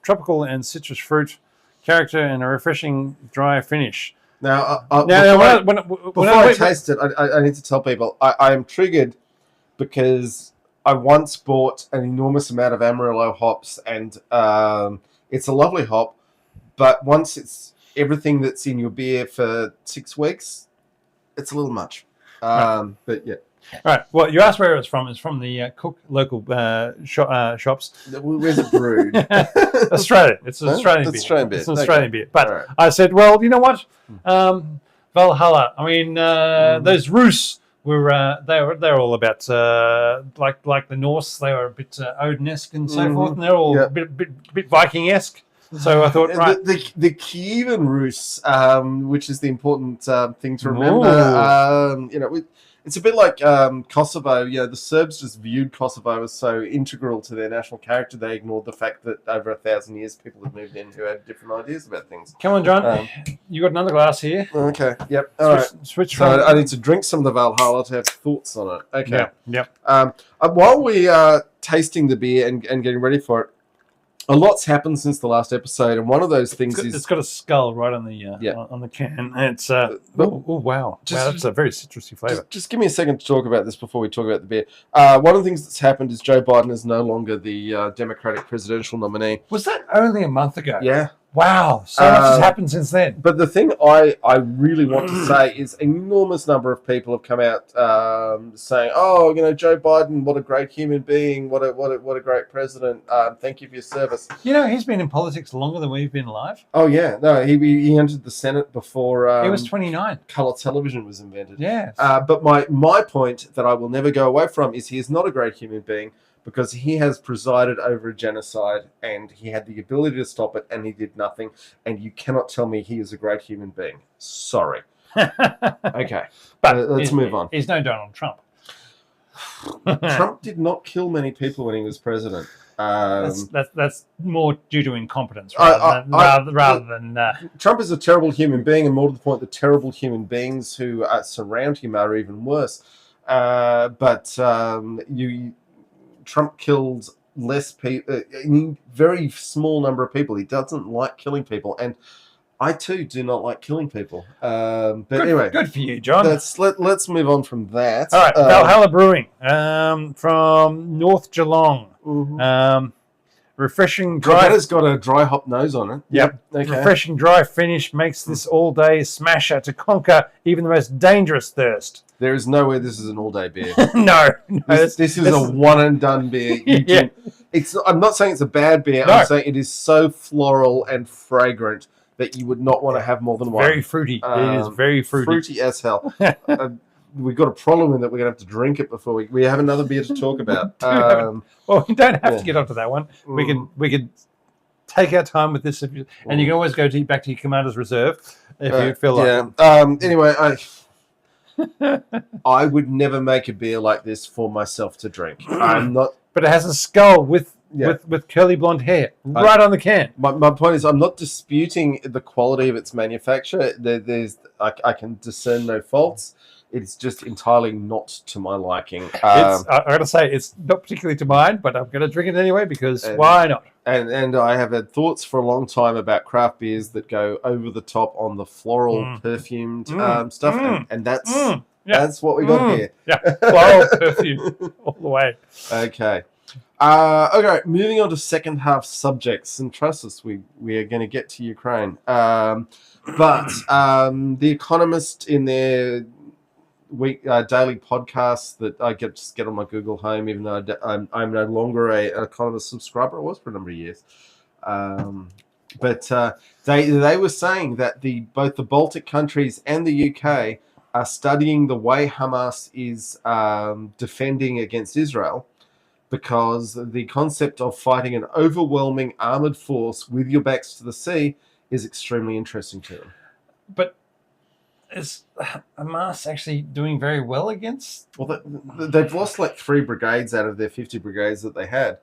tropical and citrus fruit character, and a refreshing dry finish. Now, before I taste it, I need to tell people I am triggered because I once bought an enormous amount of Amarillo hops, and it's a lovely hop, but once it's everything that's in your beer for 6 weeks, it's a little much. But yeah. Right. Well, you asked where it was from. It's from the Cook local shops. Where's it brewed? Australia. It's an Australian beer. It's an Australian beer. But I said, well, you know what? Valhalla. I mean, those Rus were they're all about like the Norse. They were a bit Odin-esque and so forth, and they're all a bit Viking-esque. So I thought, right, the Kievan Rus, which is the important thing to remember. It's a bit like Kosovo. The Serbs just viewed Kosovo as so integral to their national character, they ignored the fact that over 1,000 years people have moved in who had different ideas about things. Come on, John. You got another glass here. Okay. Yep. All right. Switch so I need to drink some of the Valhalla to have thoughts on it. Okay. Yep. While we are tasting the beer and getting ready for it, a lot's happened since the last episode, and one of those things it's got a skull right on the on the can. It's wow, that's a very citrusy flavour. Just give me a second to talk about this before we talk about the beer. One of the things that's happened is Joe Biden is no longer the Democratic presidential nominee. Was that only a month ago? Yeah. Wow, so much has happened since then. But the thing I really want to say is an enormous number of people have come out saying, "Oh, Joe Biden, what a great human being, what a great president. Thank you for your service." He's been in politics longer than we've been alive. Oh yeah, no, he entered the Senate before he was 29. Color television was invented. Yes. But my point that I will never go away from is he is not a great human being, because he has presided over a genocide and he had the ability to stop it and he did nothing. And you cannot tell me he is a great human being. Sorry. Okay. But let's move on. He's no Donald Trump. Trump did not kill many people when he was president. That's more due to incompetence rather than... Trump is a terrible human being, and more to the point, the terrible human beings who surround him are even worse. Trump killed less people, a very small number of people. He doesn't like killing people, and I too do not like killing people. Anyway, good for you, John. Let's move on from that. All right, Valhalla Brewing from North Geelong. Refreshing dry. That has got a dry hop nose on it. Yep. Okay. Refreshing dry finish makes this all-day smasher to conquer even the most dangerous thirst. There is no way this is an all-day beer. No. This is a one-and-done beer. I'm not saying it's a bad beer. No. I'm saying it is so floral and fragrant that you would not want to have more than one. Very fruity. It is very fruity. Fruity as hell. We've got a problem in that we're going to have to drink it before we have another beer to talk about. Well, we don't have to get onto that one. We can take our time with this, and you can always go back to your Commander's Reserve if you feel like. Yeah. Anyway, I would never make a beer like this for myself to drink. I'm not. But it has a skull with curly blonde hair right on the can. My point is, I'm not disputing the quality of its manufacture. I can discern no faults. It's just entirely not to my liking. I got to say, it's not particularly to mine, but I'm going to drink it anyway because why not? And I have had thoughts for a long time about craft beers that go over the top on the floral perfumed stuff, and that's what we got here. Yeah, floral perfume all the way. Okay. Okay, moving on to second half subjects, and trust us, we are going to get to Ukraine. But The Economist in their daily podcast that I just get on my Google Home, even though I'm no longer an Economist subscriber. I was for a number of years. But they were saying that both the Baltic countries and the UK are studying the way Hamas is defending against Israel, because the concept of fighting an overwhelming armored force with your backs to the sea is extremely interesting to them. But is Hamas actually doing very well against? Well, they've lost like 3 brigades out of their 50 brigades that they had.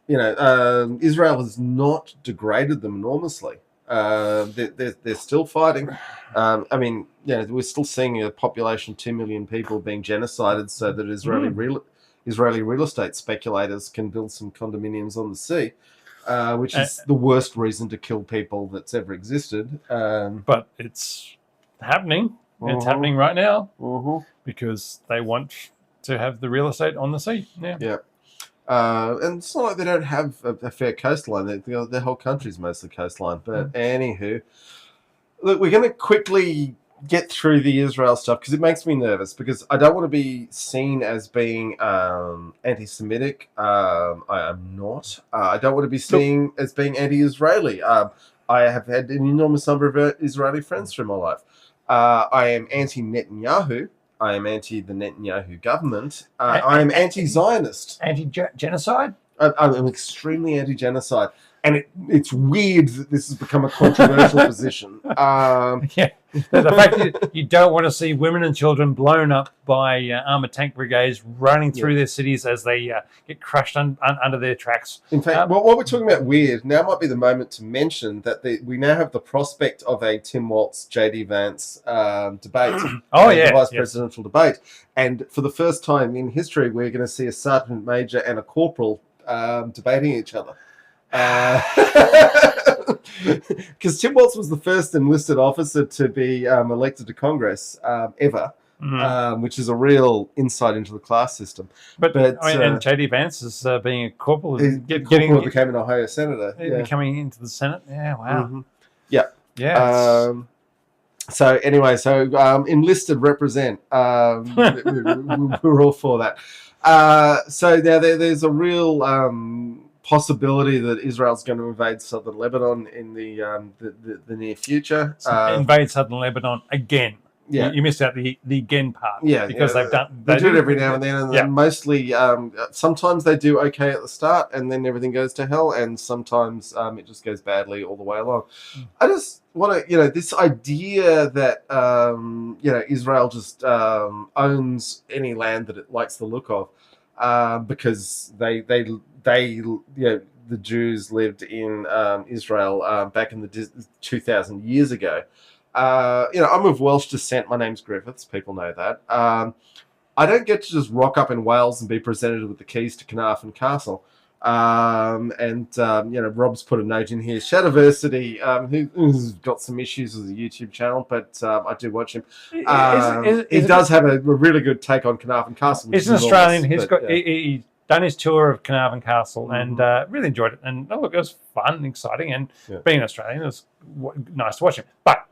You know, Israel has not degraded them enormously. They're still fighting. I mean, we're still seeing a population 2 million people being genocided so that Israeli real estate speculators can build some condominiums on the sea, which is the worst reason to kill people that's ever existed. But it's happening. It's happening right now because they want to have the real estate on the sea. Yeah. And it's not like they don't have a fair coastline. Their whole country's mostly coastline. But anywho, look, we're going to quickly get through the Israel stuff because it makes me nervous, because I don't want to be seen as being anti-Semitic. I am not. I don't want to be seen as being anti-Israeli. I have had an enormous number of Israeli friends through my life. I am anti-Netanyahu. I am anti the Netanyahu government. I am anti-Zionist. Anti-genocide? I'm extremely anti-genocide. And it's weird that this has become a controversial position. The fact that you don't want to see women and children blown up by armoured tank brigades running through their cities as they get crushed under their tracks. In fact, what we're talking about weird, now might be the moment to mention that we now have the prospect of a Tim Walz, J.D. Vance debate. The vice presidential debate. And for the first time in history, we're going to see a sergeant major and a corporal debating each other. Because Tim Walz was the first enlisted officer to be elected to Congress ever, which is a real insight into the class system. But and J.D. Vance is being a corporal, became an Ohio senator, coming into the Senate. Yeah, wow. So anyway, enlisted represent. We're all for that. So now there's a real possibility that Israel's going to invade southern Lebanon in the near future. Invade southern Lebanon again. Yeah, you missed out the again part. Yeah, because they do it every now and then, and then mostly sometimes they do okay at the start, and then everything goes to hell, and sometimes it just goes badly all the way along. I just want to, this idea that Israel just owns any land that it likes the look of, because they the Jews lived in Israel back in the 2,000 years ago. I'm of Welsh descent. My name's Griffiths. People know that. I don't get to just rock up in Wales and be presented with the keys to Carnarvon Castle. Rob's put a note in here. Shadowversity, who's got some issues with the YouTube channel, but I do watch him. He does have a really good take on Carnarvon Castle. He's an Australian. He's done his tour of Carnarvon Castle and really enjoyed it. And look, it was fun and exciting. And being Australian, it was nice to watch him. But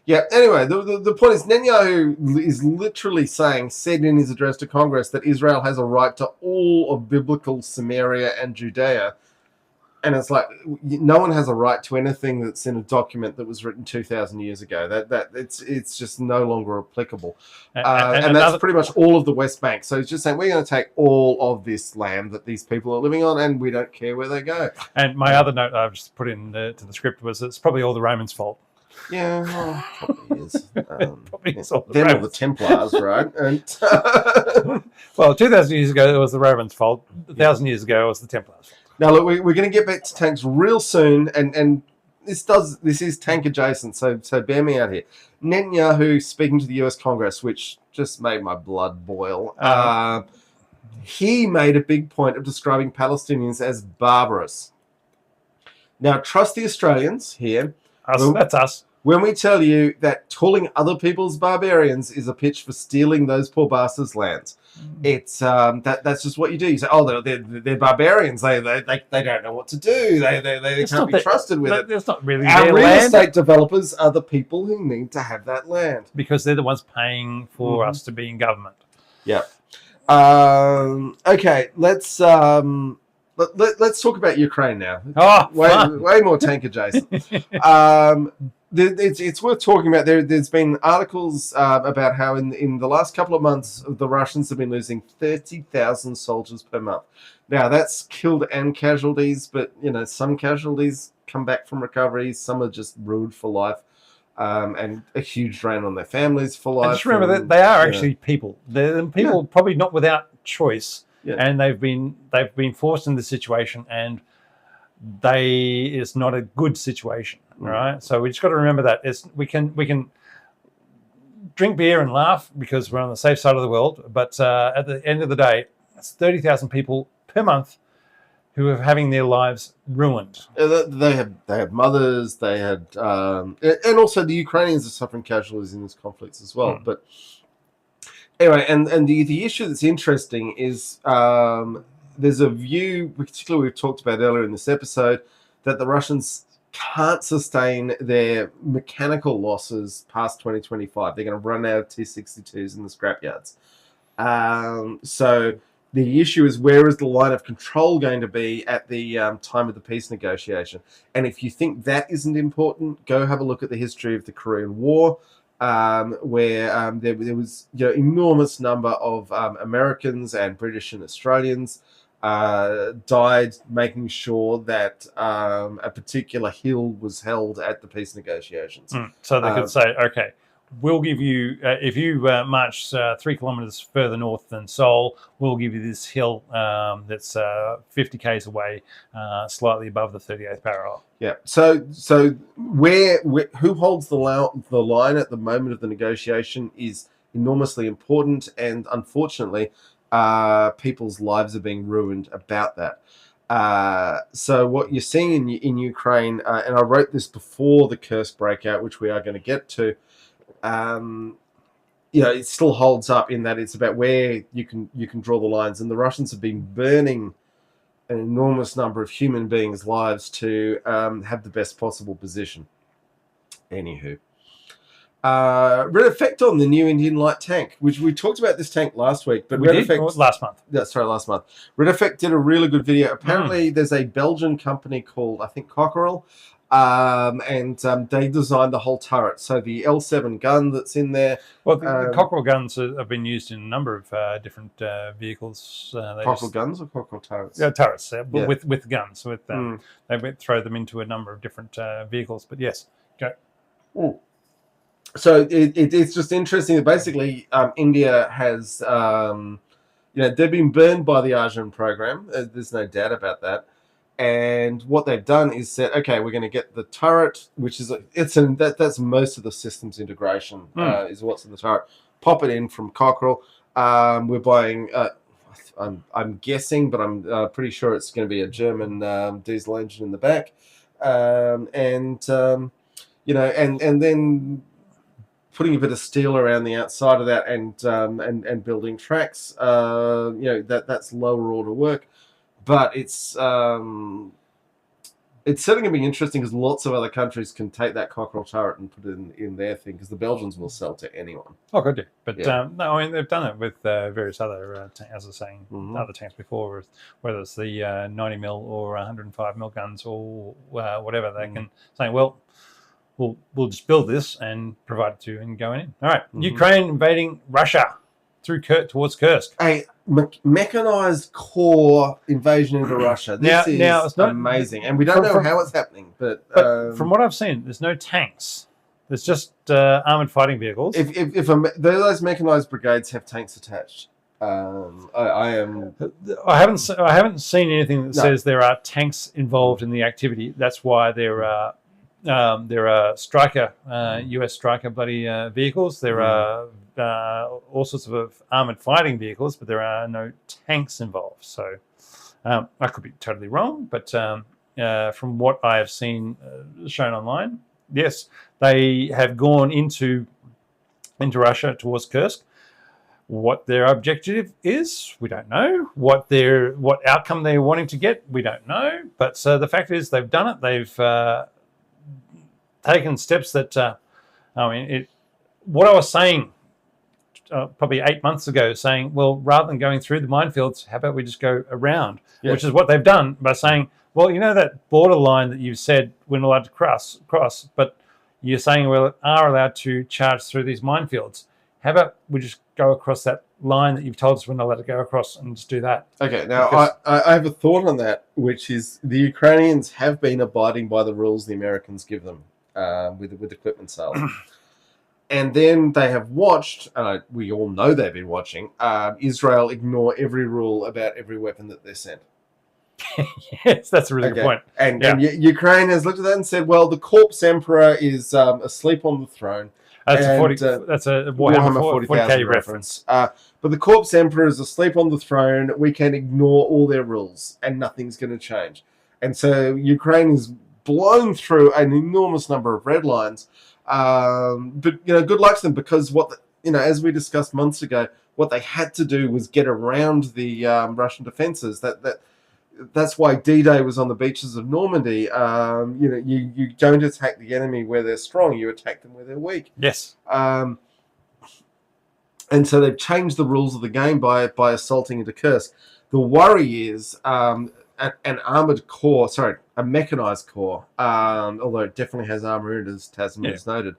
Yeah. Anyway, the point is, Netanyahu is literally said in his address to Congress that Israel has a right to all of biblical Samaria and Judea, and it's like no one has a right to anything that's in a document that was written 2,000 years ago. That it's just no longer applicable, and that's pretty much all of the West Bank. So it's just saying we're going to take all of this land that these people are living on, and we don't care where they go. And my other note I've just put in to the script was it's probably all the Romans' fault. Yeah, well, probably is. Probably is all Them or the Templars, right? And well, 2,000 years ago it was the Romans' fault. 1,000 years ago it was the Templars' fault. Now, look, we're going to get back to tanks real soon, and this is tank adjacent, so bear me out here. Netanyahu speaking to the US Congress, which just made my blood boil. He made a big point of describing Palestinians as barbarous. Now, trust the Australians here. That's us. When we tell you that calling other people's barbarians is a pitch for stealing those poor bastards' lands. It's that's just what you do. You say, "Oh, they're barbarians. They don't know what to do. They can't be trusted with it." It's not really our their real land. estate developers are the people who need to have that land Because they're the ones paying for us to be in government. Yeah. Okay. Let's talk about Ukraine now. Oh, way more tank adjacent. It's worth talking about. There's been articles about how in the last couple of months the Russians have been losing 30,000 soldiers per month. Now that's killed and casualties, but some casualties come back from recoveries. Some are just ruined for life, and a huge drain on their families for life. And just remember that they are actually people. They're people probably not without choice, and they've been forced in this situation, and it's not a good situation. Right, so we just got to remember that we can drink beer and laugh because we're on the safe side of the world, but at the end of the day, it's 30,000 people per month who are having their lives ruined. They had mothers, they had, and also the Ukrainians are suffering casualties in this conflict as well. But anyway, and the issue that's interesting is there's a view, particularly we've talked about earlier in this episode, that the Russians can't sustain their mechanical losses past 2025. They're going to run out of T-62s in the scrapyards. So the issue is, where is the line of control going to be at the time of the peace negotiation? And if you think that isn't important, go have a look at the history of the Korean War, where there was enormous number of Americans and British and Australians died making sure that a particular hill was held at the peace negotiations. So they could say, okay, we'll give you, if you march 3 kilometers further north than Seoul, we'll give you this hill that's 50 k's away, slightly above the 38th parallel. Yeah. So who holds the line at the moment of the negotiation is enormously important, and unfortunately, people's lives are being ruined about that. So what you're seeing in Ukraine, and I wrote this before the Kursk breakout, which we are going to get to, it still holds up in that it's about where you can draw the lines, and the Russians have been burning an enormous number of human beings' lives to have the best possible position. Anywho. Red Effect on the new Indian light tank, which we talked about this tank last week, but last month. Last month. Red Effect did a really good video. Apparently, there's a Belgian company called, I think, Cockerell, and they designed the whole turret. So the L7 gun that's in there. Well, the Cockerell guns have been used in a number of different vehicles. Cockerell guns or Cockerell turrets? Yeah, turrets. With guns. They throw them into a number of different vehicles. But yes, go. So it's just interesting that basically India has, they've been burned by the Arjun program. There's no doubt about that. And what they've done is said, okay, we're going to get the turret, which is that's most of the systems integration is what's in the turret. Pop it in from Cockerell. We're buying. I'm guessing, but I'm pretty sure it's going to be a German diesel engine in the back, and then putting a bit of steel around the outside of that and building tracks, that's lower order work, but it's it's certainly going to be interesting because lots of other countries can take that Cockerel turret and put it in their thing because the Belgians will sell to anyone. Oh, good, yeah. But Yeah. no, I mean they've done it with various other, as I was saying, other tanks before, whether it's the 90 mil or 105 mil guns or whatever. They can say, well, we'll just build this and provide it to you and go in. All right, Ukraine invading Russia towards Kursk. A mechanized core invasion into Russia. This is it's not amazing, and we don't know how it's happening. But from what I've seen, there's no tanks. There's just armored fighting vehicles. If those mechanized brigades have tanks attached, I haven't seen anything that says there are tanks involved in the activity. That's why there are Striker, US Striker vehicles. There are all sorts of armored fighting vehicles, but there are no tanks involved. So I could be totally wrong, but from what I have seen shown online, yes, they have gone into Russia towards Kursk. What their objective is, we don't know. What outcome they're wanting to get, we don't know. But the fact is, they've done it. They've taken steps that, what I was saying probably 8 months ago, saying, well, rather than going through the minefields, how about we just go around? Yes. Which is what they've done by saying, well, you know that border line that you said we're not allowed to cross, but you're saying we are allowed to charge through these minefields. How about we just go across that line that you've told us we're not allowed to go across and just do that? Okay, now I have a thought on that, which is the Ukrainians have been abiding by the rules the Americans give them with equipment sales. And then they have watched, and we all know they've been watching, Israel ignore every rule about every weapon that they're sent. Yes, that's a really good point. And Ukraine has looked at that and said, well, the corpse emperor is asleep on the throne. That's a Warhammer 40K reference. But the corpse emperor is asleep on the throne. We can ignore all their rules and nothing's going to change. And so Ukraine is blown through an enormous number of red lines. But good luck to them, because as we discussed months ago, what they had to do was get around the Russian defenses. That's why D-Day was on the beaches of Normandy. You don't attack the enemy where they're strong; you attack them where they're weak. Yes. And so they've changed the rules of the game by assaulting into Kursk. The worry is an armored core, a mechanized core, although it definitely has armor in it, as Tasman has noted,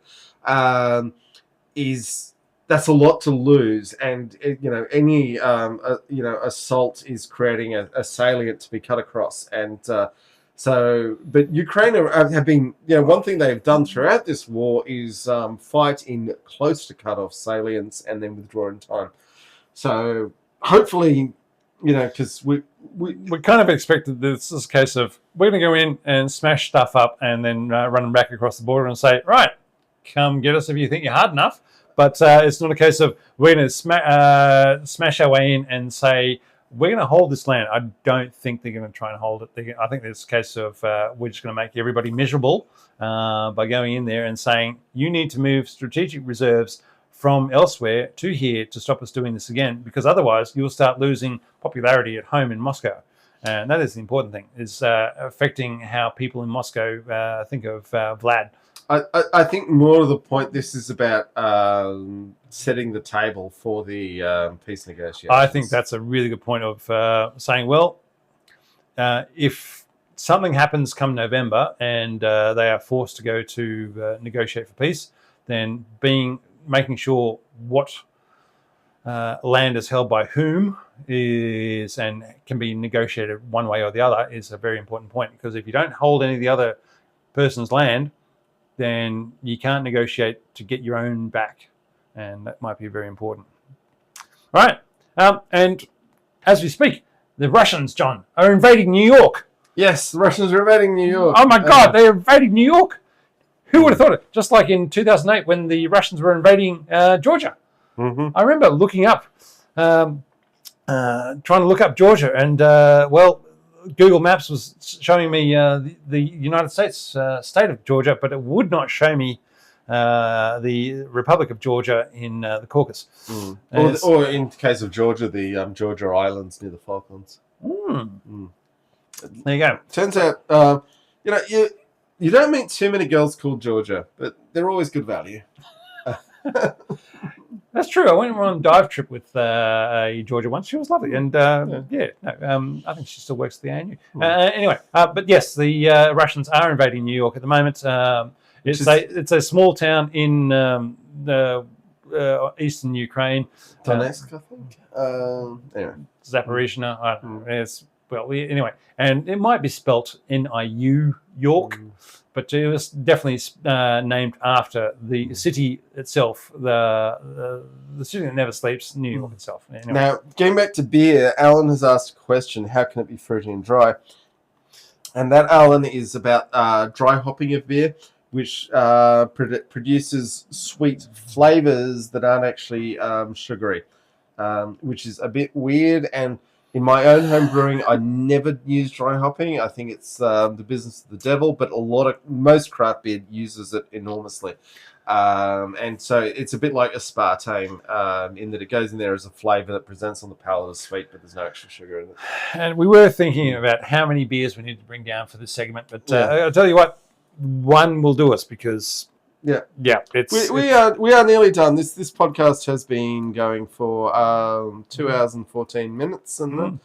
that's a lot to lose, and any assault is creating a salient to be cut across, and but Ukraine have been, one thing they've done throughout this war is fight in close to cut off salients and then withdraw in time. So hopefully, because we kind of expected this is a case of we're going to go in and smash stuff up and then run back across the border and say, right, come get us if you think you're hard enough. But it's not a case of we're going to smash our way in and say, we're going to hold this land. I don't think they're going to try and hold it. I think it's a case of we're just going to make everybody miserable by going in there and saying, you need to move strategic reserves from elsewhere to here to stop us doing this again, because otherwise you'll start losing popularity at home in Moscow. And that is the important thing, is affecting how people in Moscow think of Vlad. I think more to the point, this is about setting the table for the peace negotiations. I think that's a really good point of saying, well, if something happens come November and they are forced to go to negotiate for peace, then making sure what land is held by whom is and can be negotiated one way or the other is a very important point, because if you don't hold any of the other person's land, then you can't negotiate to get your own back, and that might be very important. All right, and as we speak, the Russians, John, are invading New York. Yes, the Russians are invading New York. Oh my God, they're invading New York. Who would have thought it? Just like in 2008 when the Russians were invading Georgia. I remember looking up, trying to look up Georgia, and Google Maps was showing me the United States state of Georgia, but it would not show me the Republic of Georgia in the Caucasus. Or in case of Georgia, the Georgia Islands near the Falklands. There you go. Turns out You know, you don't meet too many girls called Georgia, but they're always good value. That's true. I went on a dive trip with a Georgia once. She was lovely, and I think she still works at the ANU. Anyway, but yes, the Russians are invading New York at the moment. It's a small town in the eastern Ukraine. Donetsk, I think. Anyway, Zaporizhzhia. I don't know. Anyway, and it might be spelt NIU York. But it was definitely named after the city itself, the city that never sleeps, New York itself. Anyway. Now, getting back to beer, Alan has asked a question, how can it be fruity and dry? And that, Alan, is about dry hopping of beer, which produces sweet flavours that aren't actually sugary, which is a bit weird. And in my own home brewing, I never use dry hopping. I think it's the business of the devil, but most craft beer uses it enormously. And so it's a bit like aspartame in that it goes in there as a flavour that presents on the palate as sweet, but there's no extra sugar in it. And we were thinking about how many beers we need to bring down for this segment, but I'll tell you what, one will do us because... it's we are nearly done. This podcast has been going for 2 hours and 14 minutes, and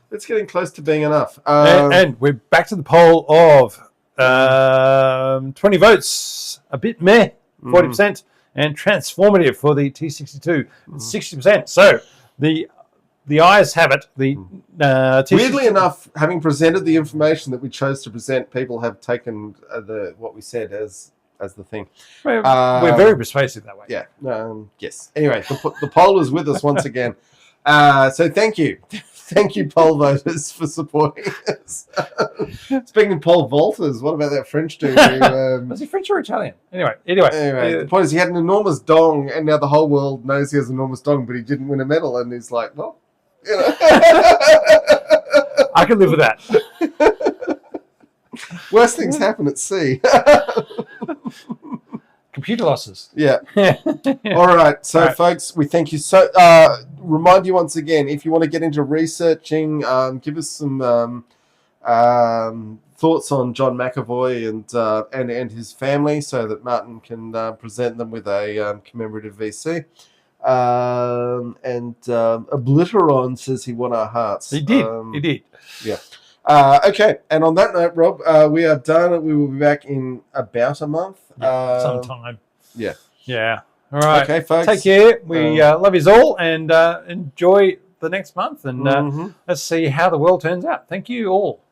it's getting close to being enough. And we're back to the poll of 20 votes, a bit meh, 40%, and transformative for the T-62, 60%. So the ayes have it. The weirdly enough, having presented the information that we chose to present, people have taken what we said as the thing. We're very persuasive that way. Yeah. Yes. Anyway, the poll is with us once again. So thank you. Thank you, poll voters, for supporting us. Speaking of poll voters, what about that French dude? Was he French or Italian? Anyway, the point is he had an enormous dong, and now the whole world knows he has an enormous dong, but he didn't win a medal, and he's like, well, you know. I can live with that. Worst things happen at sea. Computer losses. Yeah. All right. So, folks, we thank you so. Remind you once again, if you want to get into researching, give us some thoughts on John McAvoy and his family, so that Martin can present them with a commemorative VC. Obliteron says he won our hearts. He did. He did. Yeah. Okay, and on that note, Rob, we are done. We will be back in about a month. Sometime. Yeah. Yeah. All right. Okay, folks. Take care. We love you all, and enjoy the next month, and let's see how the world turns out. Thank you all.